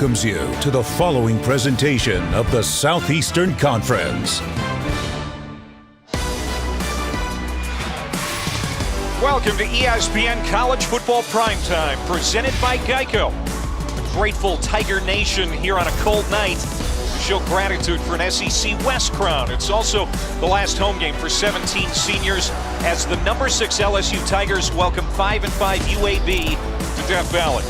welcomes you to the following presentation of the Southeastern Conference. Welcome to ESPN College Football Primetime, presented by Geico. The grateful Tiger Nation here on a cold night to show gratitude for an SEC West crown. It's also the last home game for 17 seniors as the number 6 LSU Tigers welcome 5-5 UAB to Death Valley.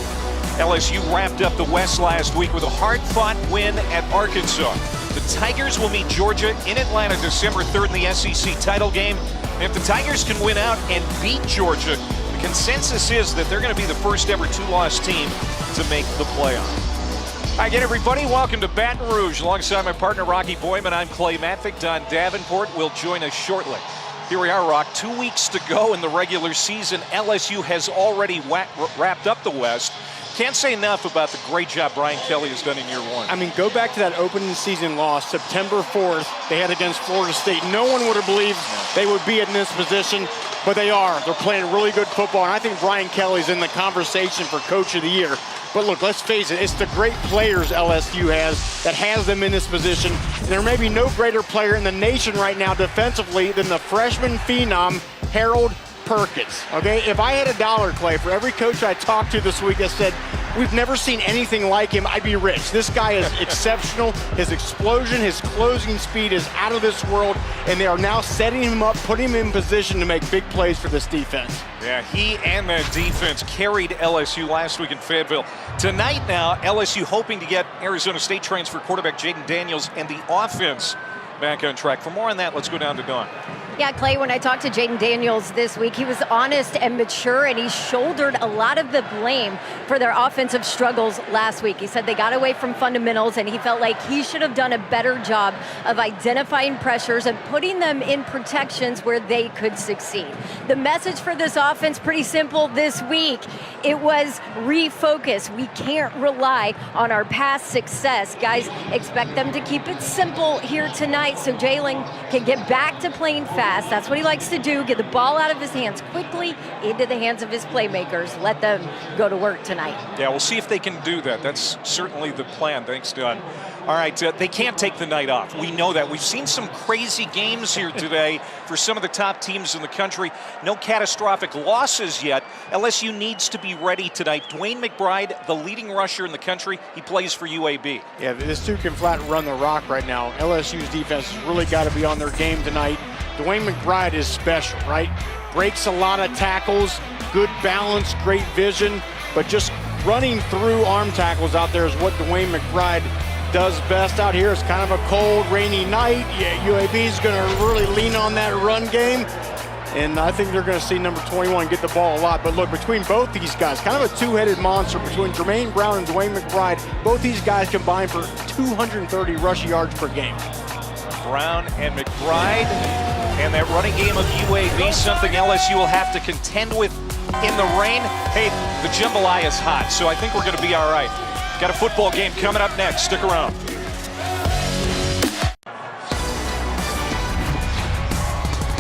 LSU wrapped up the West last week with a hard-fought win at Arkansas. The Tigers will meet Georgia in Atlanta December 3rd in the SEC title game. And if the Tigers can win out and beat Georgia, the consensus is that they're going to be the first ever two-loss team to make the playoff. Hi again, everybody. Welcome to Baton Rouge. Alongside my partner, Rocky Boyman, I'm Clay Matvick. Don Davenport will join us shortly. Here we are, Rock. 2 weeks to go in the regular season. LSU has already wrapped up the West. Can't say enough about the great job Brian Kelly has done in year one. I mean, go back to that opening season loss, September 4th, they had against Florida State. No one would have believed they would be in this position, but they are. They're playing really good football, and I think Brian Kelly's in the conversation for Coach of the Year. But look, let's face it, it's the great players LSU has that has them in this position. And there may be no greater player in the nation right now defensively than the freshman phenom, Harold Perkins. Okay, if I had $1, Clay, for every coach I talked to this week that said we've never seen anything like him, I'd be rich. This guy is exceptional. His explosion, his closing speed is out of this world, and they are now setting him up, putting him in position to make big plays for this defense. Yeah, he and that defense carried LSU last week in Fayetteville. Tonight now, LSU hoping to get Arizona State transfer quarterback Jaden Daniels and the offense back on track. For more on that, let's go down to Dawn. Yeah, Clay, when I talked to Jaden Daniels this week, he was honest and mature, and he shouldered a lot of the blame for their offensive struggles last week. He said they got away from fundamentals, and he felt like he should have done a better job of identifying pressures and putting them in protections where they could succeed. The message for this offense, pretty simple this week. It was refocus. We can't rely on our past success. Guys, expect them to keep it simple here tonight so Jalen can get back to playing fast. That's what he likes to do, get the ball out of his hands quickly into the hands of his playmakers. Let them go to work tonight. Yeah, we'll see if they can do that. That's certainly the plan. Thanks, Don. All right, they can't take the night off. We know that. We've seen some crazy games here today for some of the top teams in the country. No catastrophic losses yet. LSU needs to be ready tonight. Dwayne McBride, the leading rusher in the country, he plays for UAB. Yeah, this dude can flat run the rock right now. LSU's defense has really got to be on their game tonight. Dwayne McBride is special, right? Breaks a lot of tackles, good balance, great vision, but just running through arm tackles out there is what Dwayne McBride does best out here. It's kind of a cold, rainy night. Yeah, UAB is going to really lean on that run game, and I think they're going to see number 21 get the ball a lot. But look, between both these guys, kind of a two-headed monster between Jermaine Brown and Dwayne McBride, both these guys combined for 230 rush yards per game. Brown and McBride, and that running game of UAB, something LSU will have to contend with in the rain. Hey, the jambalaya is hot, so I think we're going to be all right. Got a football game coming up next. Stick around.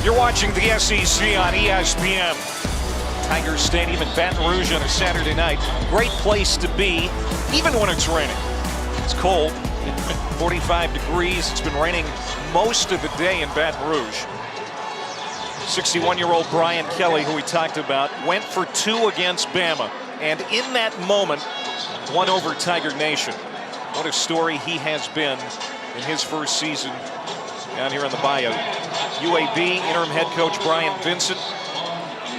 You're watching the SEC on ESPN. Tiger Stadium in Baton Rouge on a Saturday night. Great place to be, even when it's raining. It's cold. 45 degrees. It's been raining most of the day in Baton Rouge. 61-year-old Brian Kelly, who we talked about, went for 2 against Bama. And in that moment, won over Tiger Nation. What a story he has been in his first season down here on the Bayou. UAB interim head coach Brian Vincent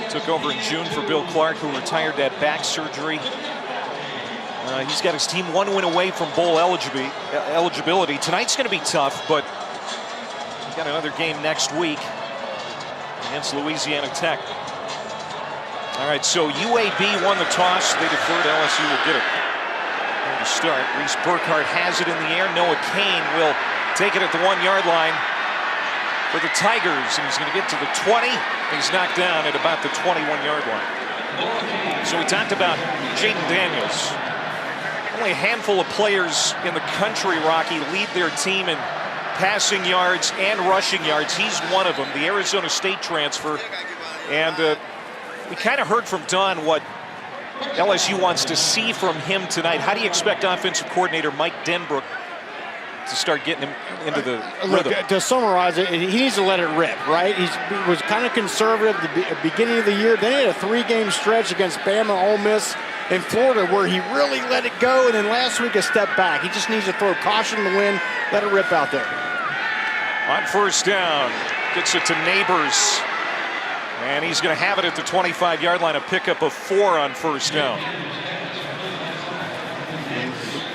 took over in June for Bill Clark, who retired that back surgery. He's got his team 1 win away from bowl eligibility. Tonight's going to be tough, but he's got another game next week against Louisiana Tech. All right, so UAB won the toss. They deferred. LSU will get it. Here to start. Reese Burkhardt has it in the air. Noah Kane will take it at the 1-yard line for the Tigers, and he's going to get to the 20. He's knocked down at about the 21-yard line. So we talked about Jaden Daniels. Only a handful of players in the country, Rocky, lead their team in passing yards and rushing yards. He's one of them, the Arizona State transfer. And we kind of heard from Don what LSU wants to see from him tonight. How do you expect offensive coordinator Mike Denbrook to start getting him into the rhythm? To summarize it, he needs to let it rip, right? He was kind of conservative at the beginning of the year. Then he had a 3-game stretch against Bama, Ole Miss, and Florida where he really let it go, and then last week a step back. He just needs to throw caution to the wind, let it rip out there. On first down, gets it to Neighbors. And he's going to have it at the 25-yard line, a pickup of 4 on first down.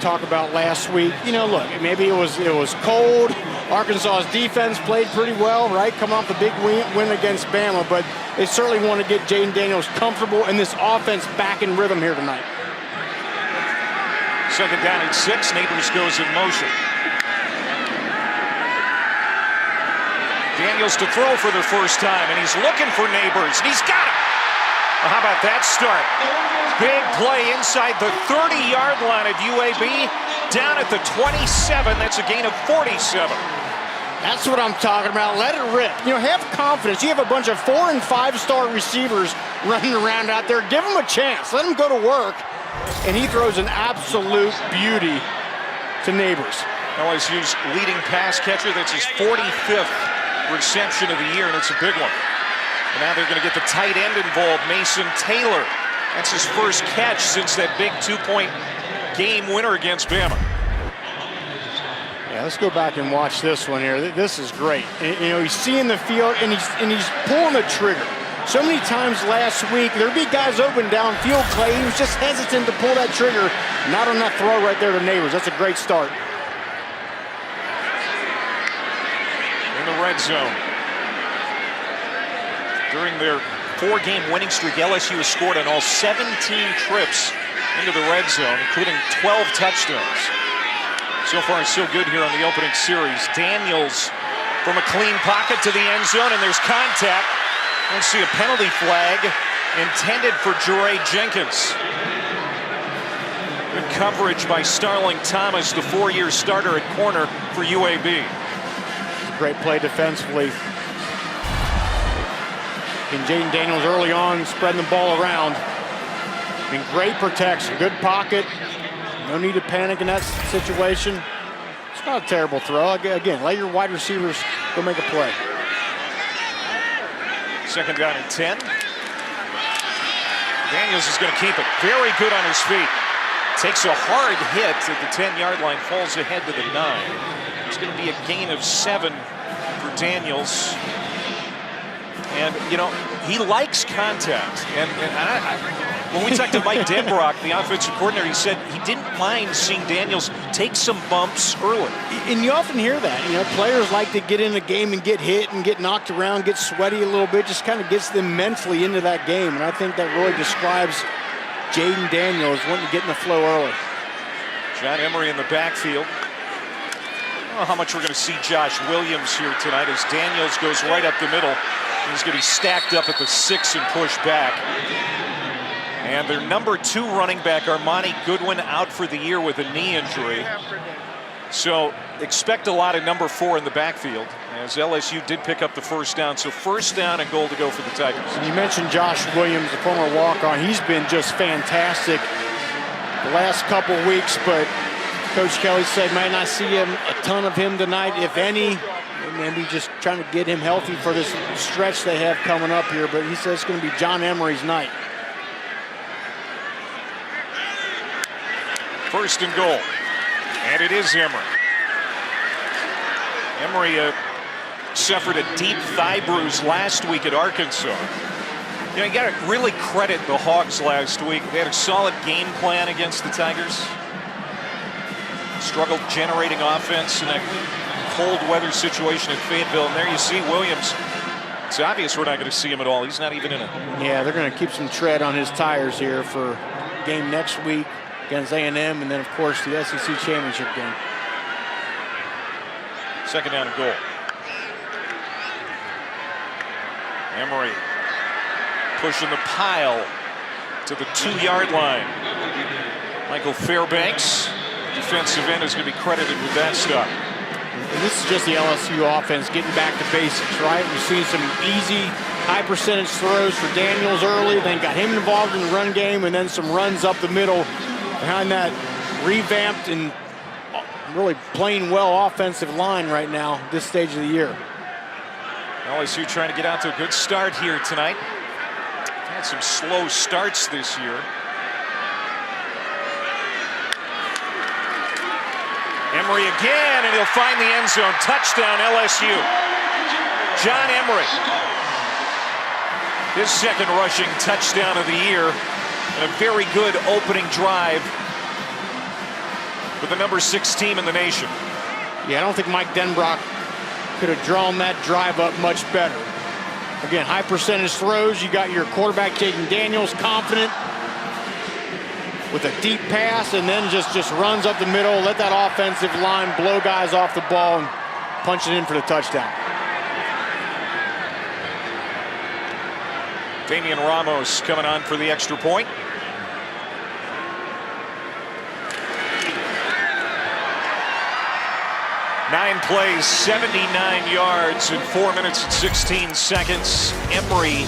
Talk about last week, look, maybe it was cold. Arkansas's defense played pretty well, right? Coming off the big win against Bama, but they certainly want to get Jaden Daniels comfortable and this offense back in rhythm here tonight. Second down at 6, Neighbors goes in motion. Daniels to throw for the first time, and he's looking for Neighbors, and he's got it. Well, how about that start? Big play inside the 30-yard line at UAB, down at the 27. That's a gain of 47. That's what I'm talking about. Let it rip. Have confidence. You have a bunch of 4- and 5-star receivers running around out there. Give them a chance. Let them go to work. And he throws an absolute beauty to Neighbors. LSU's leading pass catcher. That's his 45th reception of the year, and it's a big one. And now they're going to get the tight end involved, Mason Taylor. That's his first catch since that big 2-point game winner against Bama. Yeah, let's go back and watch this one here. This is great. He's seeing the field, and he's pulling the trigger. So many times last week, there'd be guys open downfield, Clay. He was just hesitant to pull that trigger. Not on that throw right there to Neighbors. That's a great start. In the red zone. During their 4-game winning streak, LSU has scored on all 17 trips into the red zone, including 12 touchdowns. So far, so good here on the opening series. Daniels from a clean pocket to the end zone, and there's contact. We'll see a penalty flag intended for Jure Jenkins. Good coverage by Starling Thomas, the 4-year starter at corner for UAB. Great play defensively. And Jaden Daniels early on spreading the ball around. And great protection, good pocket. No need to panic in that situation. It's not a terrible throw. Again, let your wide receivers go make a play. Second down and 10. Daniels is going to keep it. Very good on his feet. Takes a hard hit at the 10-yard line, falls ahead to the 9. It's going to be a gain of 7 for Daniels. And, he likes contact. And when we talked to Mike Denbrock, the offensive coordinator, he said he didn't mind seeing Daniels take some bumps early. And you often hear that. Players like to get in the game and get hit and get knocked around, get sweaty a little bit, just kind of gets them mentally into that game. And I think that really describes Jaden Daniels wanting to get in the flow early. John Emery in the backfield. I don't know how much we're going to see Josh Williams here tonight as Daniels goes right up the middle. He's going to be stacked up at the 6 and pushed back. And their number 2 running back, Armani Goodwin, out for the year with a knee injury. So expect a lot of number 4 in the backfield, as LSU did pick up the first down. So first down and goal to go for the Tigers. You mentioned Josh Williams, the former walk-on. He's been just fantastic the last couple weeks, but Coach Kelly said might not see a ton of him tonight, if any. Maybe just trying to get him healthy for this stretch they have coming up here, but he says it's going to be John Emery's night. First and goal, and it is Emery. Emery suffered a deep thigh bruise last week at Arkansas. You got to really credit the Hogs last week. They had a solid game plan against the Tigers. Struggled generating offense in that cold weather situation in Fayetteville, and there you see Williams. It's obvious we're not going to see him at all. He's not even in it. Yeah, they're going to keep some tread on his tires here for game next week against A&M, and then, of course, the SEC championship game. Second down and goal. Emery pushing the pile to the 2-yard line. Michael Fairbanks, defensive end, is going to be credited with that stop. And this is just the LSU offense getting back to basics, right? We've seen some easy high percentage throws for Daniels early, then got him involved in the run game, and then some runs up the middle behind that revamped and really playing well offensive line right now, this stage of the year. LSU trying to get out to a good start here tonight. Had some slow starts this year. Emery again, and he'll find the end zone. Touchdown, LSU. John Emery. His second rushing touchdown of the year. And a very good opening drive with the number 6 team in the nation. Yeah, I don't think Mike Denbrock could have drawn that drive up much better. Again, high percentage throws. You got your quarterback taking Daniels, confident with a deep pass, and then just runs up the middle, let that offensive line blow guys off the ball and punch it in for the touchdown. Damian Ramos coming on for the extra point. Nine plays, 79 yards in 4 minutes and 16 seconds. Emery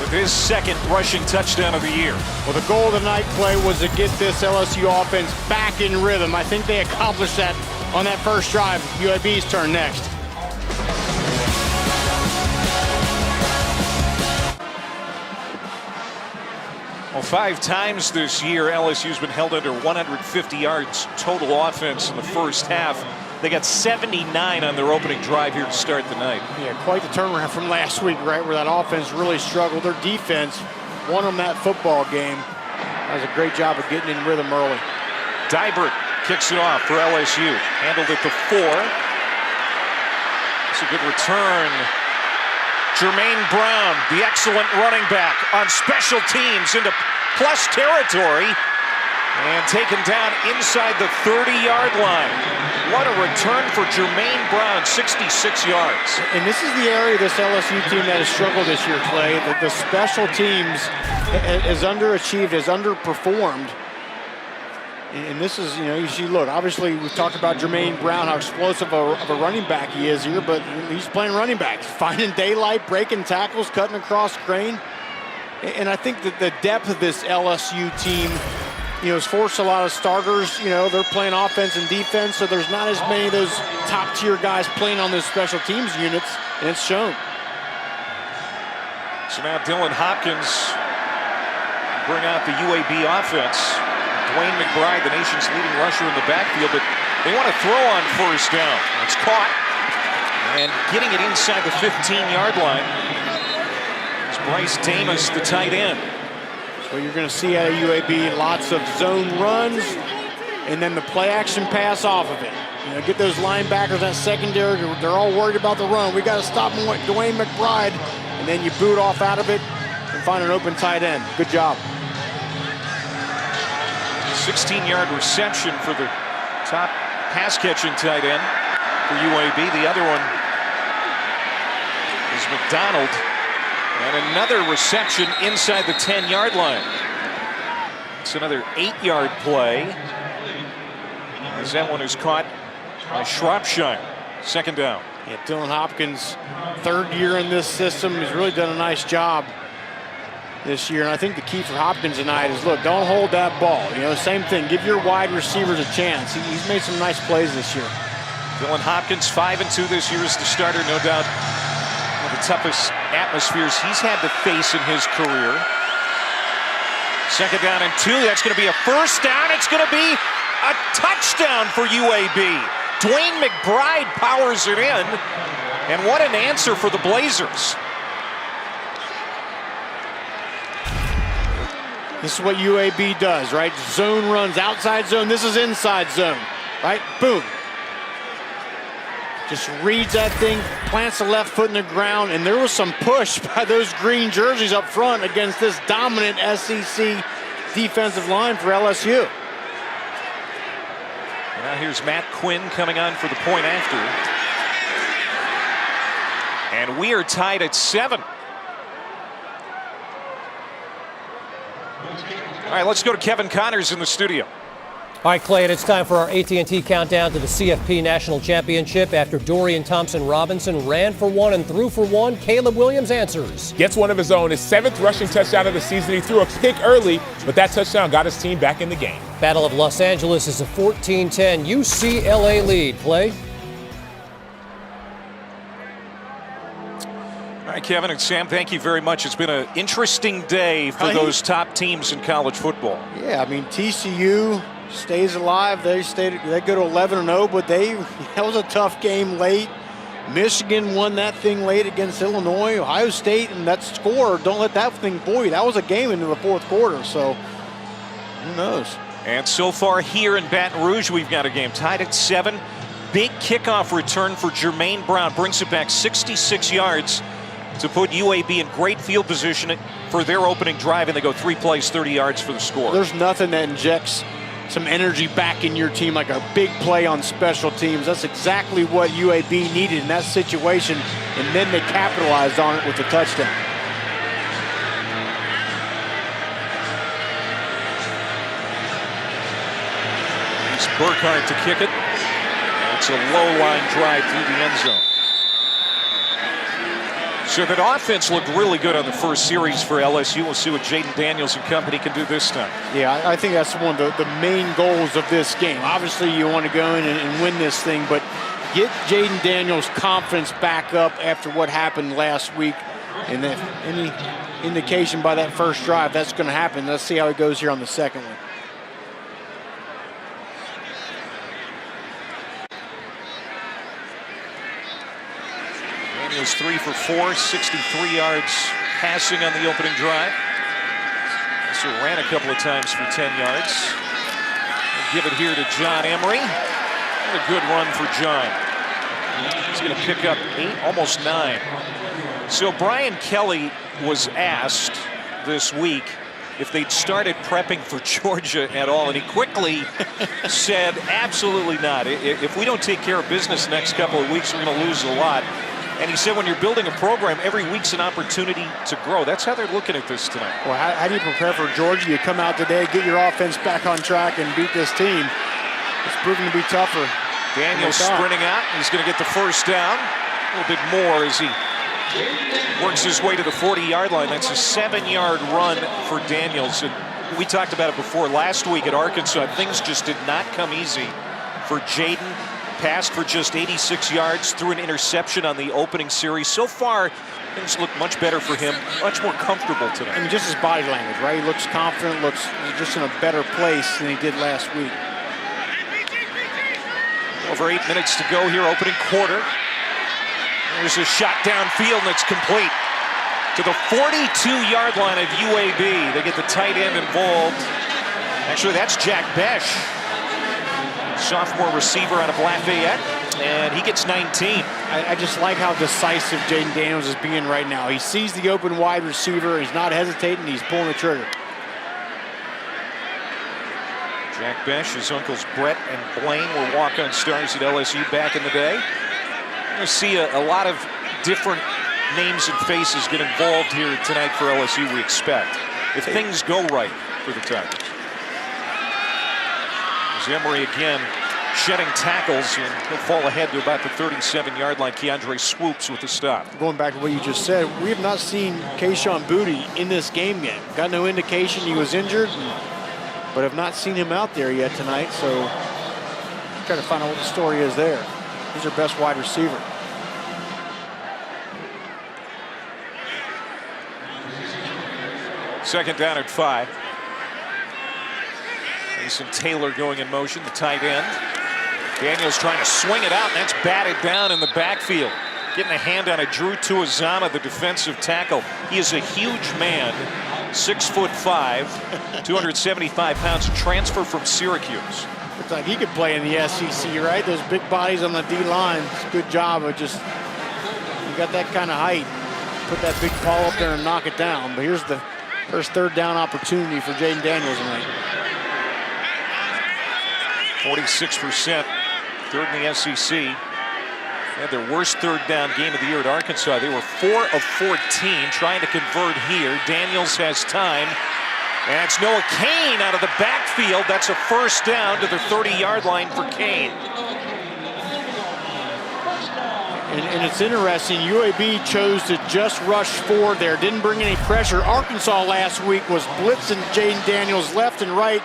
with his second rushing touchdown of the year. Well, the goal of the night play was to get this LSU offense back in rhythm. I think they accomplished that on that first drive. UAB's turn next. Well, 5 times this year, LSU's been held under 150 yards total offense in the first half. They got 79 on their opening drive here to start the night. Yeah, quite the turnaround from last week, right, where that offense really struggled. Their defense won them that football game. That was a great job of getting in rhythm early. Dybert kicks it off for LSU. Handled at the 4. It's a good return. Jermaine Brown, the excellent running back, on special teams into plus territory and taken down inside the 30-yard line. What a return for Jermaine Brown, 66 yards. And this is the area of this LSU team that has struggled this year, Clay. The special teams has underachieved, has underperformed. And this is, you see, look, obviously we've talked about Jermaine Brown, how explosive of a running back he is here, but he's playing running back, finding daylight, breaking tackles, cutting across grain. And I think that the depth of this LSU team, has forced a lot of starters. They're playing offense and defense, so there's not as many of those top-tier guys playing on those special teams units, and it's shown. So now Dylan Hopkins bring out the UAB offense. Dwayne McBride, the nation's leading rusher in the backfield, but they want to throw on first down. It's caught, and getting it inside the 15-yard line is Bryce Davis, the tight end. What you're going to see out of UAB, lots of zone runs, and then the play-action pass off of it. Get those linebackers, that secondary, they're all worried about the run. We got to stop Dwayne McBride, and then you boot off out of it and find an open tight end. Good job. 16-yard reception for the top pass-catching tight end for UAB. The other one is McDonald. And another reception inside the 10-yard line. It's another 8-yard play, as that one is caught by Shropshire. Second down. Yeah, Dylan Hopkins, third year in this system, has really done a nice job this year. And I think the key for Hopkins tonight is, look, don't hold that ball. Same thing. Give your wide receivers a chance. He's made some nice plays this year. Dylan Hopkins, 5-2 this year as the starter, no doubt. One of the toughest atmospheres he's had to face in his career. Second down and 2. That's going to be a first down. It's going to be a touchdown for UAB. Dwayne McBride powers it in. And what an answer for the Blazers. This is what UAB does, right? Zone runs, outside zone. This is inside zone, right? Boom. Just reads that thing, plants the left foot in the ground, and there was some push by those green jerseys up front against this dominant SEC defensive line for LSU. Now here's Matt Quinn coming on for the point after. And we are tied at 7. All right, let's go to Kevin Connors in the studio. All right, Clay, and it's time for our AT&T countdown to the CFP National Championship. After Dorian Thompson-Robinson ran for one and threw for one, Caleb Williams answers. Gets one of his own, his 7th rushing touchdown of the season. He threw a pick early, but that touchdown got his team back in the game. Battle of Los Angeles is a 14-10 UCLA lead. Clay? All right, Kevin and Sam, thank you very much. It's been an interesting day for those top teams in college football. Yeah, I mean, TCU stays alive. They go to 11-0, but that was a tough game late. Michigan won that thing late against Illinois. Ohio State, and that score, don't let that thing fool you. That was a game into the fourth quarter, so who knows? And so far here in Baton Rouge, we've got a game tied at 7. Big kickoff return for Jermaine Brown. Brings it back 66 yards to put UAB in great field position for their opening drive, and they go 3 plays, 30 yards for the score. There's nothing that injects some energy back in your team like a big play on special teams. That's exactly what UAB needed in that situation, and then they capitalized on it with the touchdown. It's Burkhardt to kick it. It's a low line drive through the end zone. So that offense looked really good on the first series for LSU. We'll see what Jaden Daniels and company can do this time. Yeah, I think that's one of the main goals of this game. Obviously, you want to go in and win this thing, but get Jaden Daniels' confidence back up after what happened last week. And if any indication by that first drive, that's going to happen. Let's see how it goes here on the second one. Daniels 3 for 4, 63 yards passing on the opening drive. Also ran a couple of times for 10 yards. We'll give it here to John Emery. What a good run for John. He's going to pick up 8, almost 9. So Brian Kelly was asked this week if they'd started prepping for Georgia at all, and he quickly said absolutely not. If we don't take care of business next couple of weeks, we're going to lose a lot. And he said when you're building a program, every week's an opportunity to grow. That's how they're looking at this tonight. Well, how do you prepare for Georgia? You come out today, get your offense back on track, and beat this team. It's proving to be tougher. Daniels sprinting out. He's going to get the first down. A little bit more as he works his way to the 40-yard line. That's a 7-yard run for Daniels. And we talked about it before last week at Arkansas. Things just did not come easy for Jaden. Passed for just 86 yards, threw an interception on the opening series. So far, things look much better for him, much more comfortable tonight. I mean, just his body language, right? He looks confident, looks just in a better place than he did last week. Over 8 minutes to go here, opening quarter. There's a shot downfield, and it's complete to the 42-yard line of UAB. They get the tight end involved. Actually, that's Jack Besh, sophomore receiver out of Lafayette, and he gets 19. I just like how decisive Jaden Daniels is being right now. He sees the open wide receiver. He's not hesitating. He's pulling the trigger. Jack Besh, his uncles Brett and Blaine were walk-on stars at LSU back in the day. We're going to see a lot of different names and faces get involved here tonight for LSU, we expect, if things go right for the Tigers. Emery again shedding tackles, and he'll fall ahead to about the 37-yard line. Keandre swoops with the stop. Going back to what you just said, we have not seen Kayshon Boutte in this game yet. Got no indication he was injured, but have not seen him out there yet tonight, so try to find out what the story is there. He's our best wide receiver. Second down at 5. Mason Taylor going in motion, the tight end. Daniels trying to swing it out, and that's batted down in the backfield. Getting a hand on it, Drew Tuazama, the defensive tackle. He is a huge man, 6'5", 275 pounds, transfer from Syracuse. Looks like he could play in the SEC, right? Those big bodies on the D-line. It's a good job of just, you got that kind of height. Put that big ball up there and knock it down. But here's the first third down opportunity for Jaden Daniels tonight. 46%, third in the SEC. They had their worst third down game of the year at Arkansas. They were 4 of 14 trying to convert here. Daniels has time. And it's Noah Cain out of the backfield. That's a first down to the 30-yard line for Cain. And it's interesting, UAB chose to just rush forward there, didn't bring any pressure. Arkansas last week was blitzing Jaden Daniels left and right,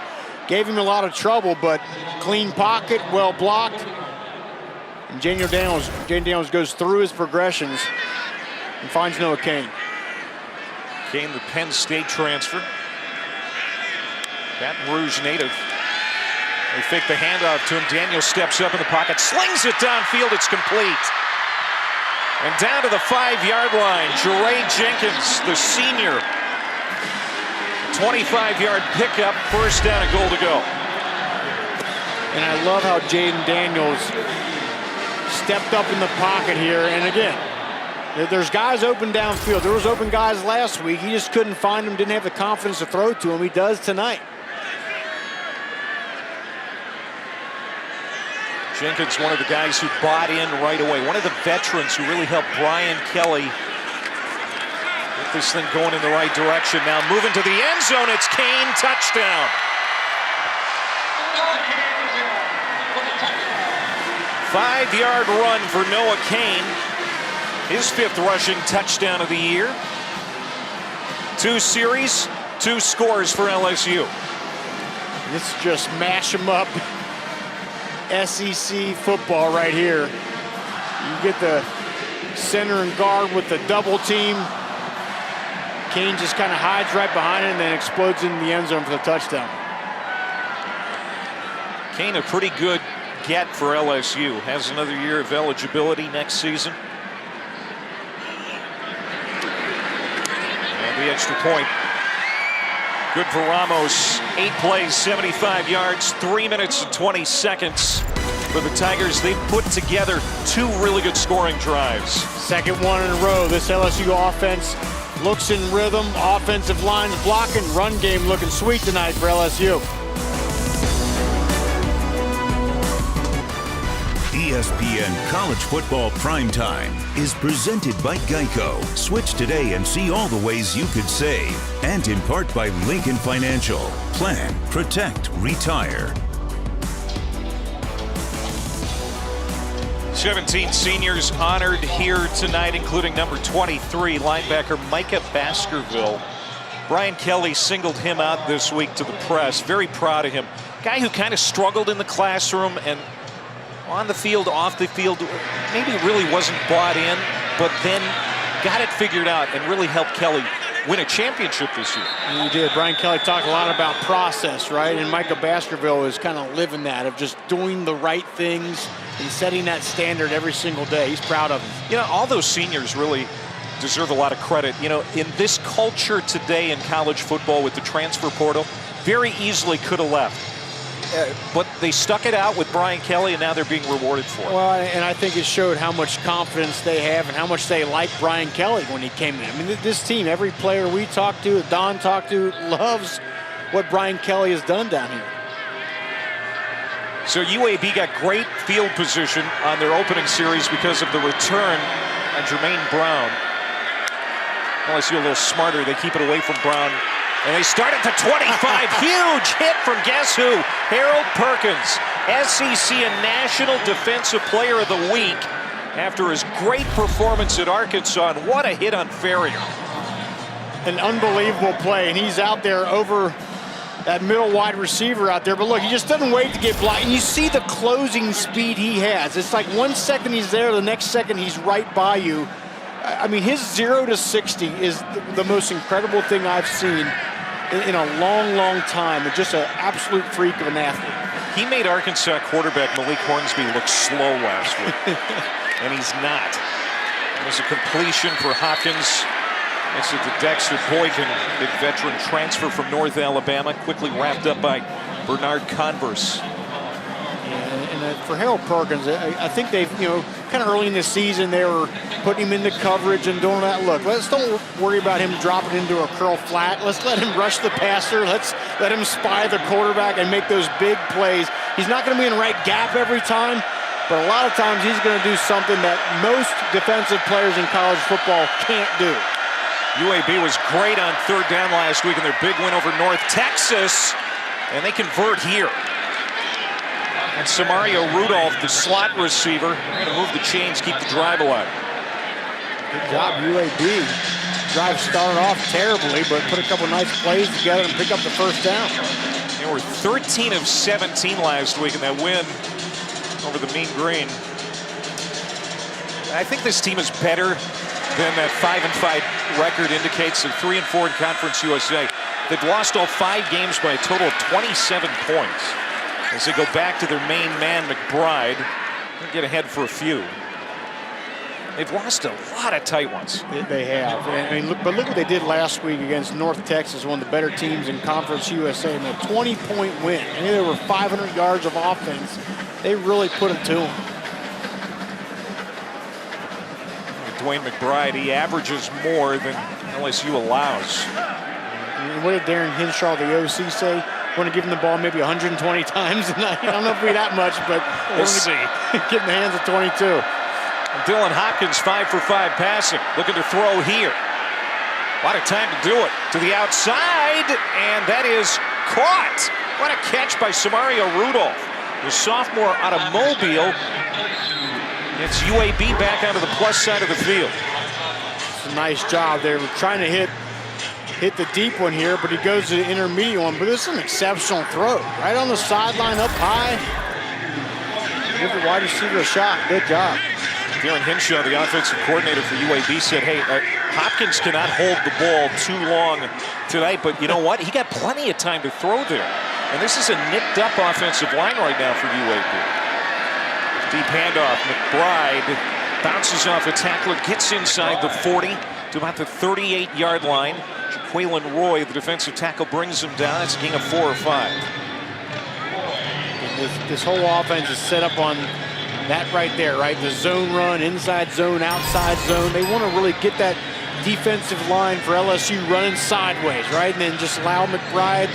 gave him a lot of trouble, but clean pocket, well blocked. And Jaden Daniels goes through his progressions and finds Noah Cain. Cain, the Penn State transfer. Baton Rouge native. They fake the handoff to him. Daniels steps up in the pocket, slings it downfield. It's complete. And down to the 5-yard line, Jeray Jenkins, the senior. 25-yard pickup, first down, a goal to go. And I love how Jaden Daniels stepped up in the pocket here. And again, there's guys open downfield. There was open guys last week. He just couldn't find them, didn't have the confidence to throw to him. He does tonight. Jenkins, one of the guys who bought in right away. One of the veterans who really helped Brian Kelly get this thing going in the right direction. Now moving to the end zone, it's Cain, touchdown. Five-yard run for Noah Cain. His 5th rushing touchdown of the year. 2 series, 2 scores for LSU. This is just mash them up. SEC football right here. You get the center and guard with the double team. Cain just kind of hides right behind it and then explodes in the end zone for the touchdown. Cain, a pretty good get for LSU. Has another year of eligibility next season. And the extra point. Good for Ramos. 8 plays, 75 yards, 3 minutes and 20 seconds for the Tigers. They've put together 2 really good scoring drives. Second one in a row. This LSU offense looks in rhythm. Offensive lines blocking. Run game looking sweet tonight for LSU. ESPN College Football Primetime is presented by Geico. Switch today and see all the ways you could save. And in part by Lincoln Financial. Plan, protect, retire. 17 seniors honored here tonight, including number 23, linebacker Micah Baskerville. Brian Kelly singled him out this week to the press. Very proud of him. Guy who kind of struggled in the classroom and on the field, off the field, maybe really wasn't bought in, but then got it figured out and really helped Kelly win a championship this year. He did. Brian Kelly talked a lot about process, right? And Micah Baskerville is kind of living that, of just doing the right things and setting that standard every single day. He's proud of him. You know, all those seniors really deserve a lot of credit. You know, in this culture today in college football with the transfer portal, very easily could have left. But they stuck it out with Brian Kelly, and now they're being rewarded for it. Well, and I think it showed how much confidence they have and how much they like Brian Kelly when he came in. I mean, this team, every player we talked to, Don talked to, loves what Brian Kelly has done down here. So UAB got great field position on their opening series because of the return on Jermaine Brown. LSU a little smarter. They keep it away from Brown. And they start at the 25. Huge hit from guess who? Harold Perkins, SEC and National Defensive Player of the Week after his great performance at Arkansas. And what a hit on Ferrier. An unbelievable play, and he's out there over that middle wide receiver out there. But look, he just doesn't wait to get blocked. And you see the closing speed he has. It's like 1 second he's there, the next second he's right by you. I mean, his 0 to 60 is the most incredible thing I've seen in a long, long time. It's just an absolute freak of an athlete. He made Arkansas quarterback Malik Hornsby look slow last week, and he's not. It was a completion for Hopkins. It's at the Dexter Boykin, big veteran transfer from North Alabama, quickly wrapped up by Bernard Converse. And for Harold Perkins, I think they've, kind of early in the season, they were putting him into coverage and doing that. Look, let's don't worry about him dropping into a curl flat. Let's let him rush the passer. Let's let him spy the quarterback and make those big plays. He's not going to be in the right gap every time, but a lot of times he's going to do something that most defensive players in college football can't do. UAB was great on third down last week in their big win over North Texas, and they convert here. And Samario Rudolph, the slot receiver, going to move the chains, keep the drive alive. Good job, UAB. Drive started off terribly, but put a couple nice plays together and pick up the first down. They were 13 of 17 last week in that win over the Mean Green. I think this team is better than that 5-5 record indicates. They're 3-4 in Conference USA. They've lost all 5 games by a total of 27 points. As they go back to their main man, McBride, they'll get ahead for a few. They've lost a lot of tight ones. They have. I mean, look what they did last week against North Texas, one of the better teams in Conference USA, and a 20-point win. I think there were 500 yards of offense. They really put it to them. Dwayne McBride, he averages more than LSU allows. And what did Darren Hinshaw, the OC, say? Want to give him the ball maybe 120 times tonight. I don't know if it'll be that much, but we'll see. Get in the hands of 22. Dylan Hopkins 5 for 5 passing, looking to throw here. A lot of time to do it. To the outside, and that is caught. What a catch by Samario Rudolph. The sophomore out of Mobile. It's UAB back onto the plus side of the field. It's a nice job. They were trying to hit the deep one here, but he goes to the intermediate one. But this is an exceptional throw. Right on the sideline, up high. Give the wide receiver a shot. Good job. Darren Hinshaw, the offensive coordinator for UAB, said, hey, Hopkins cannot hold the ball too long tonight, but you know what? He got plenty of time to throw there. And this is a nicked up offensive line right now for UAB. Deep handoff, McBride bounces off a tackler, gets inside the 40 to about the 38-yard line. Jaqueline Roy, the defensive tackle, brings him down. It's a gain of 4 or 5. And this whole offense is set up on that right there, right? The zone run, inside zone, outside zone. They want to really get that defensive line for LSU running sideways, right? And then just allow McBride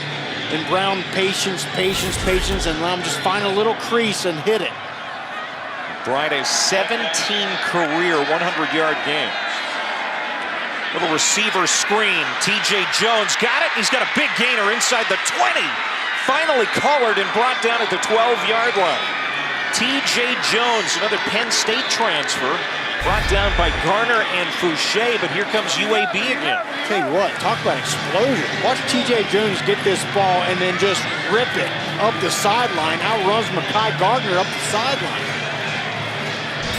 and Brown patience, and let them just find a little crease and hit it. McBride has 17 career 100-yard games. Little receiver screen. TJ Jones got it. He's got a big gainer inside the 20. Finally collared and brought down at the 12-yard line. TJ Jones, another Penn State transfer, brought down by Garner and Fouché, but here comes UAB again. Tell you what, talk about explosion. Watch TJ Jones get this ball and then just rip it up the sideline. Outruns Mekhi Gardner up the sideline.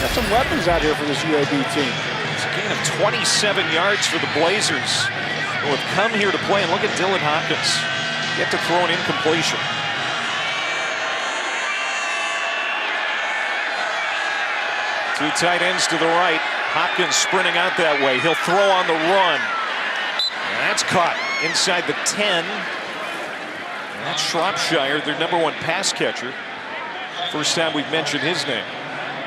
Got some weapons out here for this UAB team. It's a gain of 27 yards for the Blazers, who have come here to play. And look at Dylan Hopkins. Yet to throw an incompletion. Two tight ends to the right. Hopkins sprinting out that way. He'll throw on the run. And that's caught inside the 10. And that's Shropshire, their #1 pass catcher. First time we've mentioned his name.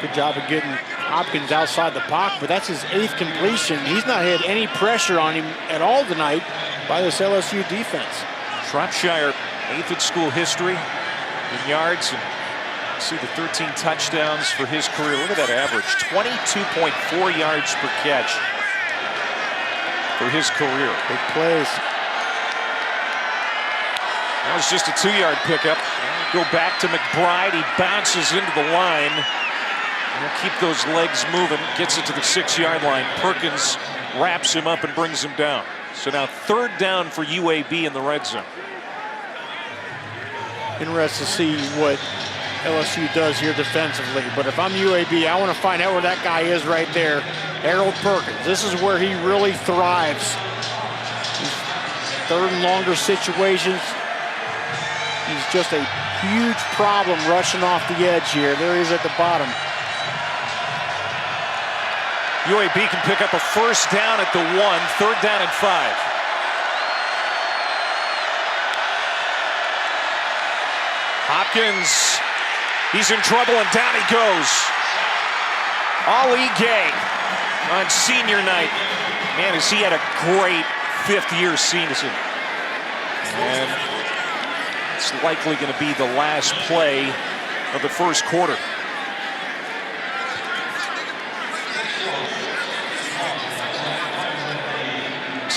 Good job of getting Hopkins outside the pocket, but that's his 8th completion. He's not had any pressure on him at all tonight by this LSU defense. Shropshire, 8th in school history in yards. And see the 13 touchdowns for his career. Look at that average, 22.4 yards per catch for his career. Big plays. That was just a 2-yard pickup. Go back to McBride. He bounces into the line. And he'll keep those legs moving. Gets it to the 6-yard line. Perkins wraps him up and brings him down. So now 3rd down for UAB in the red zone. Interested to see what LSU does here defensively. But if I'm UAB, I want to find out where that guy is right there. Harold Perkins. This is where he really thrives. 3rd and longer situations. He's just a huge problem rushing off the edge here. There he is at the bottom. UAB can pick up a 1st down at the 1, 3rd down and 5. Hopkins, he's in trouble and down he goes. Ali Gay on senior night. Man, has he had a great 5th-year season. And it's likely going to be the last play of the first quarter.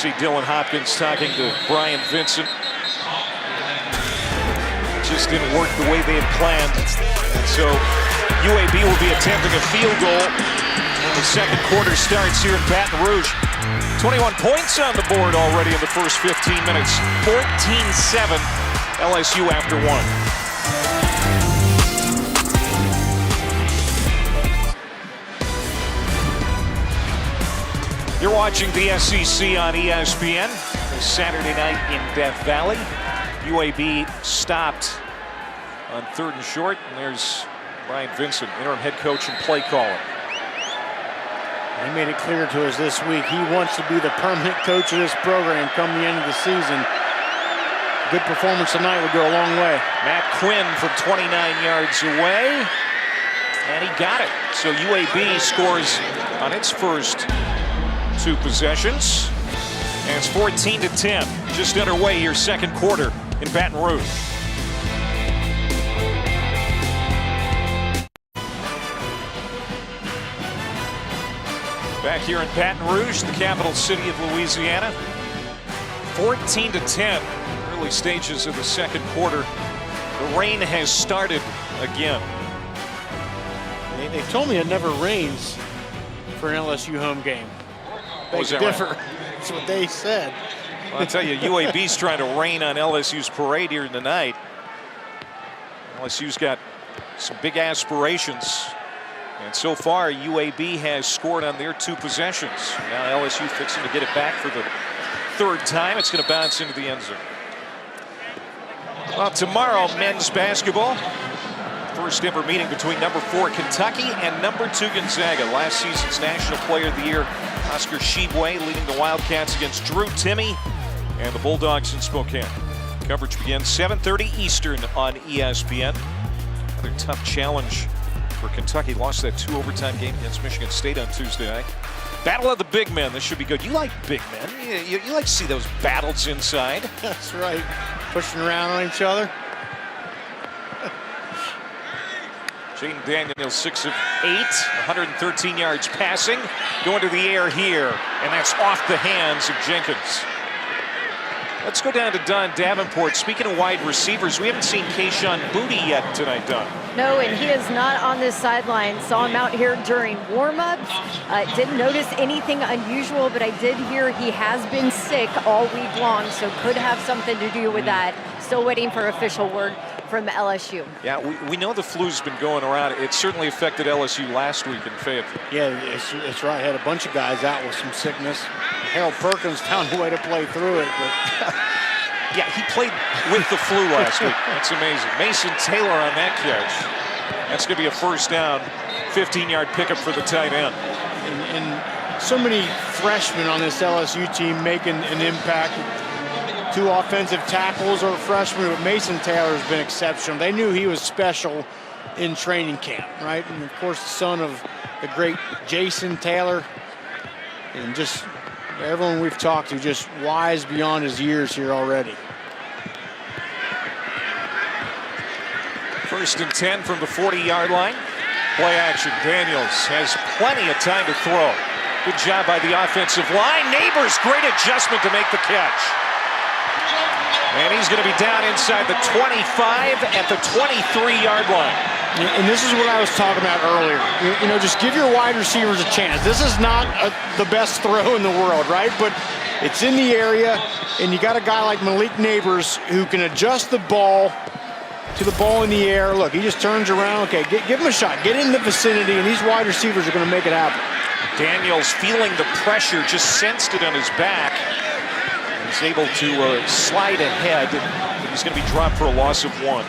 see Dylan Hopkins talking to Brian Vincent. Just didn't work the way they had planned. And so UAB will be attempting a field goal when the second quarter starts here in Baton Rouge. 21 points on the board already in the first 15 minutes. 14-7 LSU after one. You're watching the SEC on ESPN this Saturday night in Death Valley. UAB stopped on 3rd and short, and there's Brian Vincent, interim head coach and play caller. He made it clear to us this week he wants to be the permanent coach of this program come the end of the season. Good performance tonight would go a long way. Matt Quinn from 29 yards away, and he got it. So UAB scores on its first 2 possessions, and it's 14-10. Just underway here, second quarter in Baton Rouge. Back here in Baton Rouge, the capital city of Louisiana. 14-10, early stages of the second quarter. The rain has started again. They told me it never rains for an LSU home game. Was that differ. right? That's what they said. Well, I'll tell you, UAB's trying to rain on LSU's parade here tonight. LSU's got some big aspirations. And so far, UAB has scored on their 2 possessions. Now LSU fixing to get it back for the 3rd time. It's going to bounce into the end zone. Well, tomorrow, men's basketball. First ever meeting between number 4 Kentucky and number 2 Gonzaga. Last season's National Player of the Year, Oscar Tshiebwe, leading the Wildcats against Drew Timme and the Bulldogs in Spokane. Coverage begins 7:30 Eastern on ESPN. Another tough challenge for Kentucky. Lost that 2 overtime game against Michigan State on Tuesday night. Battle of the big men. This should be good. You like big men. You like to see those battles inside. That's right. Pushing around on each other. Jaden Daniels, 6 of 8, 113 yards passing. Going to the air here, and that's off the hands of Jenkins. Let's go down to Don Davenport. Speaking of wide receivers, we haven't seen Kayshon Boutte yet tonight, Don. No, and he is not on this sideline. Saw him out here during warm-ups. Didn't notice anything unusual, but I did hear he has been sick all week long, so could have something to do with that. Still waiting for official word from LSU. Yeah, we know the flu's been going around. It certainly affected LSU last week in Fayetteville. Yeah, it's right. Had a bunch of guys out with some sickness. Harold Perkins found a way to play through it. But yeah, he played with the flu last week. That's amazing. Mason Taylor on that catch. That's going to be a first down, 15-yard pickup for the tight end. And so many freshmen on this LSU team making an impact. 2 offensive tackles are freshmen, but Mason Taylor has been exceptional. They knew he was special in training camp, right? And of course, the son of the great Jason Taylor, and just everyone we've talked to, just wise beyond his years here already. 1st and 10 from the 40-yard line. Play action. Daniels has plenty of time to throw. Good job by the offensive line. Neighbors, great adjustment to make the catch. And he's going to be down inside the 25 at the 23-yard line. And this is what I was talking about earlier. You know, just give your wide receivers a chance. This is not the best throw in the world, right? But it's in the area, and you got a guy like Malik Neighbors who can adjust the ball to the ball in the air. Look, he just turns around. Okay, give him a shot. Get in the vicinity, and these wide receivers are going to make it happen. Daniels feeling the pressure, just sensed it on his back. He's able to slide ahead, but he's going to be dropped for a loss of 1.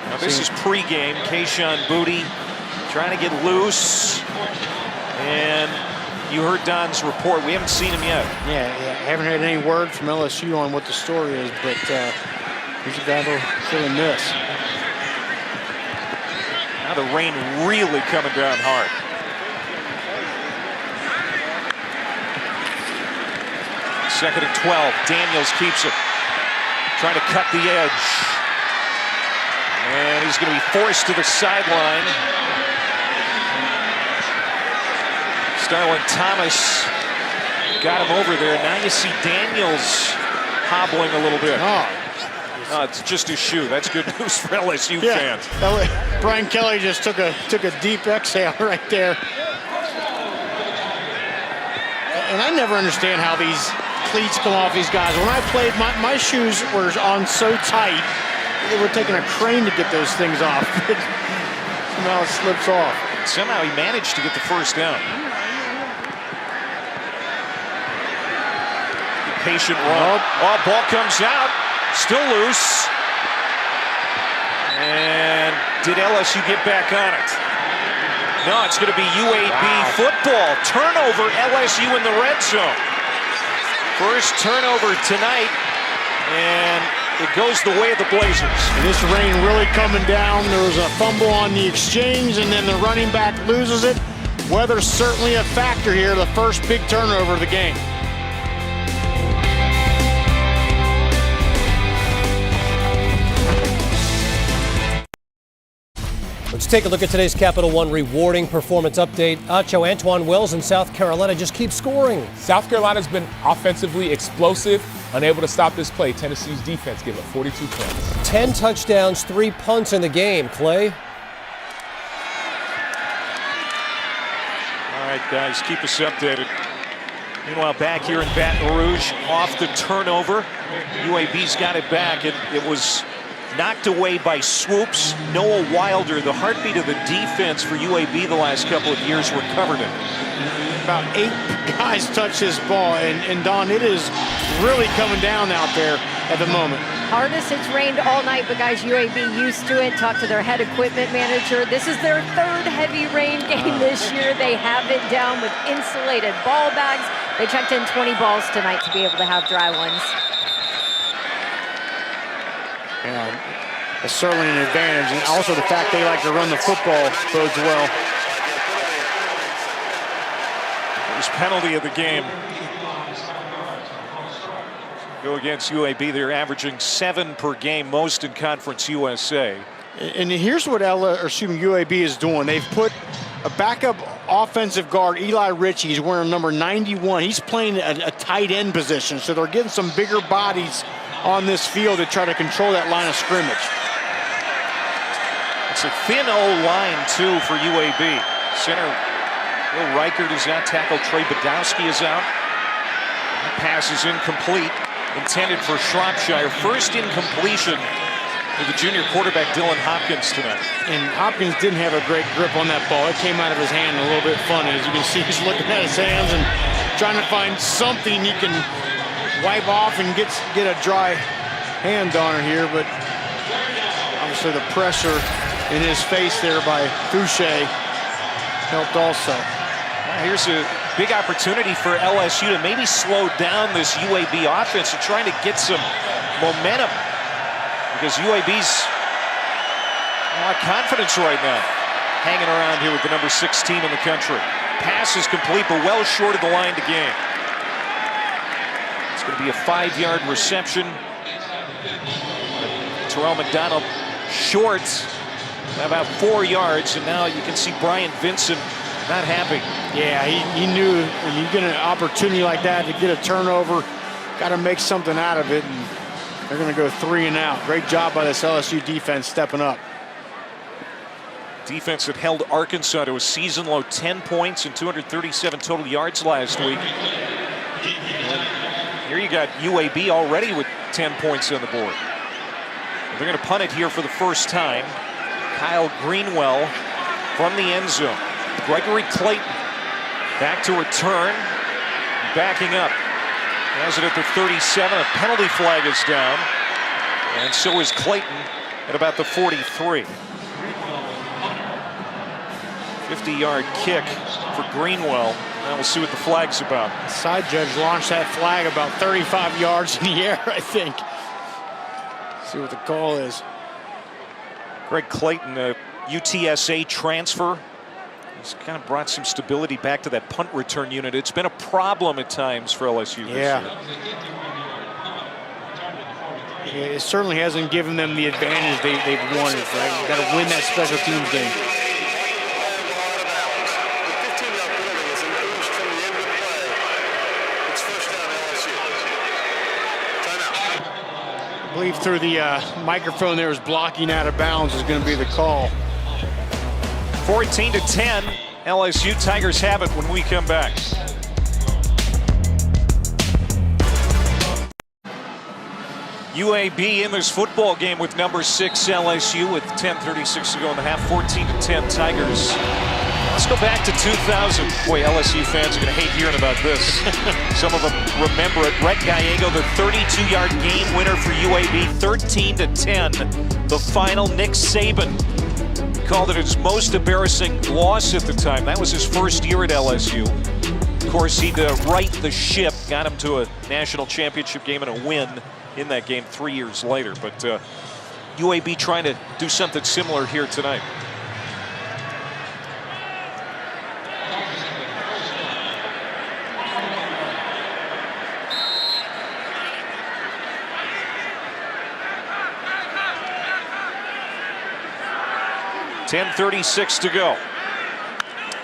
Now this is pregame. Kayshon Boutte trying to get loose. And you heard Don's report. We haven't seen him yet. Yeah, haven't heard any word from LSU on what the story is, but he's a guy that'll really miss. Now the rain really coming down hard. Second and 12. Daniels keeps it. Trying to cut the edge. And he's going to be forced to the sideline. Starlin Thomas got him over there. Now you see Daniels hobbling a little bit. Oh, it's just his shoe. That's good news for LSU fans. Brian Kelly just took a deep exhale right there. And I never understand how these cleats come off these guys. When I played, my shoes were on so tight, they were taking a crane to get those things off. Somehow it slips off. Somehow he managed to get the first down. Patient run. Oh, ball comes out. Still loose. And did LSU get back on it? No, it's going to be UAB football. Turnover, LSU in the red zone. First turnover tonight, and it goes the way of the Blazers. And this rain really coming down. There was a fumble on the exchange, and then the running back loses it. Weather's certainly a factor here. The first big turnover of the game. Let's take a look at today's Capital One rewarding performance update. Acho, Antoine Wells in South Carolina just keeps scoring. South Carolina's been offensively explosive, unable to stop this play. Tennessee's defense gave up 42 points. 10 touchdowns, 3 punts in the game. Clay? All right, guys, keep us updated. Meanwhile, back here in Baton Rouge, off the turnover. UAB's got it back. It was knocked away by swoops. Noah Wilder, the heartbeat of the defense for UAB the last couple of years, recovered it. About 8 guys touch this ball, and Don, it is really coming down out there at the moment. Hardest, it's rained all night, but guys, UAB used to it. Talked to their head equipment manager. This is their 3rd heavy rain game this year. They have it down with insulated ball bags. They checked in 20 balls tonight to be able to have dry ones. Yeah, that's certainly an advantage, and also the fact they like to run the football bodes well. First penalty of the game. Go against UAB. They're averaging 7 per game, most in Conference USA. And here's what UAB is doing. They've put a backup offensive guard, Eli Ritchie. He's wearing number 91. He's playing a tight end position, so they're getting some bigger bodies on this field to try to control that line of scrimmage. It's a thin O-line, too, for UAB. Center Will Reichert is out. Tackle Trey Badowski is out. That pass is incomplete. Intended for Shropshire. First incompletion for the junior quarterback Dylan Hopkins tonight. And Hopkins didn't have a great grip on that ball. It came out of his hand a little bit funny. As you can see, he's looking at his hands and trying to find something he can wipe off and get a dry hand on it here, but obviously the pressure in his face there by Fouché helped also. Here's a big opportunity for LSU to maybe slow down this UAB offense and trying to get some momentum, because UAB's a lot of confidence right now, hanging around here with the number 6 team in the country. Pass is complete, but well short of the line to gain. It's going to be a 5-yard reception. Terrell McDonald short, about 4 yards, and now you can see Brian Vincent not happy. Yeah, he knew when you get an opportunity like that to get a turnover, got to make something out of it, and they're going to go 3 and out. Great job by this LSU defense stepping up. Defense that held Arkansas to a season-low 10 points and 237 total yards last week. And here you got UAB already with 10 points on the board. They're going to punt it here for the first time. Kyle Greenwell from the end zone. Gregory Clayton back to return. Backing up. Has it at the 37. A penalty flag is down. And so is Clayton at about the 43. 50-yard kick for Greenwell. Now we'll see what the flag's about. The side judge launched that flag about 35 yards in the air, I think. See what the call is. Greg Clayton, a UTSA transfer. He's kind of brought some stability back to that punt return unit. It's been a problem at times for LSU this year. Yeah, it certainly hasn't given them the advantage they've wanted. Right? You've got to win that special teams game. believe through the microphone there was blocking out of bounds is going to be the call. 14-10, LSU. Tigers have it when we come back. UAB in this football game with number 6 LSU with 10:36 to go in the half. 14-10 Tigers. Let's go back to 2000. Boy, LSU fans are going to hate hearing about this. Some of them remember it. Brett Gallego, the 32-yard game winner for UAB, 13-10. The final. Nick Saban called it his most embarrassing loss at the time. That was his first year at LSU. Of course, he'd right the ship, got him to a national championship game and a win in that game 3 years later. But UAB trying to do something similar here tonight. .10:36 to go.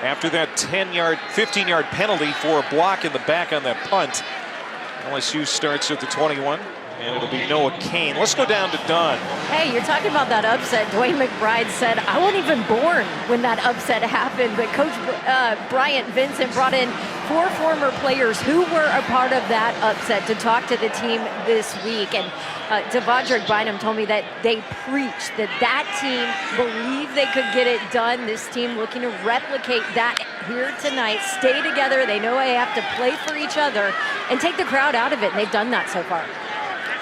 After that 15-yard penalty for a block in the back on that punt, LSU starts at the 21, and it'll be Noah Cain. Let's go down to Don. Hey, you're talking about that upset. Dwayne McBride said, I wasn't even born when that upset happened, but Coach Bryant Vincent brought in 4 former players who were a part of that upset to talk to the team this week. And Devondrick Bynum told me that they preached that team believed they could get it done. This team looking to replicate that here tonight. Stay together. They know they have to play for each other and take the crowd out of it, and they've done that so far.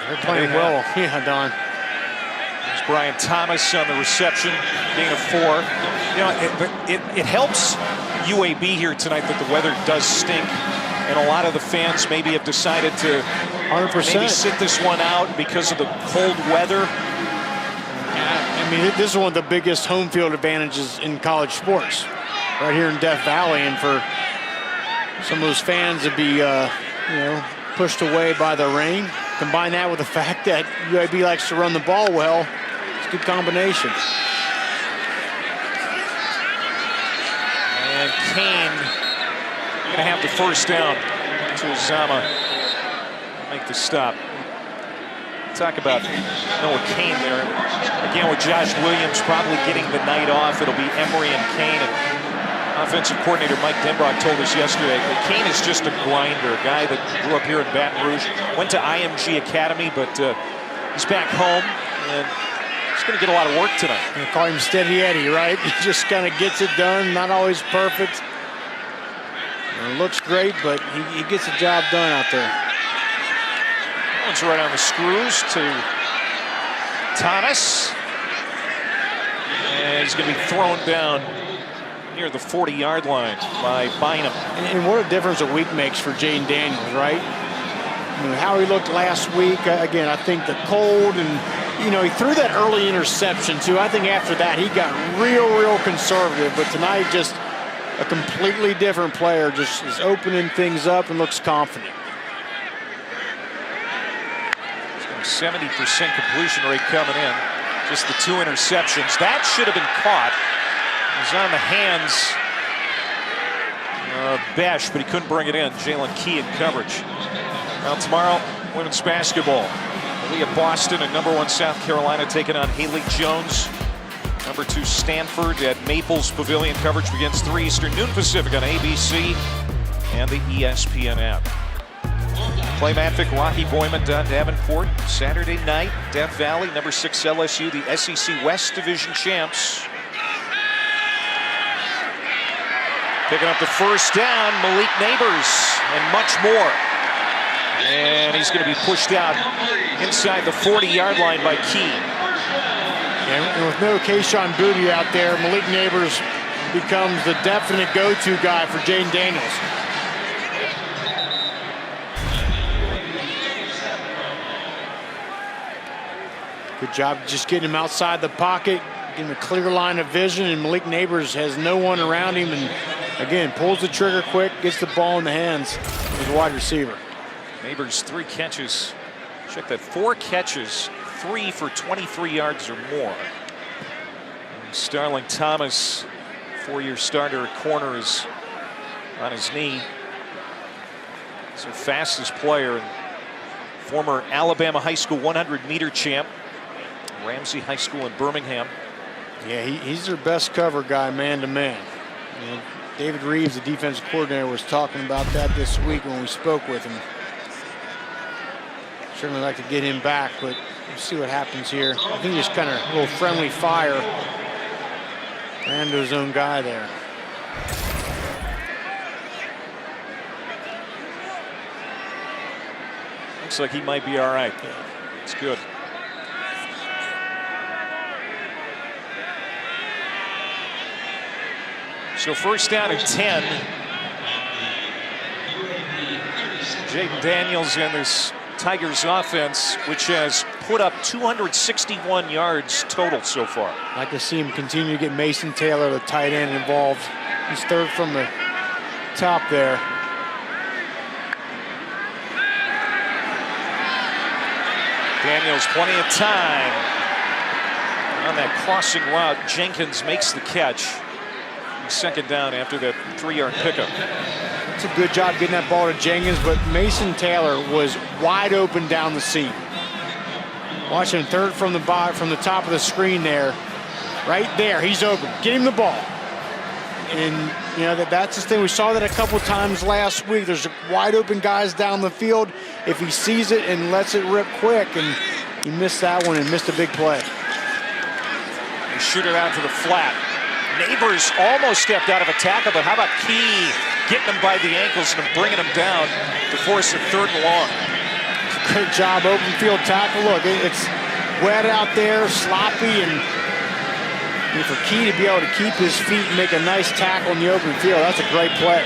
They're playing well. Yeah, Don. There's Brian Thomas on the reception, gain of 4. You know, it helps UAB here tonight that the weather does stink, and a lot of the fans maybe have decided to 100%. maybe sit this one out because of the cold weather. I mean, this is one of the biggest home field advantages in college sports, right here in Death Valley, and for some of those fans to be, pushed away by the rain. Combine that with the fact that UAB likes to run the ball well. It's a good combination. And Cain going to have the first down to Uzama. Make the stop. Talk about Noah Cain there. Again, with Josh Williams probably getting the night off, it'll be Emory and Cain. And offensive coordinator Mike Denbrock told us yesterday that Cain is just a grinder, a guy that grew up here in Baton Rouge, went to IMG Academy, but he's back home, and he's going to get a lot of work tonight. You call him Steady Eddie, right? He just kind of gets it done, not always perfect. It looks great, but he gets the job done out there. One's right on the screws to Thomas. And he's going to be thrown down near the 40-yard line by Bynum. And what a difference a week makes for Jaden Daniels, right? I mean, how he looked last week, again, I think the cold and, he threw that early interception too. I think after that he got real conservative, but tonight just a completely different player, just is opening things up and looks confident. 70% completion rate coming in. Just the 2 interceptions. That should have been caught. It was on the hands of Besh, but he couldn't bring it in. Jalen Key in coverage. Now tomorrow, women's basketball. Leah Boston and number 1 South Carolina taking on Haley Jones. Number 2 Stanford at Maples Pavilion. Coverage begins 3 Eastern, noon Pacific on ABC and the ESPN app. Clay Matvick, Rocky Boyman, Don Davenport. Saturday night, Death Valley, number 6 LSU, the SEC West Division champs. Picking up the first down, Malik Neighbors, and much more. And he's going to be pushed out inside the 40-yard line by Key. And with no Kayshawn Booty out there, Malik Neighbors becomes the definite go-to guy for Jaden Daniels. Good job just getting him outside the pocket, getting a clear line of vision, and Malik Neighbors has no one around him, and again, pulls the trigger quick, gets the ball in the hands of the wide receiver. Neighbors 3 catches. Check that, 4 catches, 3 for 23 yards or more. And Starling Thomas, 4-year starter at corner, is on his knee. He's our fastest player and Former Alabama high school 100-meter champ. Ramsey High School in Birmingham. Yeah, he's their best cover guy, man-to-man. You know, David Reeves, the defensive coordinator, was talking about that this week when we spoke with him. Certainly like to get him back, but we'll see what happens here. I think just kind of a little friendly fire. Ran to his own guy there. Looks like he might be all right. It's good. So first down and 10. Jaden Daniels and this Tigers offense, which has put up 261 yards total so far. I'd like to see him continue to get Mason Taylor, the tight end, involved. He's third from the top there. Daniels, plenty of time. On that crossing route, Jenkins makes the catch. Second down after that 3-yard pickup. It's a good job getting that ball to Jenkins, but Mason Taylor was wide open down the seam. Watching third from the top of the screen there. Right there, he's open. Get him the ball. And, you know, that's the thing. We saw that a couple times last week. There's wide open guys down the field. If he sees it and lets it rip quick, and he missed that one and missed a big play. They shoot it out to the flat. Neighbors almost stepped out of a tackle, but how about Key getting him by the ankles and bringing him down to force a 3rd and long. Great job, open field tackle. Look, it's wet out there, sloppy, and for Key to be able to keep his feet and make a nice tackle in the open field, that's a great play.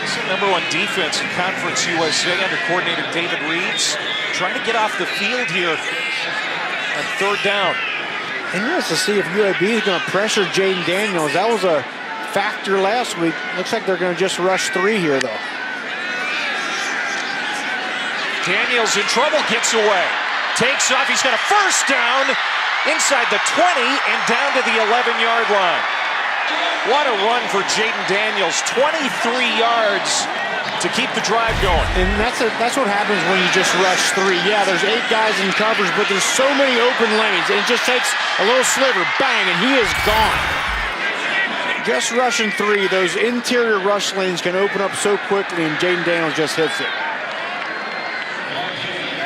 It's the #1 defense in Conference USA under coordinator David Reeves. Trying to get off the field here on 3rd down. Interesting to see if UAB is going to pressure Jaden Daniels. That was a factor last week. Looks like they're going to just rush 3 here, though. Daniels in trouble, gets away. Takes off, he's got a first down inside the 20 and down to the 11-yard line. What a run for Jaden Daniels, 23 yards to keep the drive going. And that's what happens when you just rush 3. Yeah, there's 8 guys in coverage, but there's so many open lanes. And it just takes a little sliver, bang, and he is gone. Just rushing 3, those interior rush lanes can open up so quickly, and Jaden Daniels just hits it.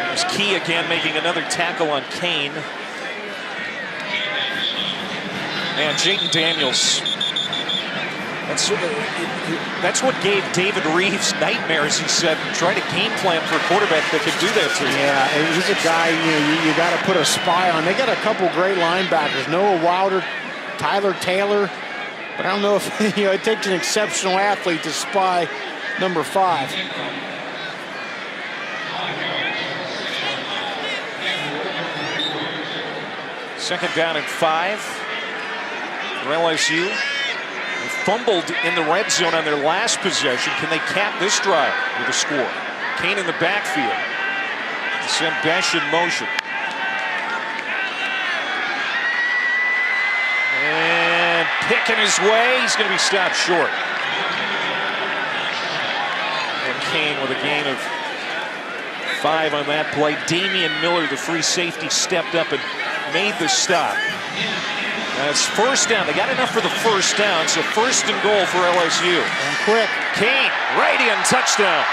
There's Key again making another tackle on Kane. And Jaden Daniels, that's what gave David Reeves nightmares, he said. Try to game plan for a quarterback that can do that to you. Yeah, and he's a guy you got to put a spy on. They got a couple great linebackers, Noah Wilder, Tyler Taylor, but I don't know if it takes an exceptional athlete to spy number 5. Second down and 5 for LSU. They fumbled in the red zone on their last possession. Can they cap this drive with a score? Kane in the backfield. Send Besh in motion. And picking his way. He's going to be stopped short. And Kane with a gain of 5 on that play. Damian Miller, the free safety, stepped up and made the stop. That's first down. They got enough for the first down, so 1st and goal for LSU. And quick. Kane, right in, touchdown.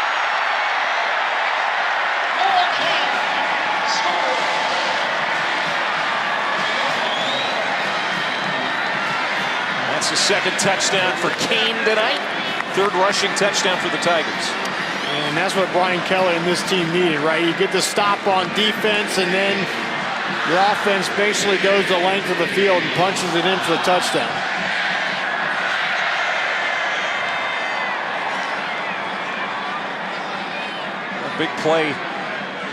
That's the 2nd touchdown for Kane tonight. 3rd rushing touchdown for the Tigers. And that's what Brian Kelly and this team needed, right? You get the stop on defense, and then your offense basically goes the length of the field and punches it in for the touchdown. A big play.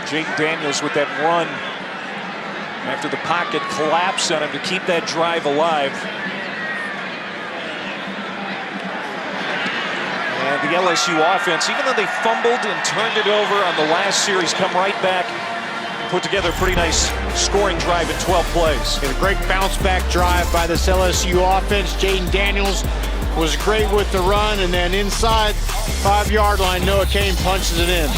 Jaden Daniels with that run after the pocket collapsed on him to keep that drive alive. And the LSU offense, even though they fumbled and turned it over on the last series, come right back, put together a pretty nice scoring drive in 12 plays. A great bounce back drive by this LSU offense. Jaden Daniels was great with the run, and then inside 5-yard line, Noah Kane punches it in.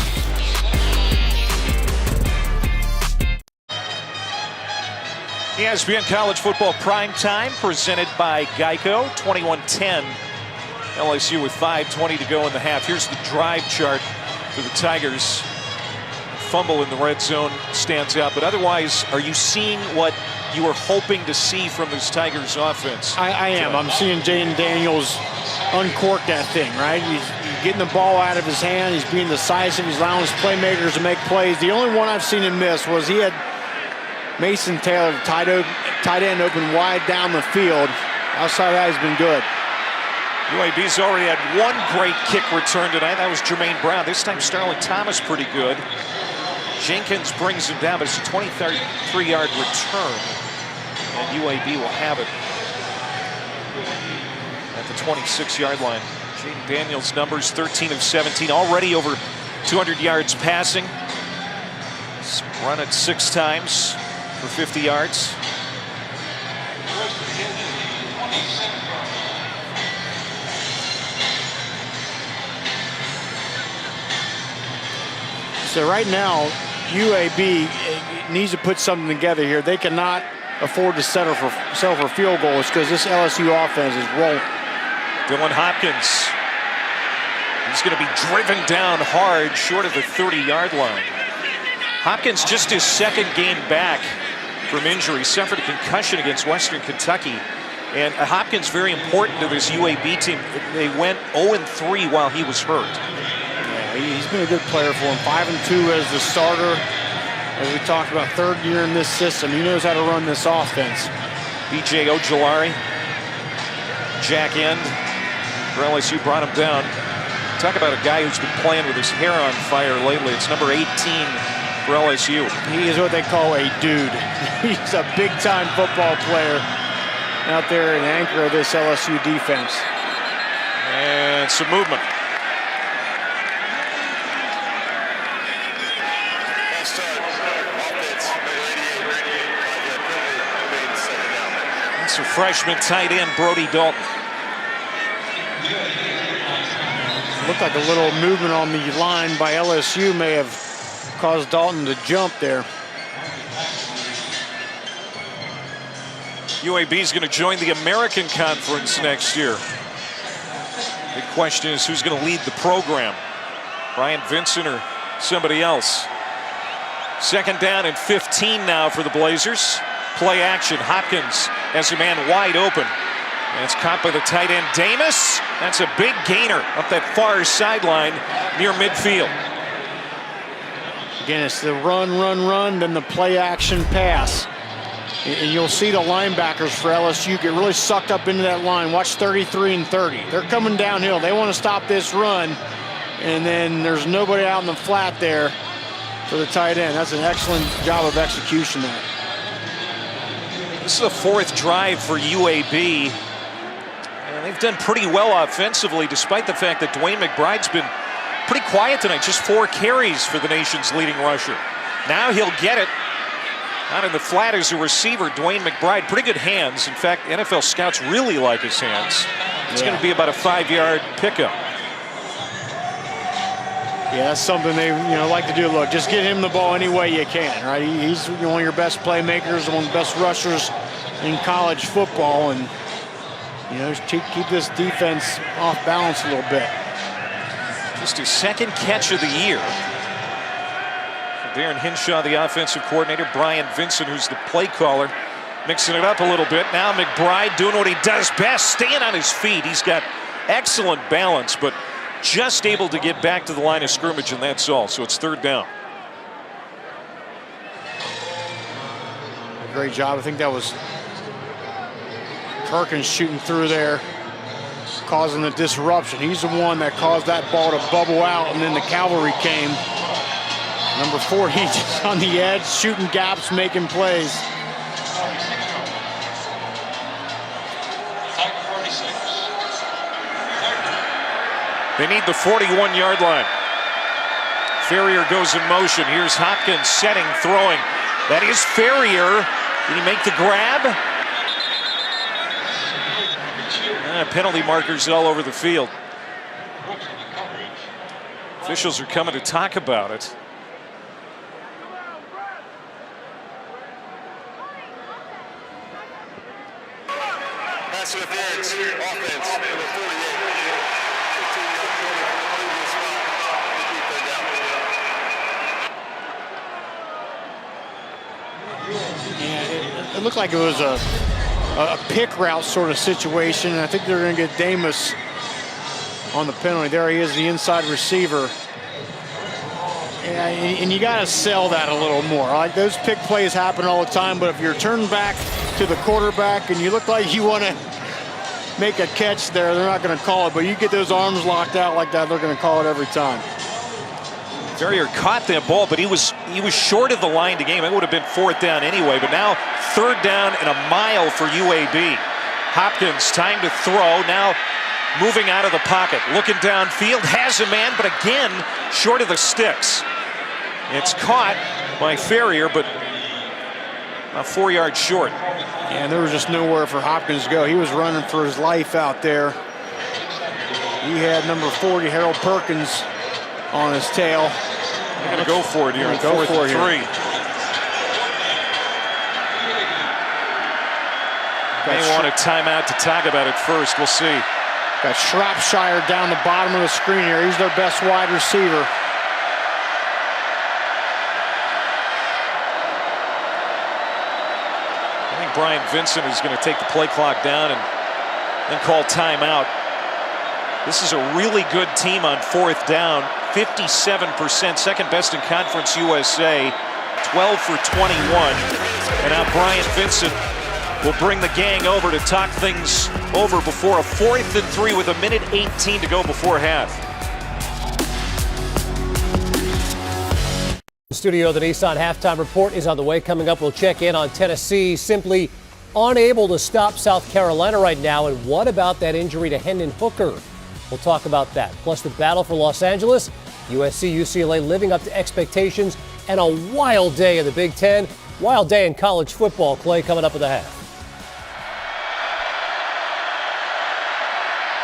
ESPN College Football Prime Time presented by Geico. 21-10. LSU with 5:20 to go in the half. Here's the drive chart for the Tigers. Fumble in the red zone stands out, but otherwise, are you seeing what you were hoping to see from this Tigers offense? I am. I'm seeing Jaden Daniels uncork that thing, right? He's getting the ball out of his hand. He's being decisive. He's allowing his playmakers to make plays. The only one I've seen him miss was he had Mason Taylor, tight end, open wide down the field. Outside of that, he's been good. UAB's already had one great kick return tonight. That was Jermaine Brown. This time Starling Thomas pretty good. Jenkins brings him down, but it's a 23-yard return. And UAB will have it at the 26-yard line. Jaden Daniels' numbers 13 of 17, already over 200 yards passing. He's run it 6 times for 50 yards. So right now, UAB needs to put something together here. They cannot afford to settle for field goals because this LSU offense is rolling. Dylan Hopkins. He's going to be driven down hard short of the 30-yard line. Hopkins just his second game back from injury. Suffered a concussion against Western Kentucky. And Hopkins very important to this UAB team. They went 0-3 while he was hurt. He's been a good player for him. 5-2 as the starter. As we talked about, 3rd year in this system. He knows how to run this offense. B.J. Ojolari, Jack End for LSU brought him down. Talk about a guy who's been playing with his hair on fire lately. It's number 18 for LSU. He is what they call a dude. He's a big-time football player out there, an anchor of this LSU defense. And some movement. That's a freshman tight end, Brody Dalton. Looked like a little movement on the line by LSU may have caused Dalton to jump there. UAB is going to join the American Conference next year. Big question is who's going to lead the program, Brian Vincent or somebody else. 2nd down and 15 now for the Blazers. Play action. Hopkins has a man wide open. And it's caught by the tight end, Damus. That's a big gainer up that far sideline near midfield. Again, it's the run, then the play action pass. And you'll see the linebackers for LSU get really sucked up into that line. Watch 33 and 30. They're coming downhill. They want to stop this run. And then there's nobody out in the flat there for the tight end. That's an excellent job of execution there. This is the 4th drive for UAB. And they've done pretty well offensively, despite the fact that Dwayne McBride's been pretty quiet tonight. Just 4 carries for the nation's leading rusher. Now he'll get it. Out in the flat as a receiver, Dwayne McBride. Pretty good hands. In fact, NFL scouts really like his hands. It's going to be about a 5-yard pickup. Yeah, that's something they like to do. Look, just get him the ball any way you can, right? He's one of your best playmakers, one of the best rushers in college football, and just keep this defense off balance a little bit. Just his 2nd catch of the year. Darren Hinshaw, the offensive coordinator. Brian Vincent, who's the play caller, mixing it up a little bit. Now McBride doing what he does best, staying on his feet. He's got excellent balance, but just able to get back to the line of scrimmage, and that's all. So it's 3rd down. Great job. I think that was Perkins shooting through there, causing the disruption. He's the one that caused that ball to bubble out, and then the cavalry came. Number 4, he's just on the edge, shooting gaps, making plays. They need the 41-yard line. Ferrier goes in motion. Here's Hopkins setting, throwing. That is Ferrier. Did he make the grab? Penalty markers all over the field. Officials are coming to talk about it. pass interference, offense, number 48. And it looked like it was a pick route sort of situation, and I think they're going to get Damus on the penalty. There he is, the inside receiver. And you got to sell that a little more. Like, those pick plays happen all the time, but if you're turned back to the quarterback and you look like you want to make a catch there, they're not going to call it. But you get those arms locked out like that, they're going to call it every time. Ferrier caught that ball, but he was short of the line to game. It would have been 4th down anyway, but now 3rd down and a mile for UAB. Hopkins, time to throw. Now moving out of the pocket, looking downfield, has a man, but again, short of the sticks. It's caught by Ferrier, but about 4 yards short. And there was just nowhere for Hopkins to go. He was running for his life out there. He had number 40, Harold Perkins, on his tail. They're going to go for it here. 4th and 3. May want a timeout to talk about it first. We'll see. Got Shropshire down the bottom of the screen here. He's their best wide receiver. I think Brian Vincent is going to take the play clock down and then call timeout. This is a really good team on 4th down. 57%, second best in Conference USA. 12 for 21. And now Brian Vincent will bring the gang over to talk things over before a 4th and 3 with 1:18 to go before half. The studio, the Nissan halftime report is on the way. Coming up, we'll check in on Tennessee, simply unable to stop South Carolina right now. And what about that injury to Hendon Hooker? We'll talk about that. Plus the battle for Los Angeles, USC, UCLA living up to expectations, and a wild day in the Big Ten. Wild day in college football. Clay, coming up at the half.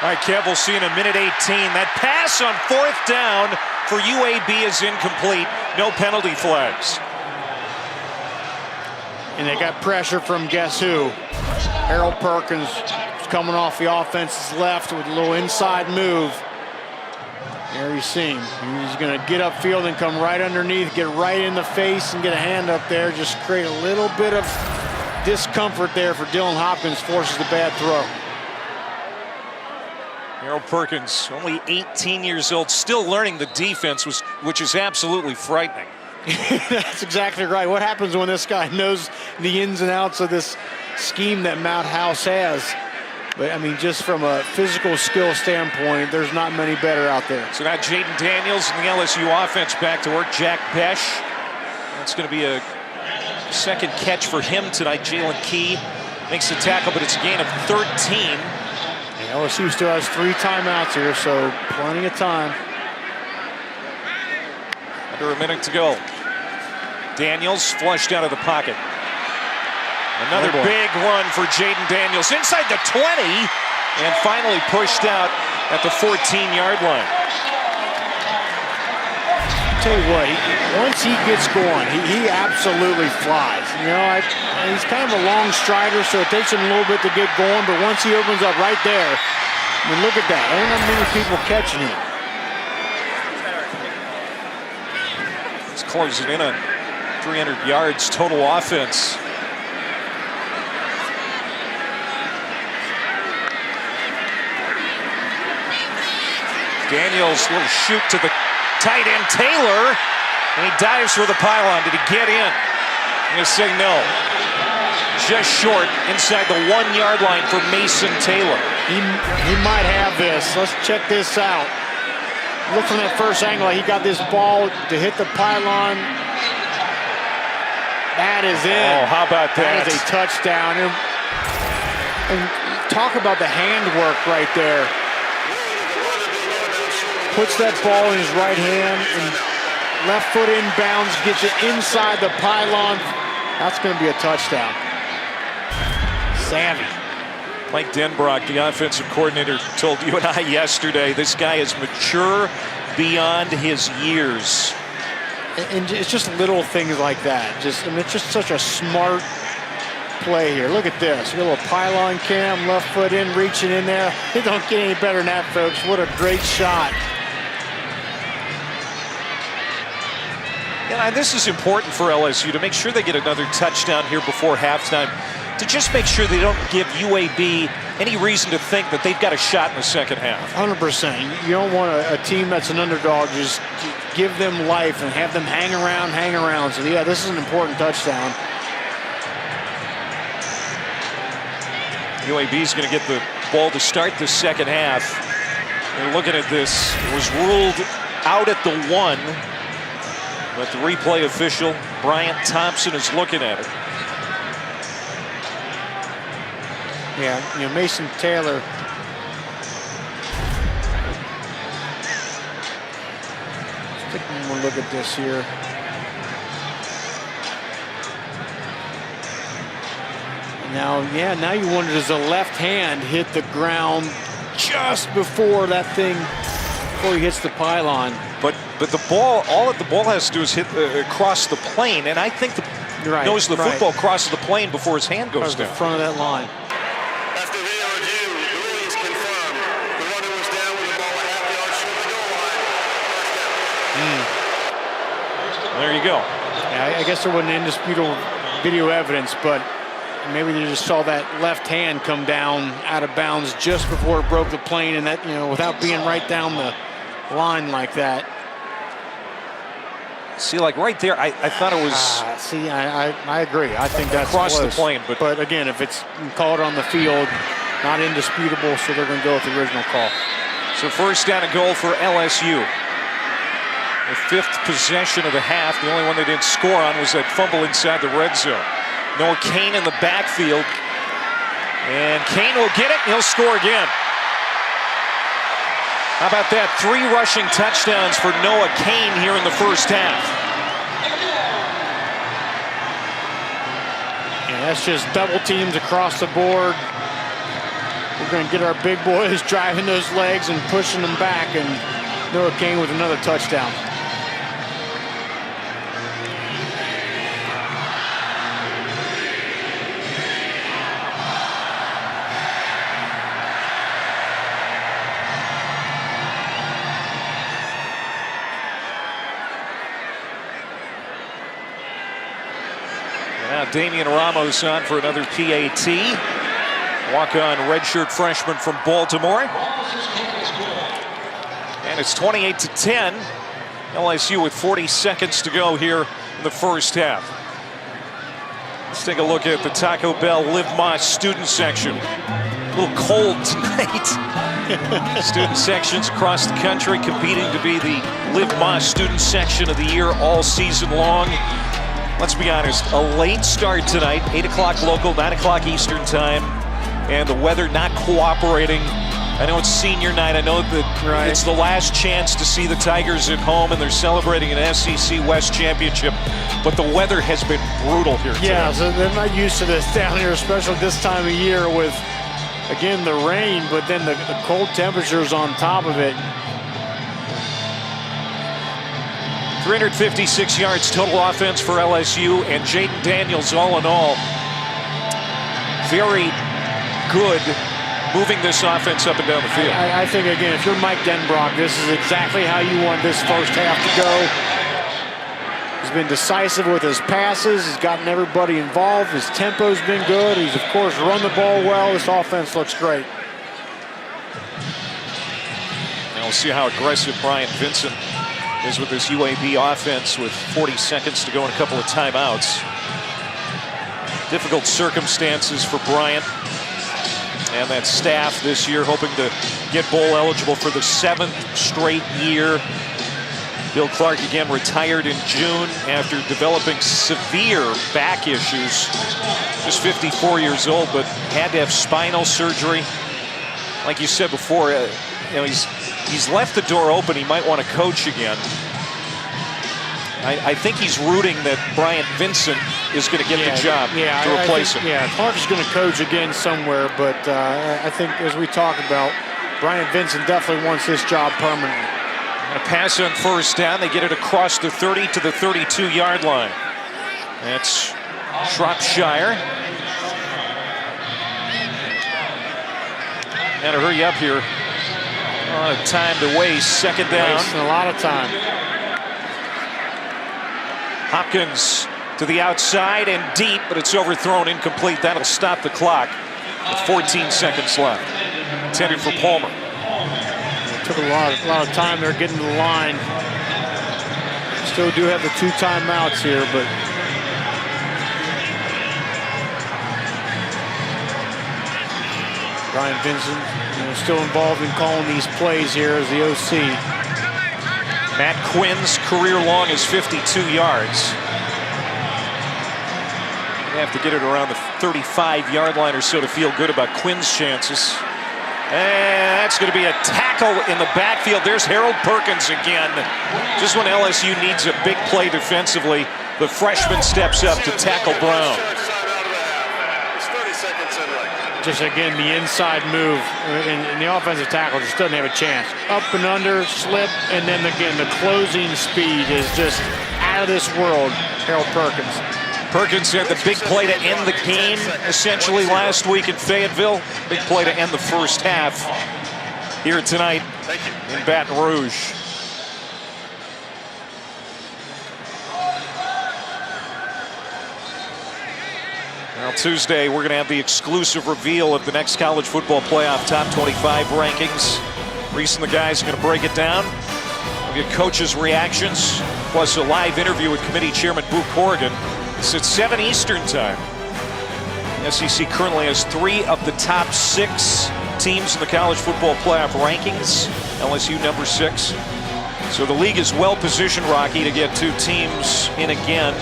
All right, Kev, we'll see in 1:18. That pass on 4th down for UAB is incomplete. No penalty flags. And they got pressure from guess who? Harold Perkins is coming off the offense's left with a little inside move. There you see him. He's going to get upfield and come right underneath, get right in the face and get a hand up there. Just create a little bit of discomfort there for Dylan Hopkins, forces the bad throw. Harold Perkins, only 18 years old, still learning the defense, which is absolutely frightening. That's exactly right. What happens when this guy knows the ins and outs of this scheme that Mount House has? But, I mean, just from a physical skill standpoint, there's not many better out there. So now Jaden Daniels and the LSU offense back to work. Jack Besh. That's going to be a second catch for him tonight. Jalen Key makes the tackle, but it's a gain of 13. And LSU still has 3 timeouts here, so plenty of time. Under a minute to go. Daniels flushed out of the pocket. Another big run for Jaden Daniels inside the 20 and finally pushed out at the 14-yard line. I'll tell you what, once he gets going, he absolutely flies. You know, he's kind of a long strider, so it takes him a little bit to get going, but once he opens up right there, I mean, look at that. There ain't not many people catching him. He's closing in on 300 yards total offense. Daniels, little shoot to the tight end Taylor, and he dives for the pylon. Did he get in? I'm going to say no. Just short inside the 1-yard line for Mason Taylor. He might have this. Let's check this out. Look from that first angle. He got this ball to hit the pylon. That is in. Oh, how about that? That is a touchdown. And talk about the handwork right there. Puts that ball in his right hand and left foot inbounds, gets it inside the pylon. That's going to be a touchdown. Savvy. Mike Denbrock, the offensive coordinator, told you and I yesterday, this guy is mature beyond his years. And it's just little things like that. I mean, it's just such a smart play here. Look at this. A little pylon cam, left foot in, reaching in there. It don't get any better than that, folks. What a great shot. Yeah, and this is important for LSU to make sure they get another touchdown here before halftime, to just make sure they don't give UAB any reason to think that they've got a shot in the second half. 100%. You don't want a team that's an underdog just give them life and have them hang around. So, yeah, this is an important touchdown. UAB is going to get the ball to start the second half. And looking at this, it was ruled out at the 1. But the replay official, Bryant Thompson, is looking at it. Yeah, Mason Taylor. Let's take one look at this here. Now you wonder, does the left hand hit the ground just before that thing, before he hits the pylon? But the ball, all that the ball has to do is hit across the plane, and I think the knows the football crosses the plane before his hand goes down. The front of that line. After video review, the rulings confirmed. The runner was down with the ball a half yard short of the goal line. First down. There you go. Yeah, I guess there wasn't indisputable video evidence, but maybe they just saw that left hand come down out of bounds just before it broke the plane, and that, without being right down the line like that. See, like right there, I thought it was. I agree. I think that's across close. the plane, but again, if it's called on the field, not indisputable, so they're going to go with the original call. So first down and goal for LSU. The 5th possession of the half. The only one they didn't score on was that fumble inside the red zone. Noah Cain in the backfield, and Cain will get it. He'll score again. How about that? 3 rushing touchdowns for Noah Cain here in the first half. Yeah, that's just double teams across the board. We're going to get our big boys driving those legs and pushing them back, and Noah Cain with another touchdown. Now Damian Ramos on for another PAT. Walk-on redshirt freshman from Baltimore. And it's 28-10. LSU with 40 seconds to go here in the first half. Let's take a look at the Taco Bell Live Más student section. A little cold tonight. Student sections across the country competing to be the Live Más student section of the year all season long. Let's be honest, a late start tonight, 8 o'clock local, 9 o'clock Eastern time, and the weather not cooperating. I know it's senior night. I know that it's the last chance to see the Tigers at home, and they're celebrating an SEC West championship, but the weather has been brutal here today. Yeah, so they're not used to this down here, especially this time of year with, again, the rain, but then the cold temperatures on top of it. 356 yards total offense for LSU, and Jaden Daniels, all in all, very good moving this offense up and down the field. I think, again, if you're Mike Denbrock, this is exactly how you want this first half to go. He's been decisive with his passes. He's gotten everybody involved. His tempo's been good. He's, of course, run the ball well. This offense looks great. And we'll see how aggressive Bryant Vincent is with this UAB offense with 40 seconds to go and a couple of timeouts. Difficult circumstances for Bryant and that staff this year, hoping to get bowl eligible for the 7th straight year. Bill Clark again retired in June after developing severe back issues. Just 54 years old, but had to have spinal surgery. Like you said before, he's left the door open. He might want to coach again. I think he's rooting that Bryant Vincent is going to get the job to replace him. Yeah, Clark is going to coach again somewhere, but I think, as we talked about, Bryant Vincent definitely wants this job permanently. A pass on first down. They get it across the 30 to the 32-yard line. That's Shropshire. Gotta hurry up here. A lot of time to waste. Second down. Wasting a lot of time. Hopkins to the outside and deep, but it's overthrown, incomplete. That'll stop the clock with 14 seconds left. Intended for Palmer. It took a lot of time there getting to the line. Still do have the 2 timeouts here, but Brian Vincent, still involved in calling these plays here as the OC. Matt Quinn's career long is 52 yards. They have to get it around the 35-yard line or so to feel good about Quinn's chances. And that's going to be a tackle in the backfield. There's Harold Perkins again. Just when LSU needs a big play defensively, the freshman steps up to tackle Brown. Just again, the inside move, and the offensive tackle just doesn't have a chance. Up and under, slip, and then again, the closing speed is just out of this world, Harold Perkins. Perkins had the big play to end the game, essentially, last week in Fayetteville. Big play to end the first half here tonight in Baton Rouge. Well, Tuesday, we're going to have the exclusive reveal of the next college football playoff top 25 rankings. Reese and the guys are going to break it down. We'll get coaches' reactions, plus a live interview with committee chairman Boo Corrigan. It's at 7 Eastern time. The SEC currently has 3 of the top 6 teams in the college football playoff rankings. LSU number 6. So the league is well positioned, Rocky, to get 2 teams in again.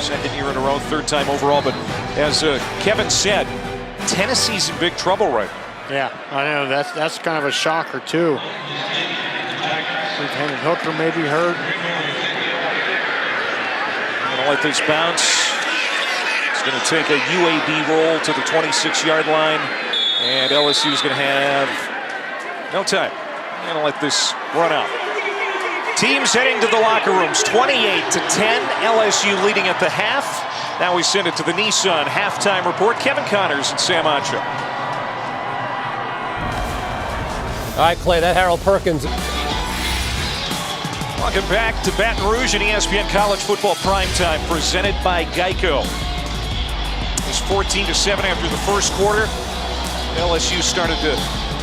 Second year in a row, 3rd time overall. But as Kevin said, Tennessee's in big trouble right now. Yeah, I know. That's kind of a shocker, too. Hendon Hooker may be hurt. Gonna let this bounce. It's gonna take a UAB roll to the 26-yard line, and LSU is gonna have no time. Gonna let this run out. Teams heading to the locker rooms, 28-10. LSU leading at the half. Now we send it to the Nissan halftime report. Kevin Connors and Sam Acho. All right, Clay, that Harold Perkins. Welcome back to Baton Rouge and ESPN College Football Primetime, presented by Geico. It was 14-7 after the first quarter. LSU started to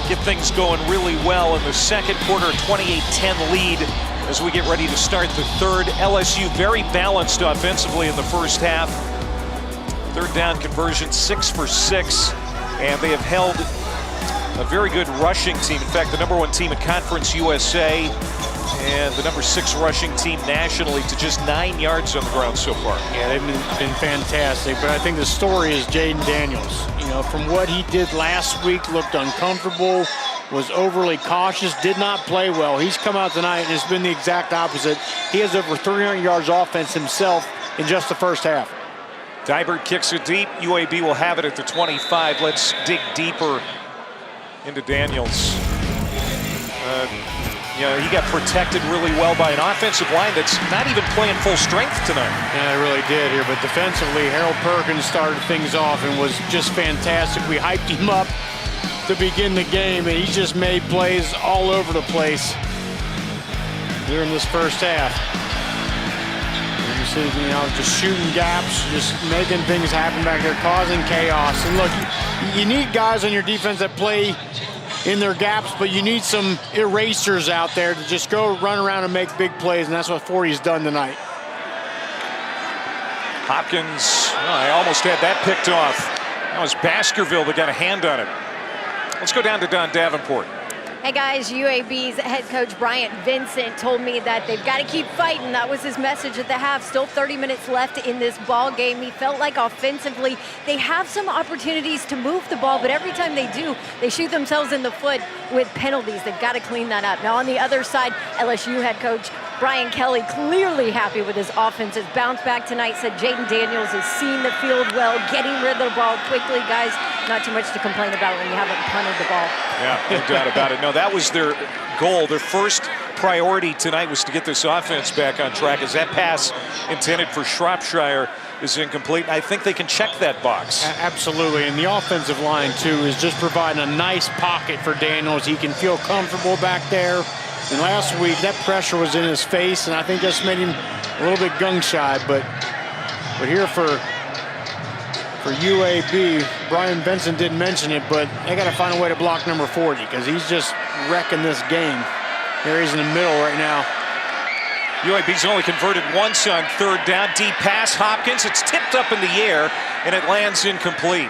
get things going really well in the second quarter, 28-10 lead as we get ready to start the third. LSU very balanced offensively in the first half. 3rd down conversion, 6 for 6, and they have held a very good rushing team. In fact, the number 1 team in Conference USA and the number 6 rushing team nationally to just 9 yards on the ground so far. Yeah, they've been fantastic, but I think the story is Jaden Daniels. From what he did last week, looked uncomfortable, was overly cautious, did not play well. He's come out tonight and it's been the exact opposite. He has over 300 yards offense himself in just the first half. Dybert kicks it deep. UAB will have it at the 25. Let's dig deeper into Daniels. He got protected really well by an offensive line that's not even playing full strength tonight. Yeah, it really did here, but defensively, Harold Perkins started things off and was just fantastic. We hyped him up to begin the game, and he just made plays all over the place here in this first half. And you see, just shooting gaps, just making things happen back there, causing chaos. And look, you need guys on your defense that play in their gaps, but you need some erasers out there to just go run around and make big plays, and that's what 40's done tonight. Hopkins, I almost had that picked off. That was Baskerville that got a hand on it. Let's go down to Don Davenport. Hey guys, UAB's head coach Bryant Vincent told me that they've got to keep fighting. That was his message at the half. Still 30 minutes left in this ball game. He felt like offensively they have some opportunities to move the ball, but every time they do, they shoot themselves in the foot with penalties. They've got to clean that up. Now on the other side, LSU head coach Brian Kelly clearly happy with his offense. His bounce back tonight, said Jaden Daniels has seen the field well, getting rid of the ball quickly. Guys, not too much to complain about when you haven't punted the ball. Yeah, no doubt about it. No, that was their goal. Their first priority tonight was to get this offense back on track, as that pass intended for Shropshire is incomplete. I think they can check that box. Absolutely, and the offensive line, too, is just providing a nice pocket for Daniels. He can feel comfortable back there. And last week, that pressure was in his face, and I think that's made him a little bit gun-shy. But here for UAB, Brian Benson didn't mention it, but they got to find a way to block number 40 because he's just wrecking this game. There he's in the middle right now. UAB's only converted once on third down. Deep pass, Hopkins. It's tipped up in the air, and it lands incomplete.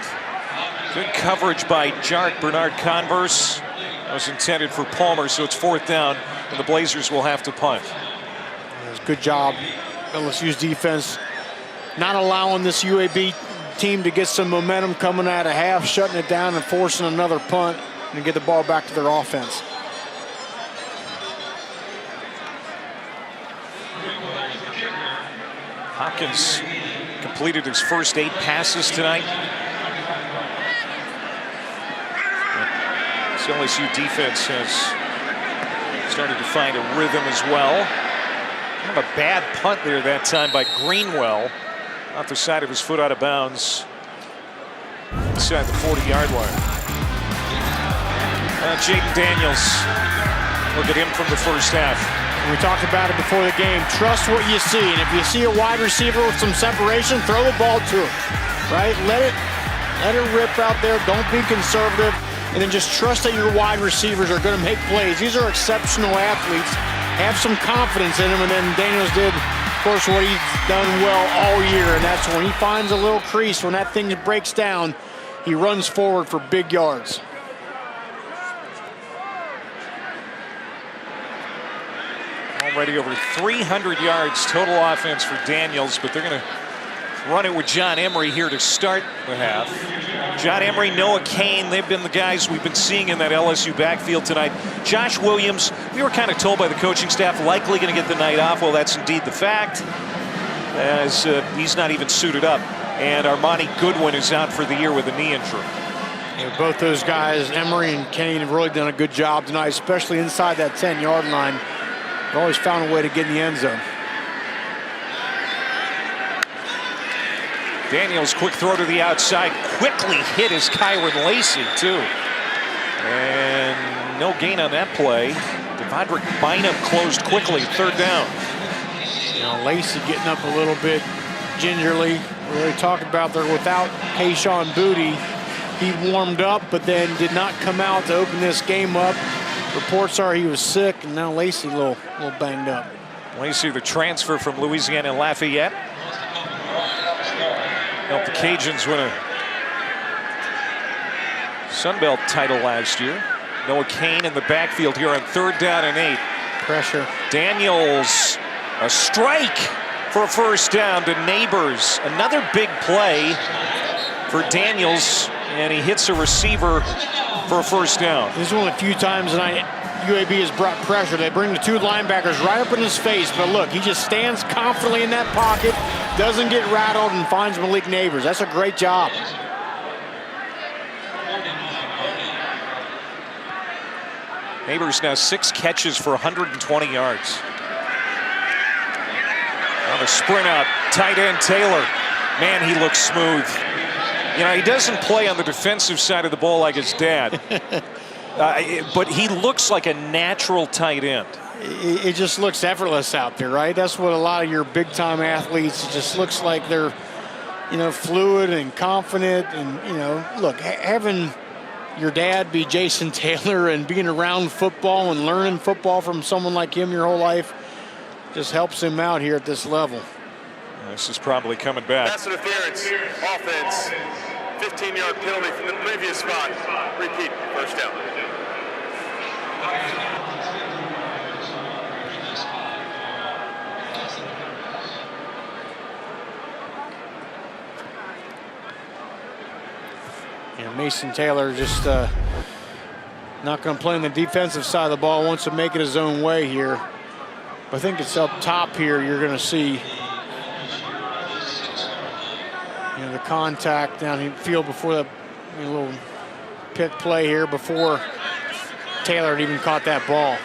Good coverage by Jark Bernard Converse. That was intended for Palmer, so it's fourth down, and the Blazers will have to punt. Good job, LSU's defense, not allowing this UAB team to get some momentum coming out of half, shutting it down and forcing another punt and get the ball back to their offense. Hopkins completed his first 8 passes tonight. This LSU defense has started to find a rhythm as well. Kind of a bad punt there that time by Greenwell. Off the side of his foot out of bounds. Inside the 40-yard line. Jaden Daniels. Look at him from the first half. We talked about it before the game. Trust what you see. And if you see a wide receiver with some separation, throw the ball to him. Right? Let it rip out there. Don't be conservative. And then just trust that your wide receivers are going to make plays. These are exceptional athletes. Have some confidence in them. And then Daniels did, of course, what he's done well all year. And that's when he finds a little crease. When that thing breaks down, he runs forward for big yards. Already over 300 yards total offense for Daniels, but they're going to run it with John Emery here to start the half. John Emery, Noah Kane, they've been the guys we've been seeing in that LSU backfield tonight. Josh Williams, we were kind of told by the coaching staff, likely going to get the night off. Well, that's indeed the fact, as he's not even suited up. And Armani Goodwin is out for the year with a knee injury. Yeah, both those guys, Emery and Kane, have really done a good job tonight, especially inside that 10-yard line. They've always found a way to get in the end zone. Daniels, quick throw to the outside, quickly hit his Kyron Lacey, too. And no gain on that play. Devondrick Bynum closed quickly, third down. You know, Lacey getting up a little bit gingerly. We already talked about there without Kayshon Boutte. He warmed up, but then did not come out to open this game up. Reports are he was sick, and now Lacey a little banged up. Lacey, the transfer from Louisiana Lafayette. Helped the Cajuns win a Sun Belt title last year. Noah Kane in the backfield here on third down and 8. Pressure. Daniels, a strike for a first down to Neighbors. Another big play for Daniels, and he hits a receiver for a first down. This is one of the few times tonight UAB has brought pressure. They bring the 2 linebackers right up in his face, but look, he just stands confidently in that pocket, doesn't get rattled, and finds Malik Neighbors. That's a great job. Neighbors now 6 catches for 120 yards. On the sprint out, tight end Taylor. Man, he looks smooth. You know, he doesn't play on the defensive side of the ball like his dad. But he looks like a natural tight end. It just looks effortless out there, right? That's what a lot of your big-time athletes, it just looks like they're, you know, fluid and confident. And, you know, look, having your dad be Jason Taylor and being around football and learning football from someone like him your whole life just helps him out here at this level. This is probably coming back. Pass interference, offense, 15-yard penalty from the previous spot. Repeat, first down. And Mason Taylor just not going to play on the defensive side of the ball, wants to make it his own way here. But I think it's up top here you're going to see, you know, the contact down in the field before the little pick play here before Taylor had even caught that ball.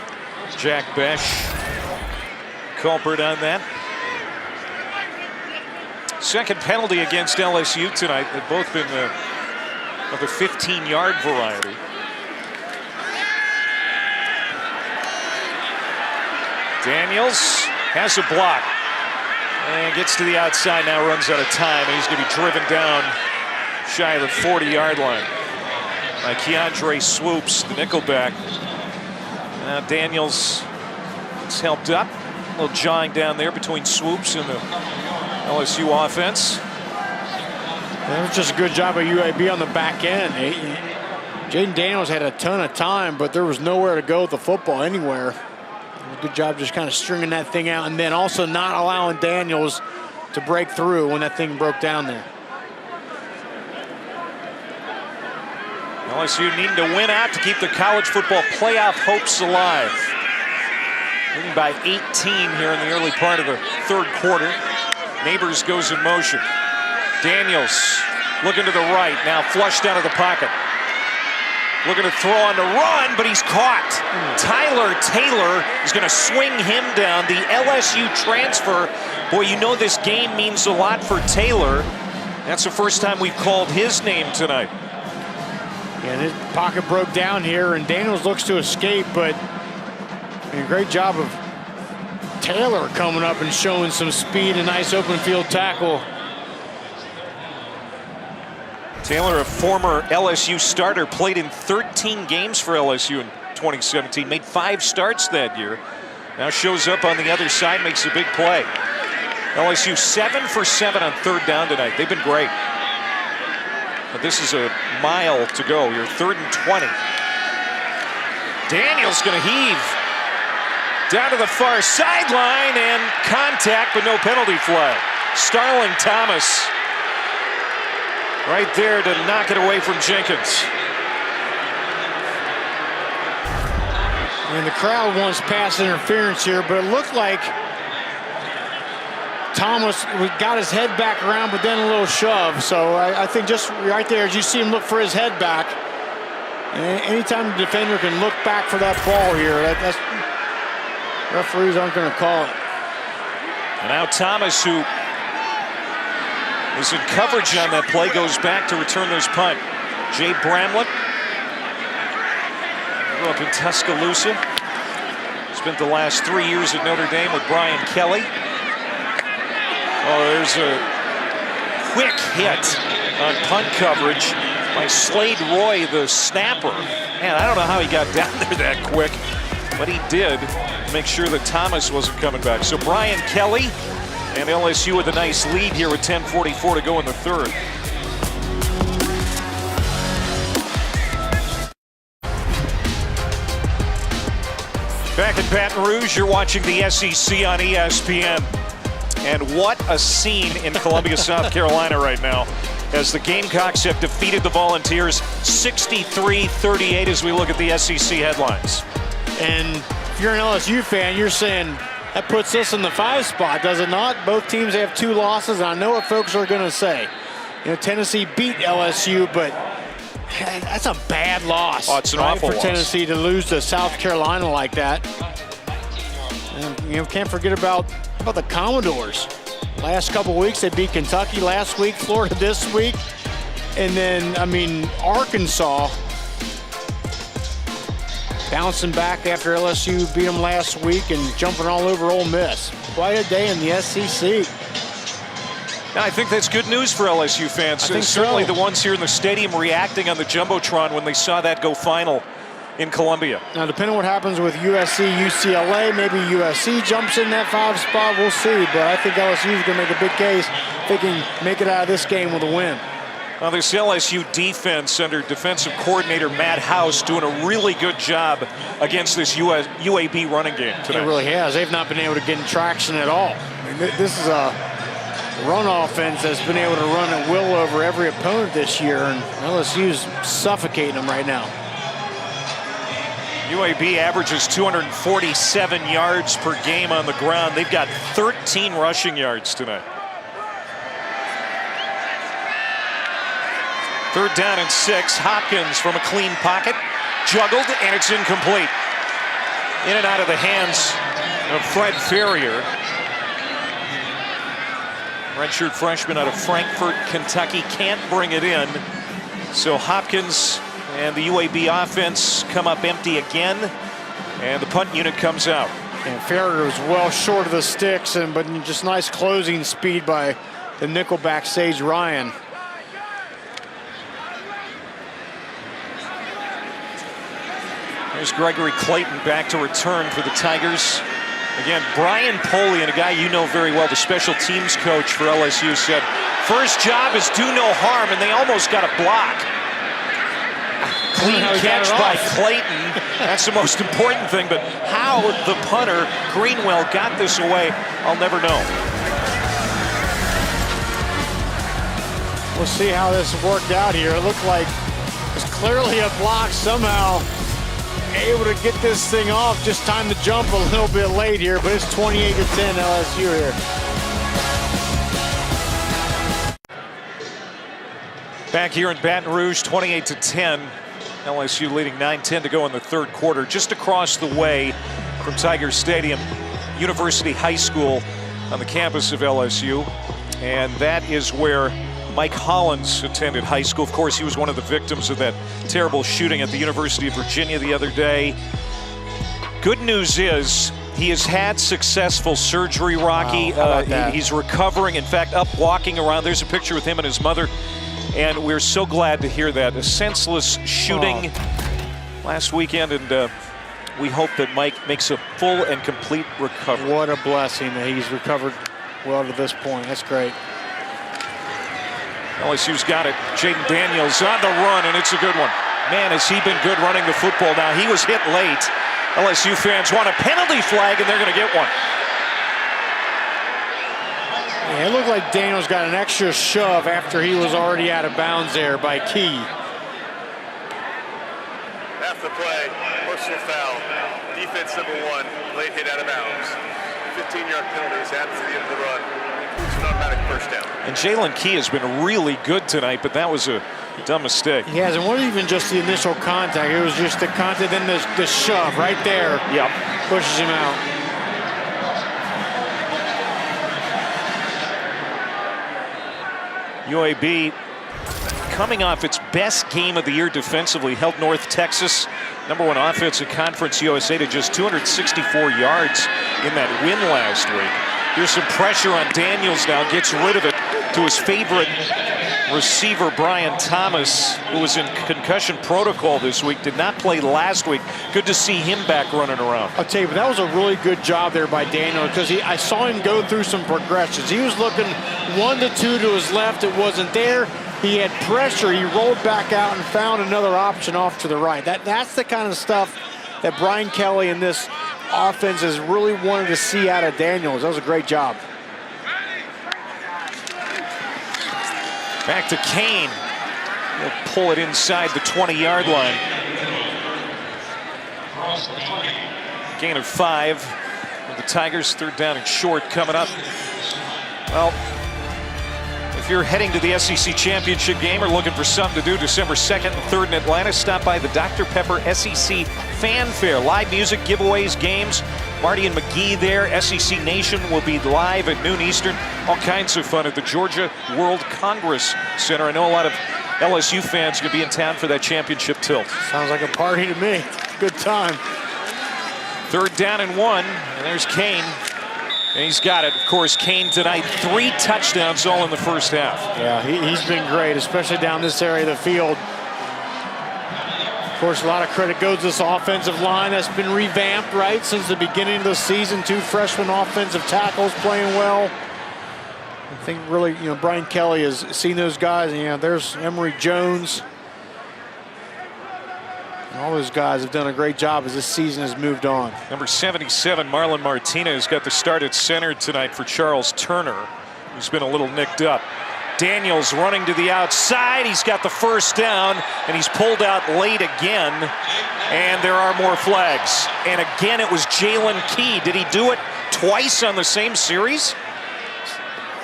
Jack Besh, culprit on that. Second penalty against LSU tonight. They've both been of the 15-yard variety. Daniels has a block and gets to the outside now, runs out of time, and he's going to be driven down shy of the 40-yard line by Keandre Swoops, the nickelback. Now Daniels is helped up. A little jawing down there between Swoops and the LSU offense. That was just a good job of UAB on the back end. Jaden Daniels had a ton of time, but there was nowhere to go with the football anywhere. Good job just kind of stringing that thing out and then also not allowing Daniels to break through when that thing broke down there. LSU needing to win out to keep their college football playoff hopes alive. Leading by 18 here in the early part of the third quarter. Neighbors goes in motion. Daniels looking to the right, now flushed out of the pocket. Looking to throw on the run, but he's caught. Tyler Taylor is going to swing him down. The LSU transfer. Boy, you know this game means a lot for Taylor. That's the first time we've called his name tonight. And his pocket broke down here, and Daniels looks to escape, but a great job of Taylor coming up and showing some speed. A nice open field tackle. Taylor, a former LSU starter, played in 13 games for LSU in 2017, made 5 starts that year. Now shows up on the other side, makes a big play. LSU 7 for 7 on third down tonight. They've been great. But this is a mile to go. You're 3rd and 20. Daniels going to heave down to the far sideline and contact, but no penalty flag. Starling Thomas right there to knock it away from Jenkins. And the crowd wants pass interference here, but it looked like Thomas got his head back around, but then a little shove. So I think just right there, as you see him look for his head back, and anytime the defender can look back for that ball here, that's referees aren't going to call it. And now Thomas, who was in coverage on that play, goes back to return this punt. Jay Bramlett grew up in Tuscaloosa. Spent the last 3 years at Notre Dame with Brian Kelly. Oh, there's a quick hit on punt coverage by Slade Roy, the snapper. Man, I don't know how he got down there that quick, but he did make sure that Thomas wasn't coming back. So Brian Kelly and LSU with a nice lead here with 10:44 to go in the third. Back in Baton Rouge, you're watching the SEC on ESPN. And what a scene in Columbia, South Carolina right now, as the Gamecocks have defeated the Volunteers 63-38 as we look at the SEC headlines. And if you're an LSU fan, you're saying that puts us in the 5 spot, does it not? Both teams have 2 losses, and I know what folks are going to say. You know, Tennessee beat LSU, but that's a bad loss. Oh, it's an awful for loss. Tennessee to lose to South Carolina like that. And, you know, can't forget about the Commodores. Last couple weeks, they beat Kentucky last week, Florida this week. And then, I mean, Arkansas bouncing back after LSU beat them last week and jumping all over Ole Miss. Quite a day in the SEC. Now, I think that's good news for LSU fans. I think Certainly so. the ones here in the stadium reacting on the Jumbotron when they saw that go final in Columbia. Now, depending on what happens with USC, UCLA, maybe USC jumps in that 5 spot. We'll see. But I think LSU is going to make a big case if they can make it out of this game with a win. Now, this LSU defense under defensive coordinator Matt House doing a really good job against this UAB running game tonight. It really has. They've not been able to get in traction at all. I mean, this is a run offense that's been able to run at will over every opponent this year, and LSU's suffocating them right now. UAB averages 247 yards per game on the ground. They've got 13 rushing yards tonight. 3rd down and 6. Hopkins from a clean pocket. Juggled, and it's incomplete. In and out of the hands of Fred Ferrier. Redshirt freshman out of Frankfort, Kentucky, can't bring it in. So Hopkins and the UAB offense come up empty again, and the punt unit comes out. And Farragut was well short of the sticks, but just nice closing speed by the nickelback Sage Ryan. There's Gregory Clayton back to return for the Tigers. Again, Brian Polian, a guy you know very well, the special teams coach for LSU, said, first job is do no harm, and they almost got a block. Clean catch by Clayton. That's the most important thing, but how the punter, Greenwell, got this away, I'll never know. We'll see how this worked out here. It looked like it's clearly a block somehow. Able to get this thing off, just time to jump a little bit late here, but it's 28-10 LSU here. Back here in Baton Rouge, 28-10. LSU leading 9-10 to go in the third quarter. Just across the way from Tiger Stadium, University High School on the campus of LSU. And that is where Mike Hollins attended high school. Of course, he was one of the victims of that terrible shooting at the University of Virginia the other day. Good news is he has had successful surgery, Rocky. Wow, he's recovering, in fact, up walking around. There's a picture with him and his mother. And we're so glad to hear that. A senseless shooting last weekend, and we hope that Mike makes a full and complete recovery. What a blessing that he's recovered well to this point. That's great. LSU's got it. Jaden Daniels on the run, and it's a good one. Man, has he been good running the football. Now, he was hit late. LSU fans want a penalty flag, and they're going to get one. Yeah, it looked like Daniels got an extra shove after he was already out of bounds there by Key. Half the play, personal foul. Defense number 1, late hit out of bounds. 15-yard penalties after the end of the run. It's an automatic first down. And Jalen Key has been really good tonight, but that was a dumb mistake. He hasn't. It wasn't even just the initial contact. It was just the contact, then the shove right there. Yep. Pushes him out. UAB coming off its best game of the year defensively, held North Texas, #1 offense in Conference USA, to just 264 yards in that win last week. Here's some pressure on Daniels now, gets rid of it to his favorite receiver, Brian Thomas, who was in concussion protocol this week, did not play last week. Good to see him back running around. I'll tell you, but that was a really good job there by Daniel, because I saw him go through some progressions. He was looking 1 to 2 to his left. It wasn't there. He had pressure. He rolled back out and found another option off to the right. That's the kind of stuff that Brian Kelly and this offense has really wanted to see out of Daniels. That was a great job. Back to Kane. He'll pull it inside the 20-yard line. Gain of 5 for the Tigers. 3rd down and short coming up. Well, if you're heading to the SEC Championship game or looking for something to do December 2nd and 3rd in Atlanta, stop by the Dr. Pepper SEC Fanfare. Live music, giveaways, games. Marty and McGee there. SEC Nation will be live at noon Eastern. All kinds of fun at the Georgia World Congress Center. I know a lot of LSU fans are going to be in town for that championship tilt. Sounds like a party to me. Good time. 3rd down and 1, and there's Kane. And he's got it. Of course, Kane tonight, 3 touchdowns all in the first half. Yeah, he's been great, especially down this area of the field. Of course, a lot of credit goes to this offensive line that's been revamped, right, since the beginning of the season. 2 freshman offensive tackles playing well. I think really, Brian Kelly has seen those guys. And, there's Emory Jones. And all those guys have done a great job as this season has moved on. Number 77, Marlon Martinez, got the start at center tonight for Charles Turner, who's been a little nicked up. Daniels running to the outside. He's got the first down, and he's pulled out late again. And there are more flags. And again, it was Jalen Key. Did he do it twice on the same series?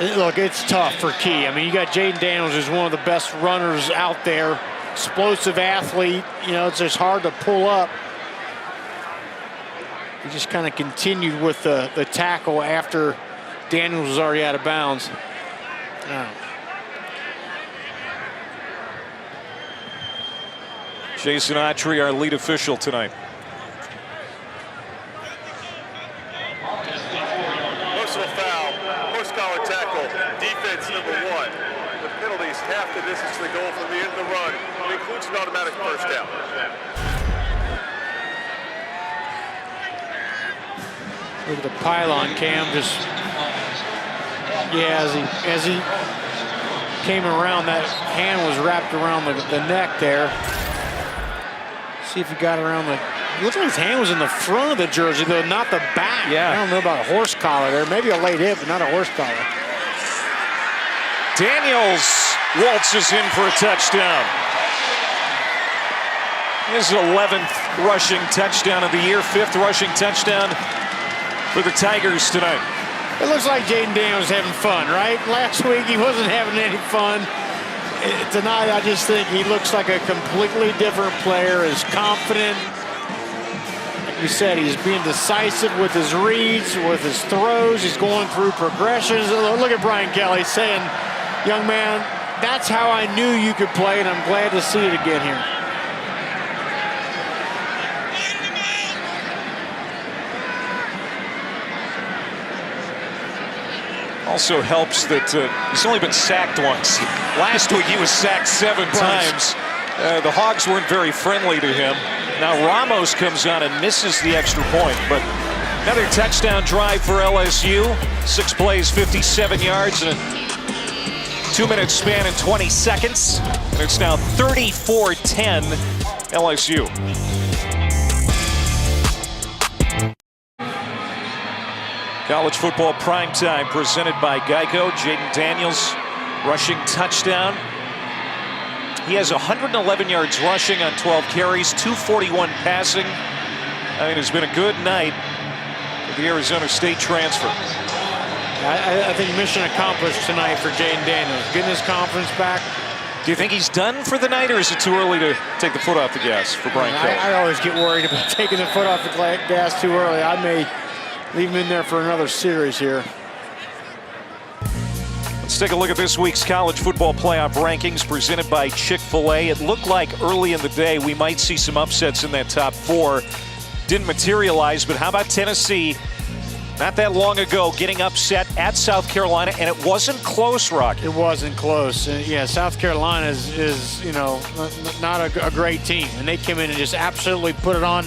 Look, it's tough for Key. I mean, you got Jaden Daniels, who's one of the best runners out there. Explosive athlete. It's just hard to pull up. He just kind of continued with the tackle after Daniels was already out of bounds. Jason Autry, our lead official tonight. Personal foul, horse collar tackle, defense number 1. The penalties half the distance to the goal from the end of the run. It includes an automatic first down. Look at the pylon cam, just as he came around, that hand was wrapped around the neck there. See if he got around the. It looks like his hand was in the front of the jersey, though, not the back. Yeah. I don't know about a horse collar there. Maybe a late hit, but not a horse collar. Daniels waltzes in for a touchdown. His 11th rushing touchdown of the year, 5th rushing touchdown for the Tigers tonight. It looks like Jaden Daniels having fun, right? Last week he wasn't having any fun. Tonight I just think he looks like a completely different player, is confident. Like you said, he's being decisive with his reads, with his throws. He's going through progressions. Look at Brian Kelly saying, young man, that's how I knew you could play, and I'm glad to see it again here. Also helps that he's only been sacked once. Last week he was sacked 7 times. The Hogs weren't very friendly to him. Now Ramos comes on and misses the extra point, but another touchdown drive for LSU. 6 plays, 57 yards, and a 2-minute span in 20 seconds. And it's now 34-10 LSU. College football primetime presented by Geico. Jaden Daniels rushing touchdown. He has 111 yards rushing on 12 carries, 241 passing. I mean, it's been a good night for the Arizona State transfer. I think mission accomplished tonight for Jaden Daniels. Getting his confidence back. Do you think he's done for the night, or is it too early to take the foot off the gas for Brian Kelly? I always get worried about taking the foot off the gas too early. I may leave him in there for another series here. Let's take a look at this week's college football playoff rankings presented by Chick-fil-A. It looked like early in the day we might see some upsets in that top 4. Didn't materialize, but how about Tennessee? Not that long ago, getting upset at South Carolina, and it wasn't close, Rocky. It wasn't close. Yeah, South Carolina is you know, not a great team, and they came in and just absolutely put it on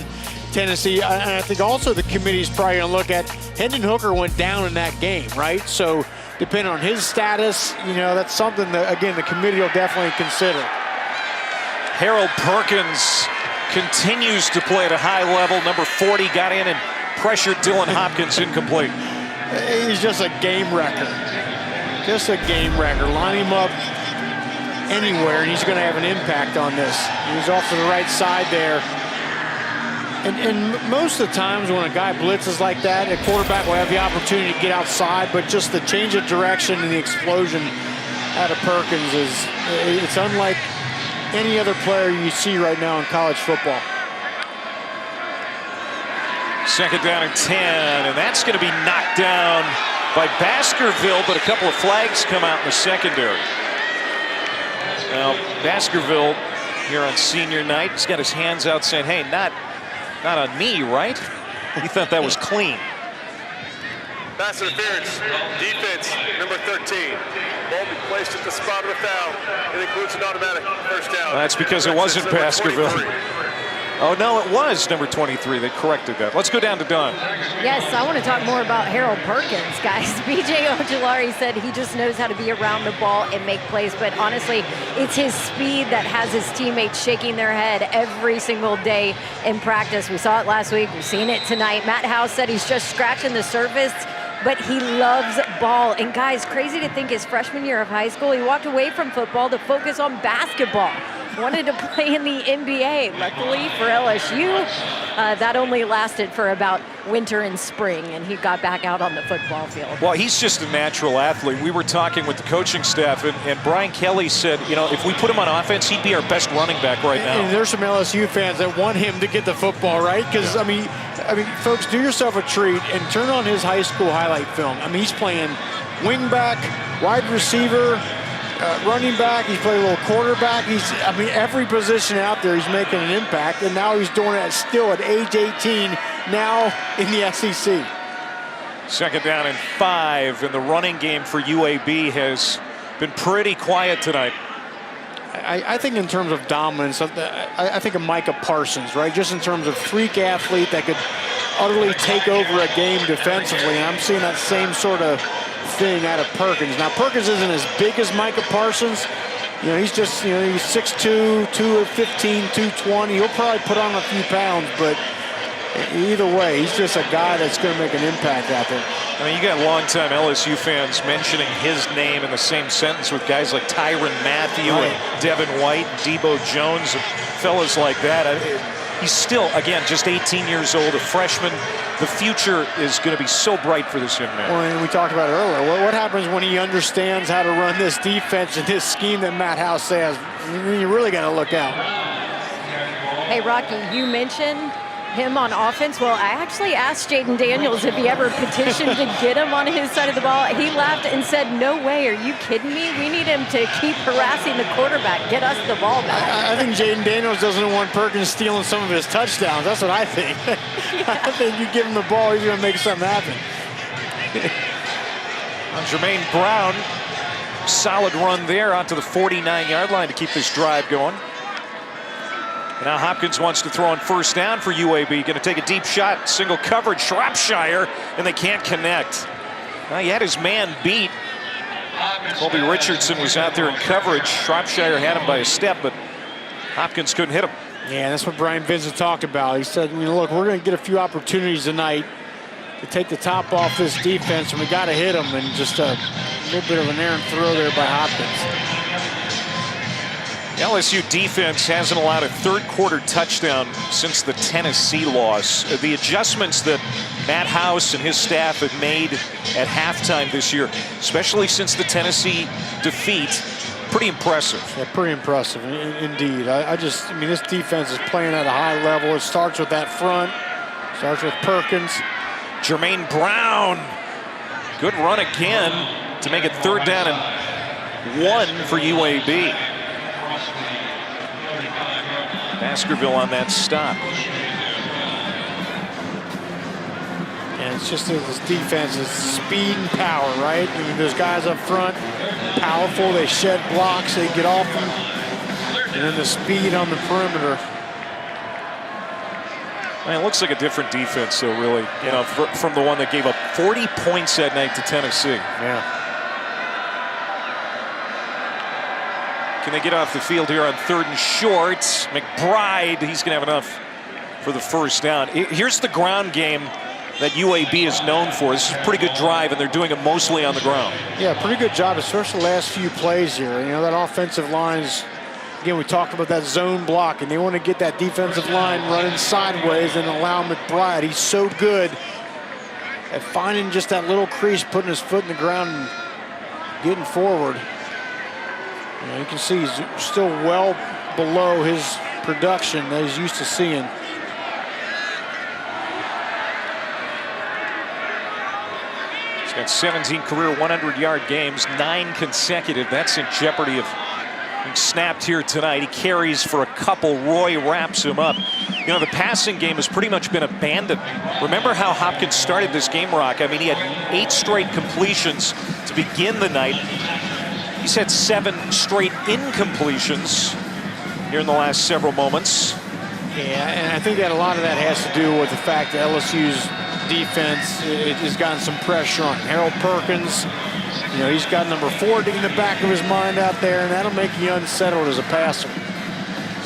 Tennessee. And I think also the committee's probably going to look at Hendon Hooker went down in that game, right? So depending on his status, you know, that's something that, again, the committee will definitely consider. Harold Perkins continues to play at a high level. Number 40 got in and pressured Dylan Hopkins incomplete. He's just a game wrecker. Just a game wrecker. Line him up anywhere, and he's going to have an impact on this. He's off to the right side there. And most of the times when a guy blitzes like that, a quarterback will have the opportunity to get outside, but just the change of direction and the explosion out of Perkins it's unlike any other player you see right now in college football. 2nd down and 10, and that's going to be knocked down by Baskerville, but a couple of flags come out in the secondary. Now, Baskerville here on senior night, he's got his hands out saying, hey, not on me, right? He thought that was clean. Pass interference, defense, number 13. Ball be placed at the spot of the foul. It includes an automatic first down. That's because it wasn't Baskerville. Oh, no, it was number 23. They corrected that. Let's go down to Don. Yes, I want to talk more about Harold Perkins, guys. B.J. Ojulari said he just knows how to be around the ball and make plays, but honestly, it's his speed that has his teammates shaking their head every single day in practice. We saw it last week. We've seen it tonight. Matt House said he's just scratching the surface, but he loves ball. And guys, crazy to think his freshman year of high school, he walked away from football to focus on basketball. Wanted to play in the NBA. Luckily for LSU, that only lasted for about winter and spring, and he got back out on the football field. Well, he's just a natural athlete. We were talking with the coaching staff, and Brian Kelly said, you know, if we put him on offense, he'd be our best running back right now. And there's some LSU fans that want him to get the football, right? Because, I mean, folks, do yourself a treat and turn on his high school highlight film. I mean, he's playing wing back, wide receiver, running back, he's played a little quarterback. I mean, every position out there, he's making an impact, and now he's doing it still at age 18, now in the SEC. 2nd down and 5, and the running game for UAB has been pretty quiet tonight. I think in terms of dominance, I think of Micah Parsons, right? Just in terms of freak athlete that could utterly take over a game defensively, and I'm seeing that same sort of thing out of Perkins. Now, Perkins isn't as big as Micah Parsons. You know, he's just, you know, he's 6'2", 215, 220. He'll probably put on a few pounds, but either way, he's just a guy that's going to make an impact out there. I mean, you got longtime LSU fans mentioning his name in the same sentence with guys like Tyrann Mathieu and Devin White, and Debo Jones, and fellas like that. He's still, again, just 18 years old, a freshman. The future is going to be so bright for this young man. Well, and we talked about it earlier. What happens when he understands how to run this defense and this scheme that Matt House says? You really got to look out. Hey, Rocky, you mentioned him on offense. Well, I actually asked Jaden Daniels if he ever petitioned to get him on his side of the ball. He laughed and said, "No way, are you kidding me? We need him to keep harassing the quarterback, get us the ball back." I think Jaden Daniels doesn't want Perkins stealing some of his touchdowns. That's what I think. Yeah. I think you give him the ball, he's going to make something happen. Jermaine Brown, solid run there out to the 49-yard line to keep this drive going. Now Hopkins wants to throw on 1st down for UAB. Going to take a deep shot, single coverage, Shropshire, and they can't connect. Well, he had his man beat. Colby Richardson was out there in coverage. Shropshire had him by a step, but Hopkins couldn't hit him. Yeah, that's what Brian Vincent talked about. He said, you know, look, we're going to get a few opportunities tonight to take the top off this defense, and we got to hit them. And just a little bit of an errant throw there by Hopkins. LSU defense hasn't allowed a 3rd quarter touchdown since the Tennessee loss. The adjustments that Matt House and his staff have made at halftime this year, especially since the Tennessee defeat, pretty impressive. Yeah, pretty impressive, indeed. I mean, this defense is playing at a high level. It starts with that front, starts with Perkins. Jermaine Brown, good run again to make it 3rd down and 1 for UAB. Baskerville on that stop. And it's just this defense is speed and power, right? I mean, there's guys up front, powerful, they shed blocks, they get off them, and then the speed on the perimeter. Man, it looks like a different defense, though, really, you know, from the one that gave up 40 points that night to Tennessee. Yeah. Can they get off the field here on 3rd and short? McBride, he's going to have enough for the 1st down. Here's the ground game that UAB is known for. This is a pretty good drive, and they're doing it mostly on the ground. Yeah, pretty good job, especially the last few plays here. You know, that offensive line's, again, we talked about that zone block, and they want to get that defensive line running sideways and allow McBride. He's so good at finding just that little crease, putting his foot in the ground and getting forward. You know, you can see he's still well below his production that he's used to seeing. He's got 17 career 100-yard games, 9 consecutive. That's in jeopardy of being snapped here tonight. He carries for a couple. Roy wraps him up. You know, the passing game has pretty much been abandoned. Remember how Hopkins started this game, Rock? I mean, he had 8 straight completions to begin the night. He's had 7 straight incompletions here in the last several moments. Yeah, and I think that a lot of that has to do with the fact that LSU's defense has gotten some pressure on Harold Perkins. You know, he's got number 40 in the back of his mind out there, and that'll make you unsettled as a passer.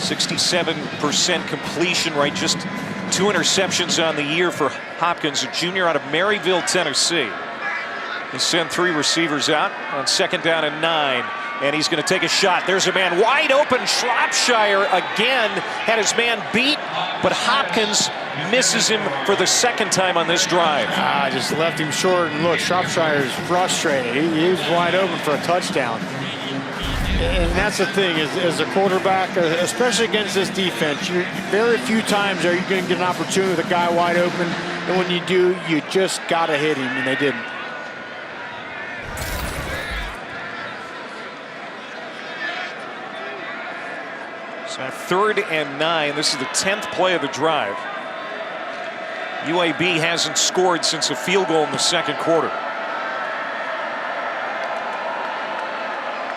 67% completion rate, just 2 interceptions on the year for Hopkins, a junior out of Maryville, Tennessee. They send 3 receivers out on 2nd down and 9. And he's going to take a shot. There's a man wide open. Shropshire again had his man beat, but Hopkins misses him for the 2nd time on this drive. Just left him short, and look, Shropshire's frustrated. He was wide open for a touchdown. And that's the thing, as a quarterback, especially against this defense, very few times are you going to get an opportunity with a guy wide open, and when you do, you just got to hit him, and they didn't. So 3rd and 9. This is the 10th play of the drive. UAB hasn't scored since a field goal in the second quarter.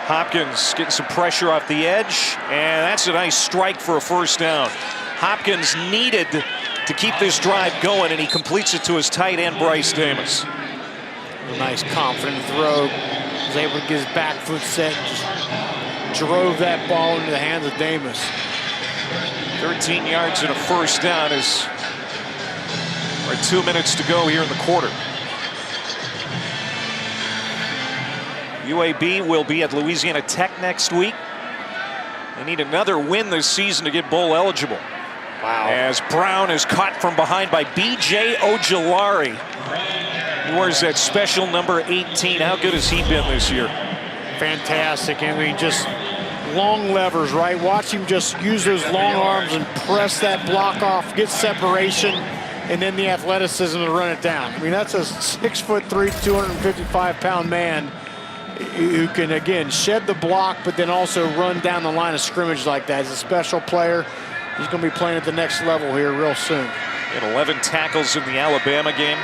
Hopkins getting some pressure off the edge, and that's a nice strike for a first down. Hopkins needed to keep this drive going, and he completes it to his tight end, Bryce Davis. A nice confident throw. Was able to get his back foot set, just drove that ball into the hands of Davis. 13 yards and a first down as we're at 2 minutes to go here in the quarter. UAB will be at Louisiana Tech next week. They need another win this season to get bowl eligible. Wow. As Brown is caught from behind by B.J. Ojulari. He wears that special number 18. How good has he been this year? Fantastic. I mean, just long levers, right? Watch him just use those long arms and press that block off, get separation, and then the athleticism to run it down. I mean, that's a 6'3", 255-pound man who can, again, shed the block, but then also run down the line of scrimmage like that. He's a special player. He's going to be playing at the next level here real soon. He had 11 tackles in the Alabama game,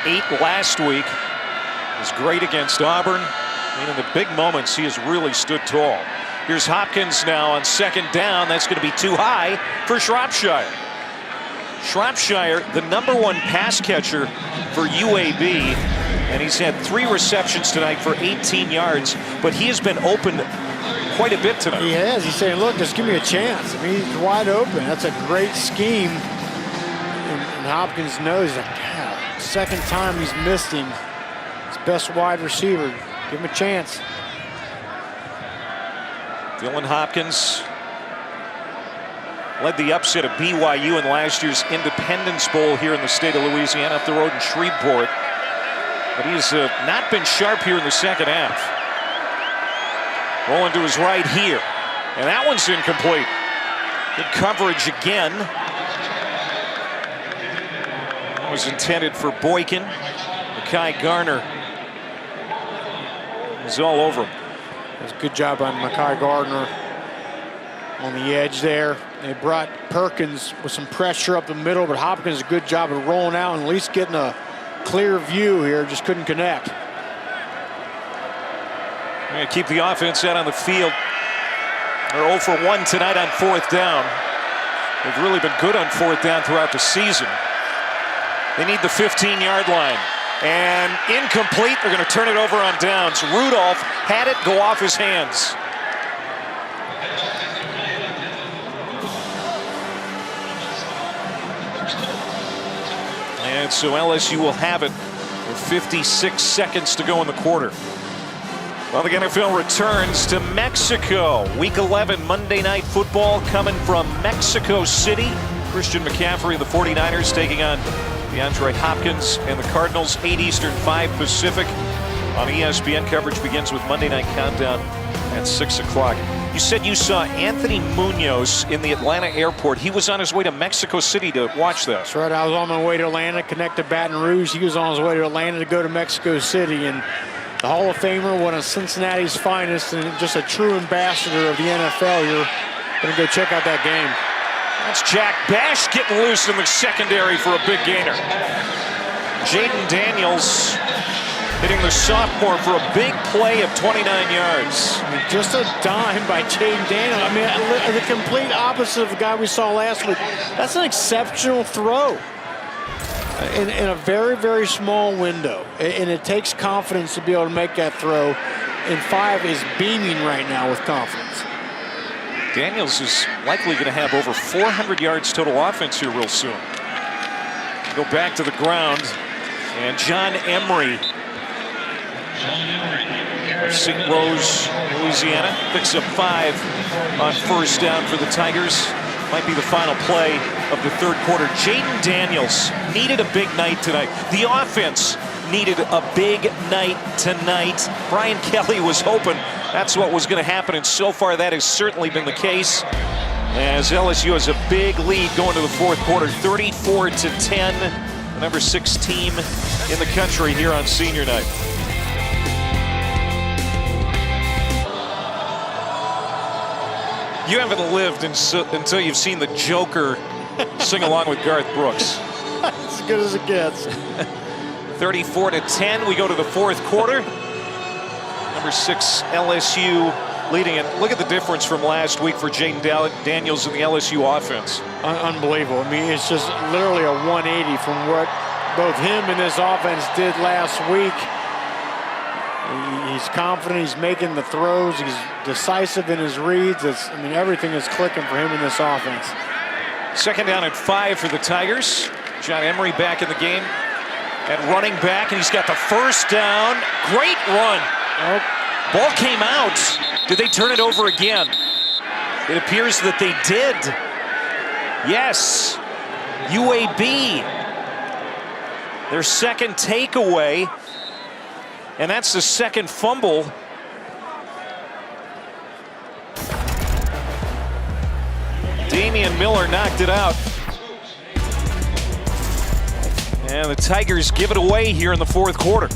8 last week. He was great against Auburn. I mean, in the big moments, he has really stood tall. Here's Hopkins now on 2nd down. That's going to be too high for Shropshire. Shropshire, the #1 pass catcher for UAB, and he's had 3 receptions tonight for 18 yards, but he has been open quite a bit tonight. He has. He's saying, look, just give me a chance. I mean, he's wide open. That's a great scheme. And Hopkins knows that, God, second time he's missed him. His best wide receiver. Give him a chance. Dylan Hopkins led the upset of BYU in last year's Independence Bowl here in the state of Louisiana up the road in Shreveport. But he's not been sharp here in the second half. Rolling to his right here. And that one's incomplete. Good coverage again. That was intended for Boykin. Mekhi Garner is all over him. That's a good job on Mekhi Gardner on the edge there. They brought Perkins with some pressure up the middle, but Hopkins a good job of rolling out and at least getting a clear view here. Just couldn't connect. They're going to keep the offense out on the field. They're 0 for 1 tonight on 4th down. They've really been good on 4th down throughout the season. They need the 15-yard line. And incomplete. They're going to turn it over on downs. Rudolph had it go off his hands. And so LSU will have it with 56 seconds to go in the quarter. Well, the NFL returns to Mexico. Week 11 Monday Night Football coming from Mexico City. Christian McCaffrey of the 49ers taking on DeAndre Hopkins and the Cardinals. 8 Eastern, 5 Pacific on ESPN. Coverage begins with Monday Night Countdown at 6 o'clock. You said you saw Anthony Munoz in the Atlanta airport. He was on his way to Mexico City to watch that. That's right. I was on my way to Atlanta, connect to Baton Rouge. He was on his way to Atlanta to go to Mexico City. And the Hall of Famer, one of Cincinnati's finest, and just a true ambassador of the NFL. You're going to go check out that game. That's Jack Bash getting loose in the secondary for a big gainer. Jaden Daniels hitting the sophomore for a big play of 29 yards. I mean, just a dime by Jaden Daniels. I mean, the complete opposite of the guy we saw last week. That's an exceptional throw in a very, very small window. And it takes confidence to be able to make that throw. And 5 is beaming right now with confidence. Daniels is likely going to have over 400 yards total offense here real soon. Go back to the ground. And John Emery of St. Rose, Louisiana, picks up 5 on 1st down for the Tigers. Might be the final play of the 3rd quarter. Jaden Daniels needed a big night tonight. The offense needed a big night tonight. Brian Kelly was hoping that's what was going to happen, and so far that has certainly been the case, as LSU has a big lead going to the 4th quarter, 34-10, the number 6 team in the country here on senior night. You haven't lived until you've seen the Joker sing along with Garth Brooks. As good as it gets. 34-10. We go to the fourth quarter. Number 6 LSU leading it. Look at the difference from last week for Jaden Daniels and the LSU offense. Unbelievable. I mean, it's just literally a 180 from what both him and this offense did last week. He's confident. He's making the throws. He's decisive in his reads. I mean, everything is clicking for him in this offense. Second down and 5 for the Tigers. John Emery back in the game at running back, and he's got the first down. Great run. Oh. Ball came out. Did they turn it over again? It appears that they did. Yes. UAB. Their second takeaway. And that's the second fumble. Damian Miller knocked it out. And the Tigers give it away here in the fourth quarter.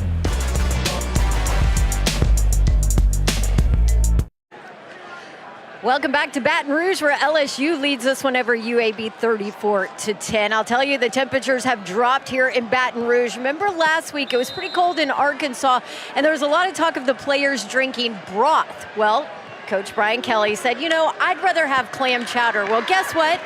Welcome back to Baton Rouge, where LSU leads this one over UAB 34-10. I'll tell you, the temperatures have dropped here in Baton Rouge. Remember last week, it was pretty cold in Arkansas, and there was a lot of talk of the players drinking broth. Well, Coach Brian Kelly said, you know, I'd rather have clam chowder. Well, guess what?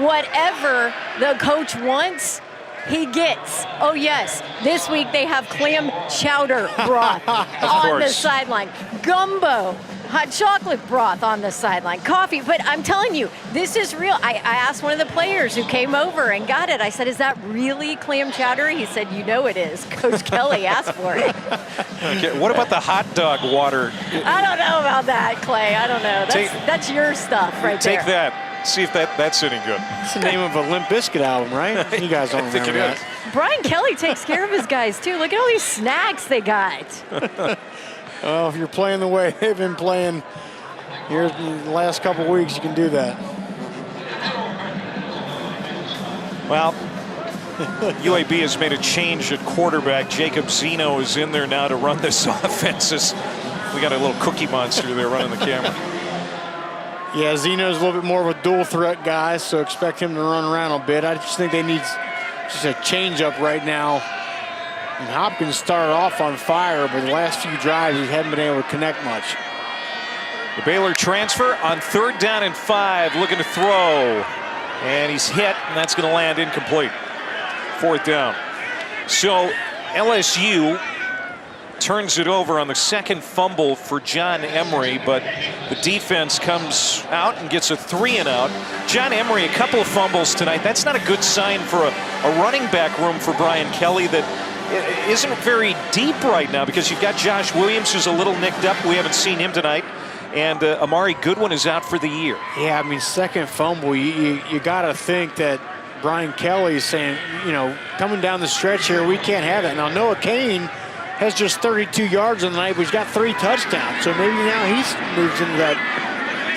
Whatever the coach wants, he gets. Oh, yes. This week they have clam chowder broth on the sideline. Gumbo. Hot chocolate broth on the sideline, coffee. But I'm telling you, this is real. I asked one of the players who came over and got it. I said, is that really clam chowder? He said, you know it is. Coach Kelly asked for it. Okay, what about the hot dog water? I don't know about that, Clay. I don't know. That's your stuff right there. Take that. See if that's any good. It's the name of a Limp Bizkit album, right? You guys don't remember that. Brian Kelly takes care of his guys, too. Look at all these snacks they got. Well, if you're playing the way they've been playing here in the last couple weeks, you can do that. Well, UAB has made a change at quarterback. Jacob Zeno is in there now to run this offense. We got a little cookie monster there running the camera. Yeah, Zeno's a little bit more of a dual threat guy, so expect him to run around a bit. I just think they need just a change up right now. And Hopkins started off on fire, but the last few drives he hadn't been able to connect much. The Baylor transfer on 3rd down and 5, looking to throw. And he's hit, and that's going to land incomplete. 4th down. So LSU turns it over on the second fumble for John Emery, but the defense comes out and gets a 3-and-out. John Emery, a couple of fumbles tonight. That's not a good sign for a running back room for Brian Kelly that isn't very deep right now, because you've got Josh Williams, who's a little nicked up. We haven't seen him tonight. And Amari Goodwin is out for the year. Yeah, I mean, second fumble, you got to think that Brian Kelly is saying, you know, coming down the stretch here, we can't have it. Now, Noah Kane has just 32 yards on the night, but he's got 3 touchdowns. So maybe now he moves into that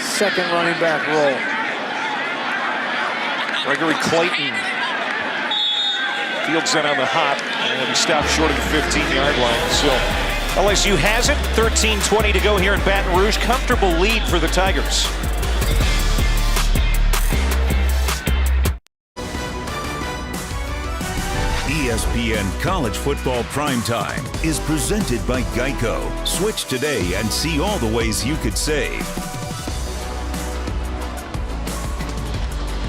second running back role. Gregory Clayton fields that on the hop, and he stopped short of the 15-yard line. So LSU has it. 13:20 to go here in Baton Rouge. Comfortable lead for the Tigers. ESPN College Football Primetime is presented by Geico. Switch today and see all the ways you could save.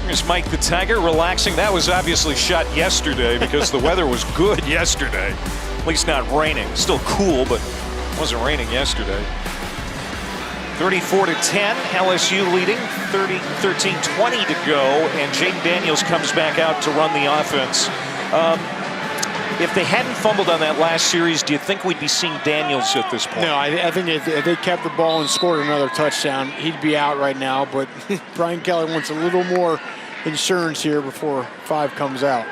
Here's Mike the Tiger relaxing. That was obviously shot yesterday because the weather was good yesterday. At least not raining. Still cool, but it wasn't raining yesterday. 34-10, LSU leading. 13:20 to go, and Jaden Daniels comes back out to run the offense. If they hadn't fumbled on that last series, do you think we'd be seeing Daniels at this point? No, I think if they kept the ball and scored another touchdown, he'd be out right now. But Brian Kelly wants a little more insurance here before 5 comes out.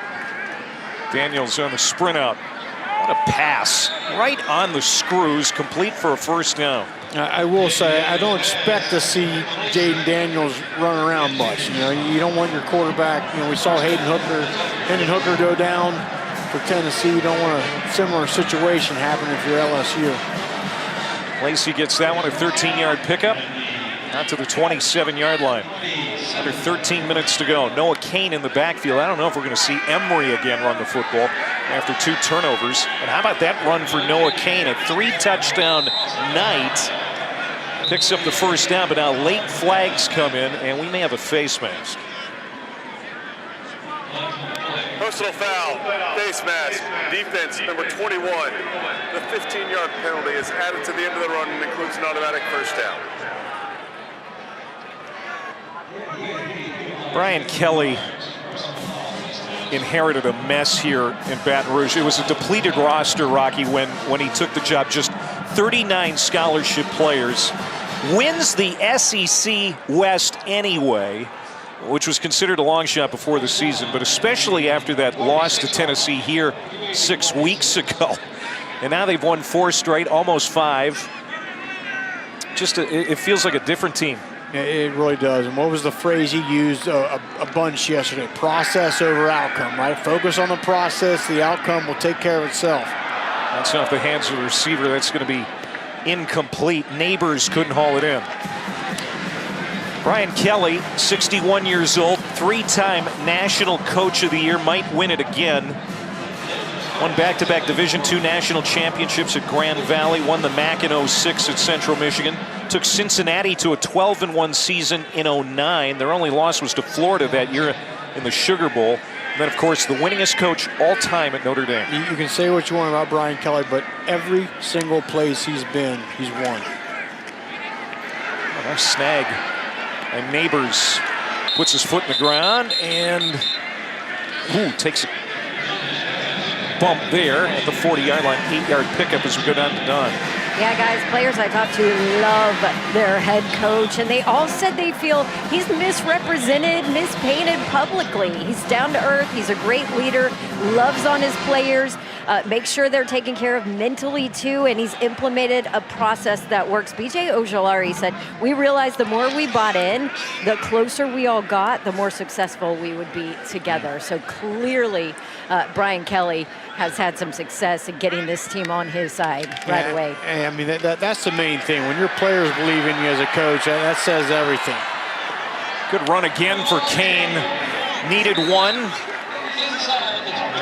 Daniels on the sprint out. What a pass. Right on the screws, complete for a first down. I will say, I don't expect to see Jaden Daniels run around much. You know, you don't want your quarterback. You know, we saw Hendon Hooker go down for Tennessee. You don't want a similar situation happen if you're LSU. Lacey gets that one, a 13-yard pickup. Out to the 27-yard line. Under 13 minutes to go. Noah Kane in the backfield. I don't know if we're going to see Emery again run the football after 2 turnovers. And how about that run for Noah Kane? A 3-touchdown night. Picks up the first down, but now late flags come in, and we may have a face mask. Personal foul, face mask, defense number 21. The 15-yard penalty is added to the end of the run and includes an automatic first down. Brian Kelly inherited a mess here in Baton Rouge. It was a depleted roster, Rocky, when he took the job. Just 39 scholarship players. Wins the SEC West anyway, which was considered a long shot before the season, but especially after that loss to Tennessee here 6 weeks ago. And now they've won 4 straight, almost 5. Just it feels like a different team. It really does. And what was the phrase he used a bunch yesterday? Process over outcome, right? Focus on the process. The outcome will take care of itself. That's off the hands of the receiver. That's going to be incomplete. Neighbors couldn't haul it in. Brian Kelly, 61 years old, 3-time National Coach of the Year, might win it again. Won back-to-back Division II national championships at Grand Valley, won the MAC in 06 at Central Michigan, took Cincinnati to a 12-1 season in 09. Their only loss was to Florida that year in the Sugar Bowl. And then, of course, the winningest coach all time at Notre Dame. You can say what you want about Brian Kelly, but every single place he's been, he's won. Oh, nice snag. And Neighbors puts his foot in the ground and takes a bump there at the 40-yard line. 8-yard pickup as we go down to Don. Yeah, guys, players I talked to love their head coach, and they all said they feel he's misrepresented, mispainted publicly. He's down to earth. He's a great leader, loves on his players, makes sure they're taken care of mentally, too, and he's implemented a process that works. B.J. Ojolari said, we realized the more we bought in, the closer we all got, the more successful we would be together. So clearly, Brian Kelly has had some success in getting this team on his side right away. I mean, that's the main thing. When your players believe in you as a coach, that says everything. Good run again for Kane. Needed 1.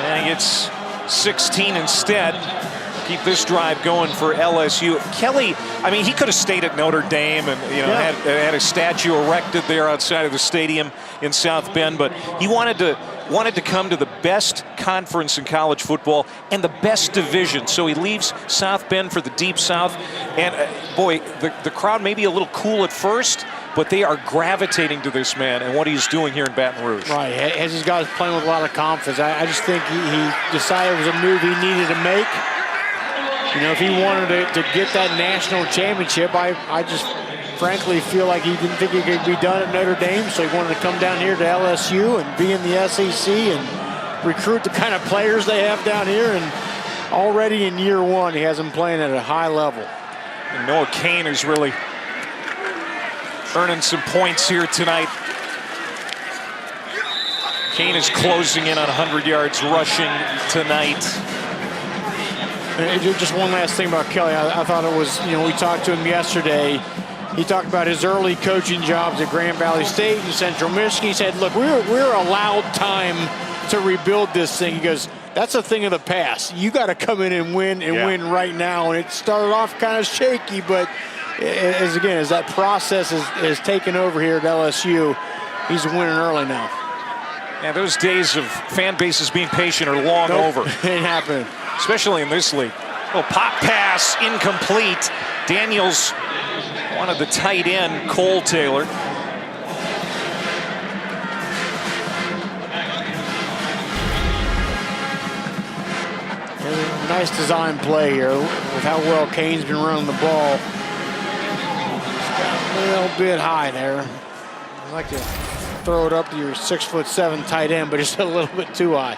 And he gets 16 instead. Keep this drive going for LSU. Kelly, I mean, he could have stayed at Notre Dame and had a statue erected there outside of the stadium in South Bend, but he wanted to come to the best conference in college football and the best division. So he leaves South Bend for the Deep South. And boy, the crowd may be a little cool at first, but they are gravitating to this man and what he's doing here in Baton Rouge. Right, as these guys playing with a lot of confidence. I just think he decided it was a move he needed to make. You know, if he wanted to get that national championship, I just frankly feel like he didn't think it could be done at Notre Dame, so he wanted to come down here to LSU and be in the SEC and recruit the kind of players they have down here. And already in year 1, he has them playing at a high level. And Noah Kane is really earning some points here tonight. Kane is closing in on 100 yards rushing tonight. And just one last thing about Kelly. I thought it was, we talked to him yesterday. He talked about his early coaching jobs at Grand Valley State and Central Michigan. He said, look, we're allowed time to rebuild this thing. He goes, that's a thing of the past. You got to come in and win win right now. And it started off kind of shaky, but as that process is taken over here at LSU, he's winning early now. Yeah, those days of fan bases being patient are long over. Ain't happening. Especially in this league. Oh, pop pass, incomplete. Daniels wanted the tight end, Cole Taylor. Nice design play here with how well Kane's been running the ball. Got a little bit high there. I like to throw it up to your 6'7" tight end, but just a little bit too high.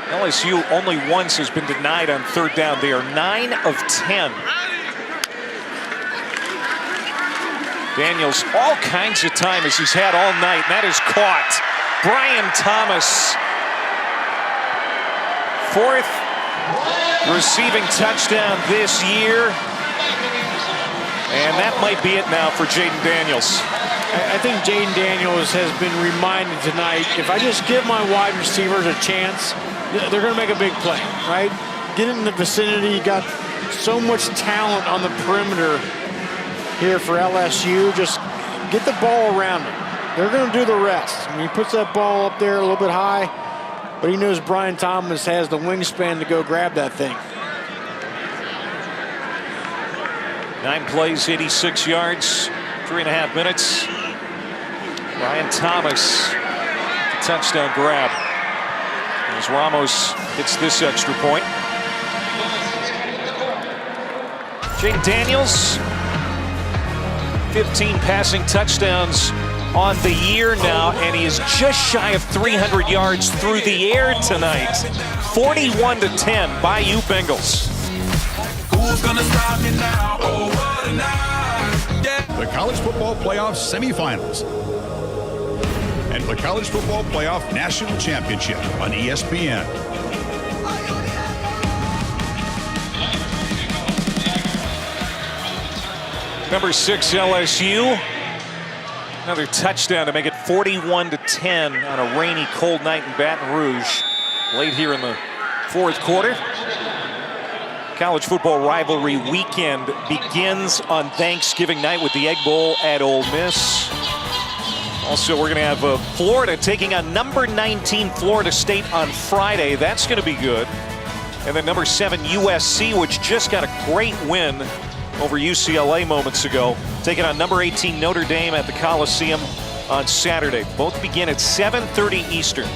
LSU only once has been denied on 3rd down. They are 9 of 10. Daniels all kinds of time as he's had all night, and that is caught. Brian Thomas. 4th receiving touchdown this year. And that might be it now for Jaden Daniels. I think Jaden Daniels has been reminded tonight, if I just give my wide receivers a chance, they're going to make a big play, right? Get in the vicinity. You got so much talent on the perimeter here for LSU. Just get the ball around them. They're going to do the rest. I mean, he puts that ball up there a little bit high, but he knows Brian Thomas has the wingspan to go grab that thing. 9 plays, 86 yards, 3.5 minutes. Brian Thomas, the touchdown grab. As Ramos hits this extra point. Jaden Daniels, 15 passing touchdowns on the year now, and he is just shy of 300 yards through the air tonight. 41-10 by you Bengals. Who's gonna stop me now? Oh, what a night. Yeah. The College Football Playoff Semifinals and the College Football Playoff National Championship on ESPN. Number 6 LSU. Another touchdown to make it 41-10 on a rainy, cold night in Baton Rouge. Late here in the 4th quarter. College football rivalry weekend begins on Thanksgiving night with the Egg Bowl at Ole Miss. Also, we're going to have Florida taking on number 19 Florida State on Friday. That's going to be good. And then number 7 USC, which just got a great win over UCLA moments ago, taking on number 18 Notre Dame at the Coliseum on Saturday. Both begin at 7:30 Eastern.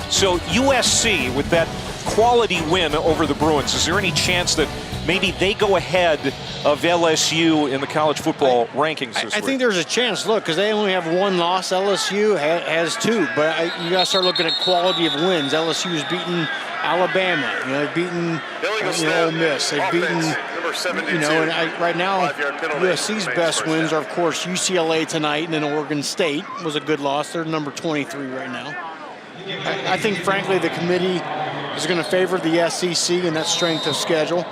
So USC with that quality win over the Bruins, is there any chance that maybe they go ahead of LSU in the college football rankings this week? I think there's a chance, look, because they only have 1 loss. LSU has 2, but you got to start looking at quality of wins. LSU's beaten Alabama, they've beaten Ole Miss, they've beaten, and right now USC's best wins are, of course, UCLA tonight, and then Oregon State was a good loss. They're number 23 right now. I think, frankly, the committee is going to favor the SEC and that strength of schedule.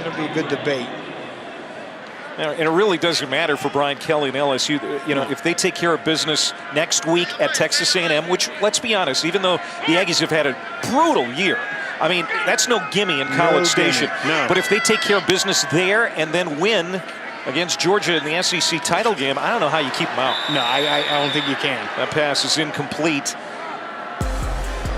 It'll be a good debate. And it really doesn't matter for Brian Kelly and LSU. If they take care of business next week at Texas A&M, which, let's be honest, even though the Aggies have had a brutal year, I mean, that's no gimme in College Station. No. But if they take care of business there and then win against Georgia in the SEC title game, I don't know how you keep them out. No, I don't think you can. That pass is incomplete.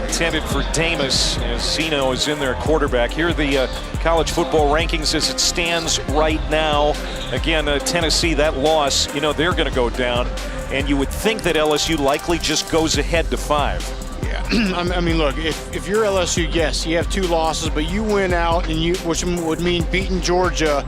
Intended for Damus, as Zeno is in there, quarterback. Here are the college football rankings as it stands right now. Again, Tennessee, that loss, they're going to go down. And you would think that LSU likely just goes ahead to 5. Yeah, I mean, look, if you're LSU, yes, you have 2 losses, but you win out, which would mean beating Georgia.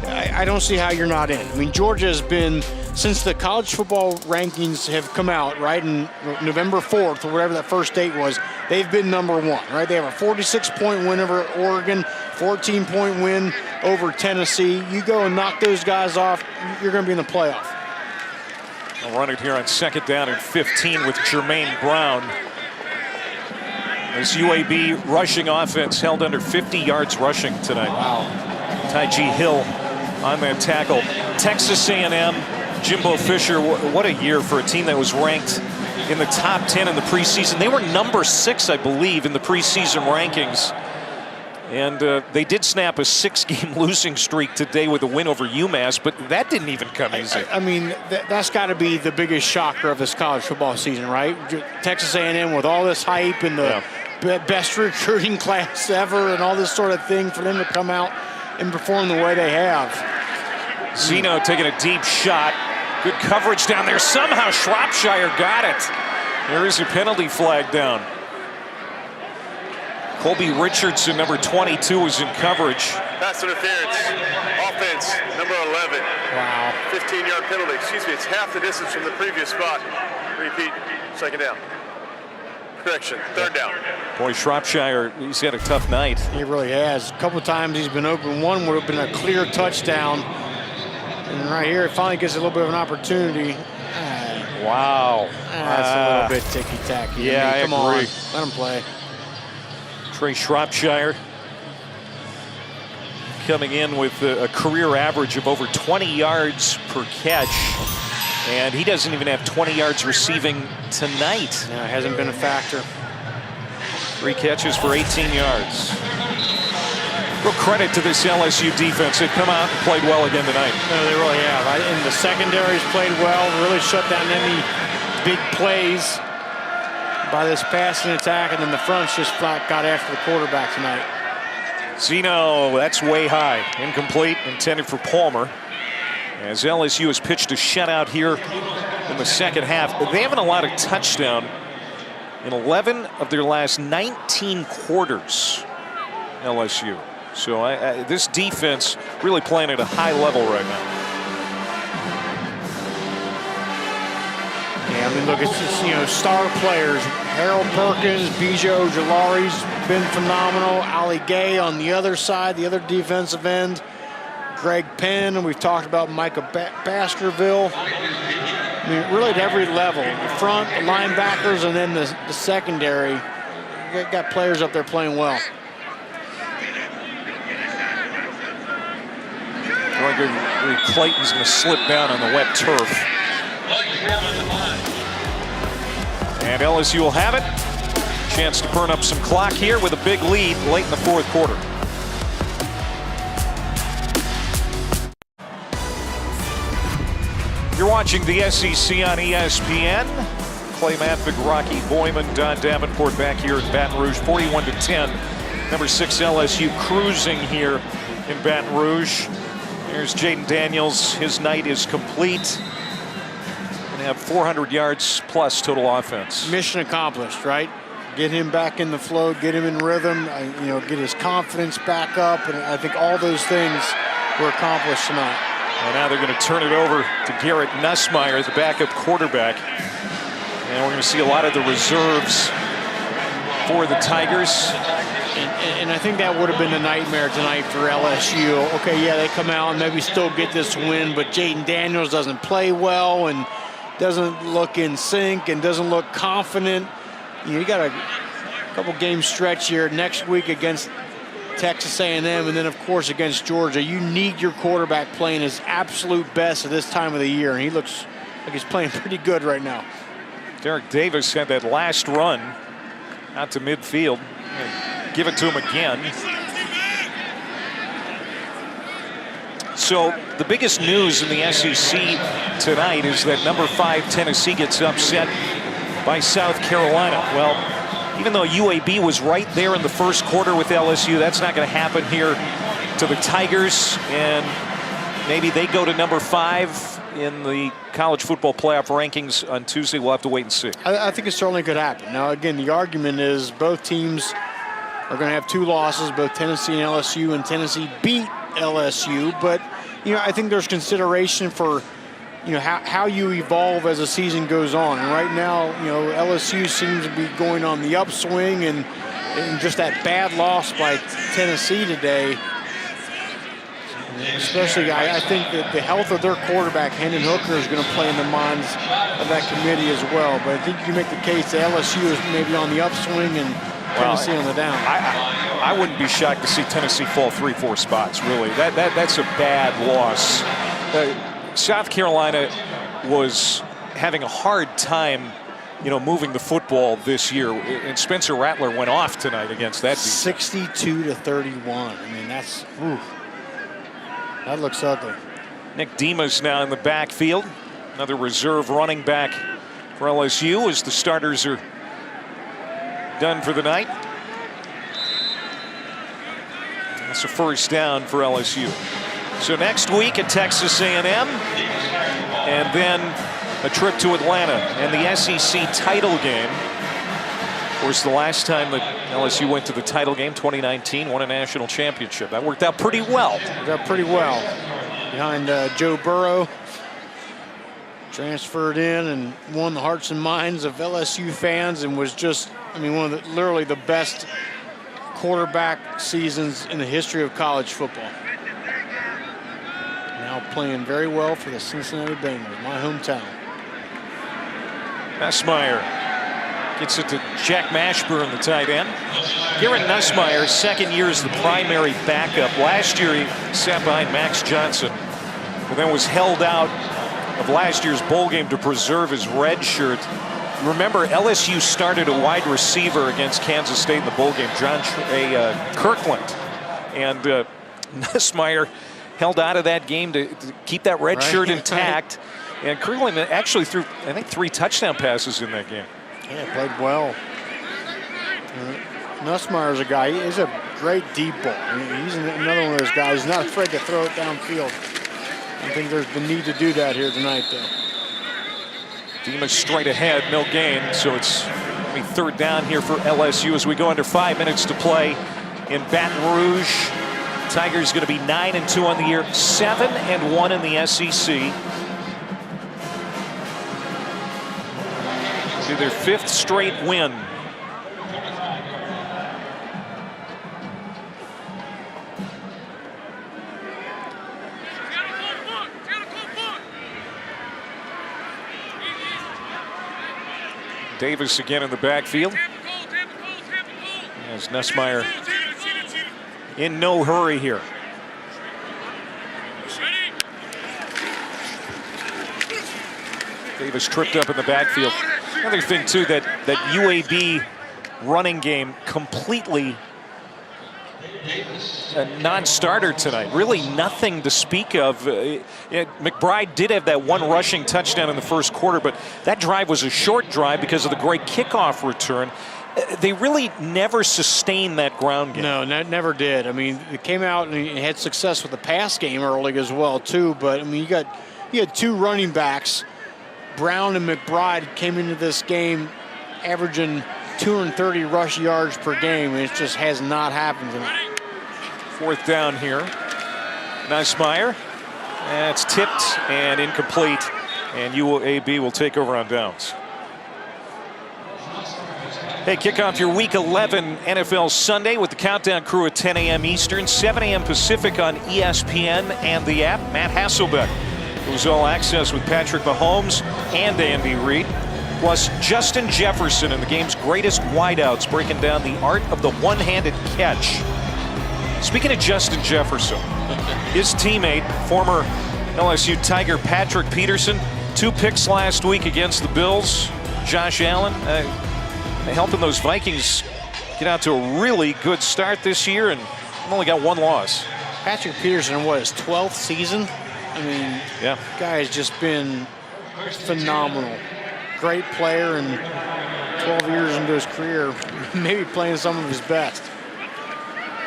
I don't see how you're not in. I mean, Georgia has been, since the college football rankings have come out, right, in November 4th or whatever that first date was, they've been number 1, right? They have a 46-point win over Oregon, 14-point win over Tennessee. You go and knock those guys off, you're going to be in the playoff. I'll run it here on 2nd down and 15 with Jermaine Brown. This UAB rushing offense held under 50 yards rushing tonight. Wow. Ty'G Hill on that tackle. Texas A&M, Jimbo Fisher, what a year for a team that was ranked in the top 10 in the preseason. They were number 6, I believe, in the preseason rankings. And they did snap a 6-game losing streak today with a win over UMass, but that didn't even come easy. I mean, that's got to be the biggest shocker of this college football season, right? Texas A&M with all this hype and the best recruiting class ever and all this sort of thing, for them to come out and perform the way they have. Zeno taking a deep shot. Good coverage down there. Somehow Shropshire got it. There is a penalty flag down. Colby Richardson, number 22, is in coverage. Pass interference. Offense, number 11. Wow. 15-yard penalty. Excuse me, it's half the distance from the previous spot. Repeat, 2nd down. Correction, 3rd down. Boy, Shropshire, he's had a tough night. He really has. A couple times he's been open. One would have been a clear touchdown. And right here, it finally gets a little bit of an opportunity. Wow. That's a little bit ticky-tacky. Yeah, I Come agree. on, let him play. Trey Shropshire coming in with a career average of over 20 yards per catch. And he doesn't even have 20 yards receiving tonight. Yeah, it hasn't been a factor. 3 catches for 18 yards. Real credit to this LSU defense. They've come out and played well again tonight. No, they really have. And the secondary's played well, really shut down any big plays by this passing attack, and then the front's just flat got after the quarterback tonight. Zeno, that's way high. Incomplete, intended for Palmer. As LSU has pitched a shutout here in the second half. They haven't allowed a touchdown in 11 of their last 19 quarters, LSU. So this defense really playing at a high level right now. Yeah, I mean, look, it's just, you know, star players. Harold Perkins, Bijo Jalari's been phenomenal. Ali Gay on the other side, the other defensive end. Greg Penn, and we've talked about Micah Baskerville. I mean, really at every level. The front, the linebackers, and then the secondary. They've got players up there playing well. Clayton's going to slip down on the wet turf. And LSU will have it. Chance to burn up some clock here with a big lead late in the fourth quarter. You're watching the SEC on ESPN. Clay Matvick, Rocky Boyman, Don Davenport back here in Baton Rouge, 41-10. Number 6 LSU cruising here in Baton Rouge. Here's Jaden Daniels. His night is complete. Going to have 400 yards plus total offense. Mission accomplished, right? Get him back in the flow, get him in rhythm, you know, get his confidence back up, and I think all those things were accomplished tonight. Well, now they're going to turn it over to Garrett Nussmeier, the backup quarterback. And we're going to see a lot of the reserves for the Tigers. And I think that would have been a nightmare tonight for LSU. Okay, yeah, they come out and maybe still get this win, but Jaden Daniels doesn't play well and doesn't look in sync and doesn't look confident. You know, you got a couple game stretch here next week against Texas A&M, and then, of course, against Georgia. You need your quarterback playing his absolute best at this time of the year, and he looks like he's playing pretty good right now. Derek Davis had that last run out to midfield. Give it to him again. So the biggest news in the SEC tonight is that number 5 Tennessee gets upset by South Carolina. Well, even though UAB was right there in the first quarter with LSU, that's not going to happen here to the Tigers, and maybe they go to number 5 in the college football playoff rankings on Tuesday. We'll have to wait and see. I think it certainly could happen. Now, again, the argument is both teams are going to have 2 losses, both Tennessee and LSU, and Tennessee beat LSU. But, you know, I think there's consideration for, you know, how you evolve as the season goes on. And right now, you know, LSU seems to be going on the upswing, and just that bad loss by Tennessee today, especially, I think that the health of their quarterback, Hendon Hooker, is going to play in the minds of that committee as well. But I think you can make the case that LSU is maybe on the upswing and Tennessee on the down. I wouldn't be shocked to see Tennessee fall 3-4 spots, really. That's a bad loss. South Carolina was having a hard time, you know, moving the football this year, and Spencer Rattler went off tonight against that defense. 62-31. I mean, that's, ooh, that looks ugly. Nick Dimas now in the backfield, another reserve running back for LSU as the starters are done for the night. That's a first down for LSU. So next week at Texas A&M, and then a trip to Atlanta and the SEC title game. Of course, the last time that LSU went to the title game, 2019, won a national championship. That worked out pretty well. Worked out pretty well. Behind Joe Burrow, transferred in and won the hearts and minds of LSU fans, and was just, I mean, one of the, literally the best quarterback seasons in the history of college football. Now playing very well for the Cincinnati Bengals, my hometown. Nussmeier Gets it to Jack Mashburn, the tight end. Garrett Nussmeier, second year as the primary backup. Last year he sat behind Max Johnson, but then was held out of last year's bowl game to preserve his red shirt. Remember, LSU started a wide receiver against Kansas State in the bowl game, John Kirkland. And Nussmeier held out of that game to keep that red shirt intact. And Kirkland actually threw, I think, 3 touchdown passes in that game. Yeah, played well. Nussmeier's a guy, he's a great deep ball. He's another one of those guys, he's not afraid to throw it downfield. I think there's the need to do that here tonight, though. Demas straight ahead, no gain, so it's third down here for LSU as we go under 5 minutes to play in Baton Rouge. Tigers going to be 9-2 on the year, 7-1 in the SEC. To their 5th straight win. Davis again in the backfield. As Nussmeier in no hurry here. Davis tripped up in the backfield. Another thing too, that UAB running game completely a non-starter tonight. Really nothing to speak of. McBride did have that 1 rushing touchdown in the first quarter, but that drive was a short drive because of the great kickoff return. They really never sustained that ground game. No, never did. I mean, it came out and had success with the pass game early as well too. But I mean, you had 2 running backs. Brown and McBride came into this game averaging 230 rush yards per game, and it just has not happened tonight. 4th down here. Nussmeier. That's tipped and incomplete, and UAB will take over on downs. Hey, kick off your Week 11 NFL Sunday with the Countdown Crew at 10 a.m. Eastern, 7 a.m. Pacific on ESPN and the app. Matt Hasselbeck. It was all access with Patrick Mahomes and Andy Reid, plus Justin Jefferson and the game's greatest wideouts, breaking down the art of the one-handed catch. Speaking of Justin Jefferson, his teammate, former LSU Tiger Patrick Peterson, 2 picks last week against the Bills. Josh Allen helping those Vikings get out to a really good start this year, and only got 1 loss. Patrick Peterson, what, his 12th season? I mean, yeah, guy has just been phenomenal. Great player, and 12 years into his career, maybe playing some of his best.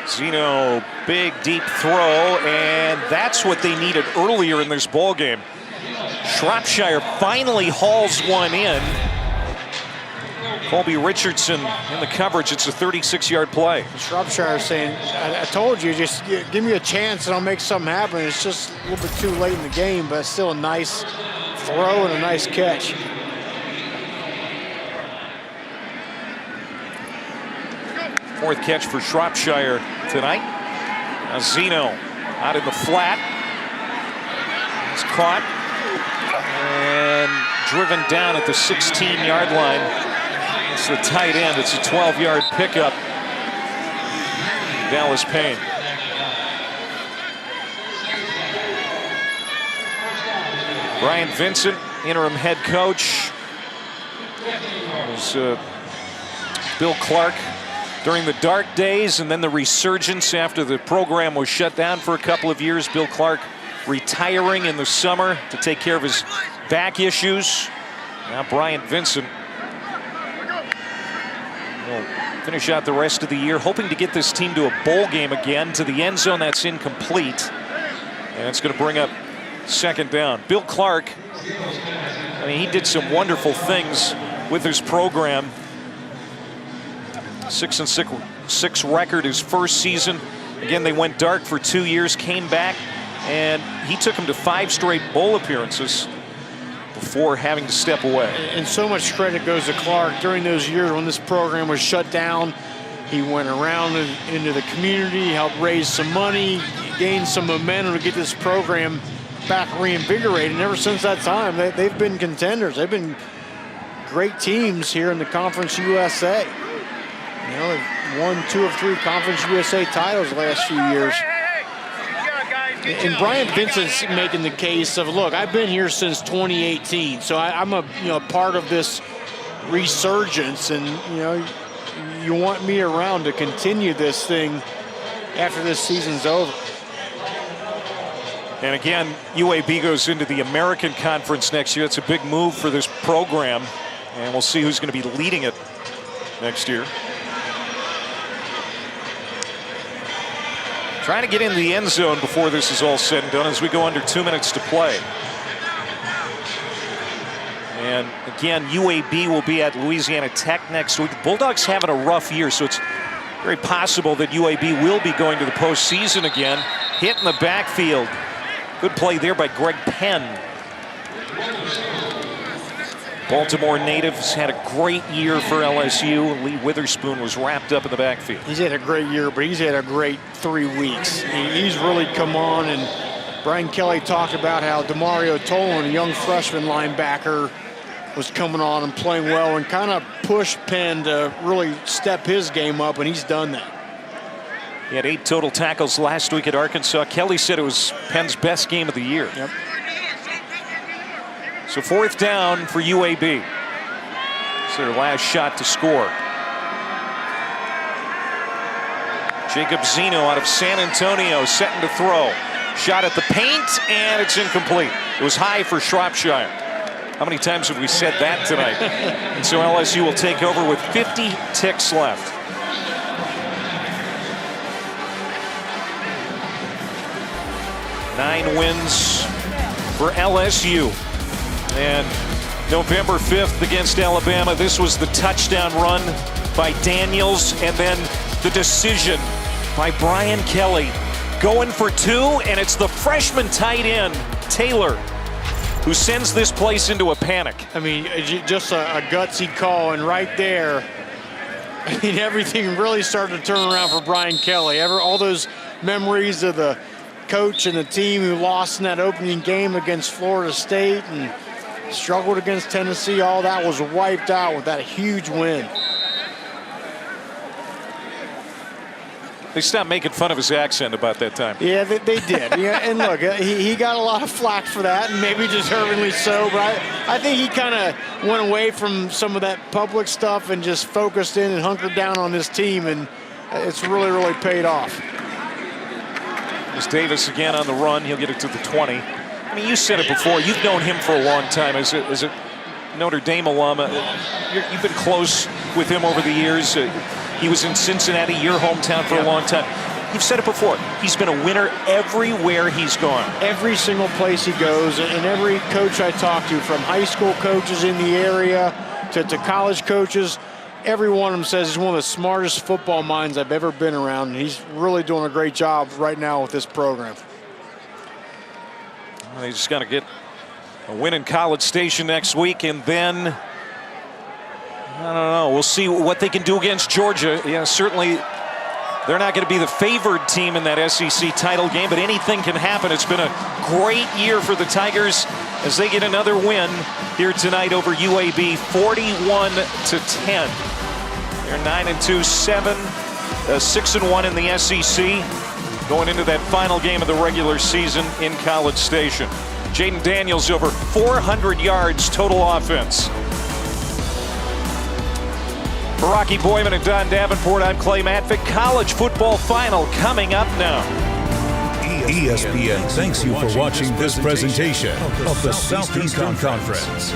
Zeno, big deep throw, and that's what they needed earlier in this ball game. Shropshire finally hauls one in. Colby Richardson in the coverage. It's a 36-yard play. Shropshire saying, I told you, just give me a chance and I'll make something happen. It's just a little bit too late in the game, but it's still a nice throw and a nice catch. Fourth catch for Shropshire tonight. Now Zeno out in the flat. He's caught and driven down at the 16-yard line. It's the tight end. It's a 12-yard pickup. Dallas Payne. Brian Vincent, interim head coach. It was Bill Clark during the dark days, and then the resurgence after the program was shut down for a couple of years. Bill Clark retiring in the summer to take care of his back issues. Now Brian Vincent will finish out the rest of the year, hoping to get this team to a bowl game again. To the end zone, that's incomplete. And it's going to bring up 2nd down. Bill Clark, I mean, he did some wonderful things with his program. 6-6 record his first season. Again, they went dark for 2 years, came back, and he took them to 5 straight bowl appearances before having to step away. And so much credit goes to Clark. During those years when this program was shut down, he went around into the community, helped raise some money, gained some momentum to get this program back reinvigorated. And ever since that time, they've been contenders. They've been great teams here in the Conference USA. You know, they've won 2 of 3 Conference USA titles the last few years. And Brian Vincent's making the case of, look, I've been here since 2018, so I'm a part of this resurgence, and you want me around to continue this thing after this season's over. And again, UAB goes into the American Conference next year. It's a big move for this program, and we'll see who's going to be leading it next year. Trying to get into the end zone before this is all said and done as we go under 2 minutes to play. And again, UAB will be at Louisiana Tech next week. The Bulldogs having a rough year, so it's very possible that UAB will be going to the postseason again. Hit in the backfield. Good play there by Greg Penn. Baltimore natives had a great year for LSU. Lee Witherspoon was wrapped up in the backfield. He's had a great year, but he's had a great 3 weeks. He's really come on, and Brian Kelly talked about how Demario Tolan, a young freshman linebacker, was coming on and playing well and kind of pushed Penn to really step his game up, and he's done that. He had 8 total tackles last week at Arkansas. Kelly said it was Penn's best game of the year. Yep. So 4th down for UAB. It's their last shot to score. Jacob Zeno out of San Antonio setting to throw. Shot at the paint, and it's incomplete. It was high for Shropshire. How many times have we said that tonight? And so LSU will take over with 50 ticks left. Nine wins for LSU. And November 5th against Alabama, this was the touchdown run by Daniels, and then the decision by Brian Kelly. Going for 2, and it's the freshman tight end, Taylor, who sends this place into a panic. I mean, just a gutsy call, and right there, I mean, everything really started to turn around for Brian Kelly. All those memories of the coach and the team who lost in that opening game against Florida State and struggled against Tennessee, all that was wiped out with that huge win. They stopped making fun of his accent about that time. Yeah, they did. Yeah, and look, he got a lot of flack for that, and maybe deservingly so, but I think he kind of went away from some of that public stuff and just focused in and hunkered down on this team, and it's really, really paid off. There's Davis again on the run. He'll get it to the 20. I mean, you said it before. You've known him for a long time as a Notre Dame alum. You've been close with him over the years. He was in Cincinnati, your hometown, for a long time. You've said it before. He's been a winner everywhere he's gone. Every single place he goes, and every coach I talk to, from high school coaches in the area to college coaches, every one of them says he's one of the smartest football minds I've ever been around, and he's really doing a great job right now with this program. Well, he's just going to get a win in College Station next week, and then, I don't know, we'll see what they can do against Georgia. Yeah, certainly they're not going to be the favored team in that SEC title game, but anything can happen. It's been a great year for the Tigers as they get another win here tonight over UAB, 41-10. They're 9-2, 6-1 in the SEC, going into that final game of the regular season in College Station. Jaden Daniels over 400 yards total offense. For Rocky Boyman and Don Davenport, I'm Clay Matvick. College football final coming up now. ESPN thanks you for watching this presentation of the Southeastern Conference.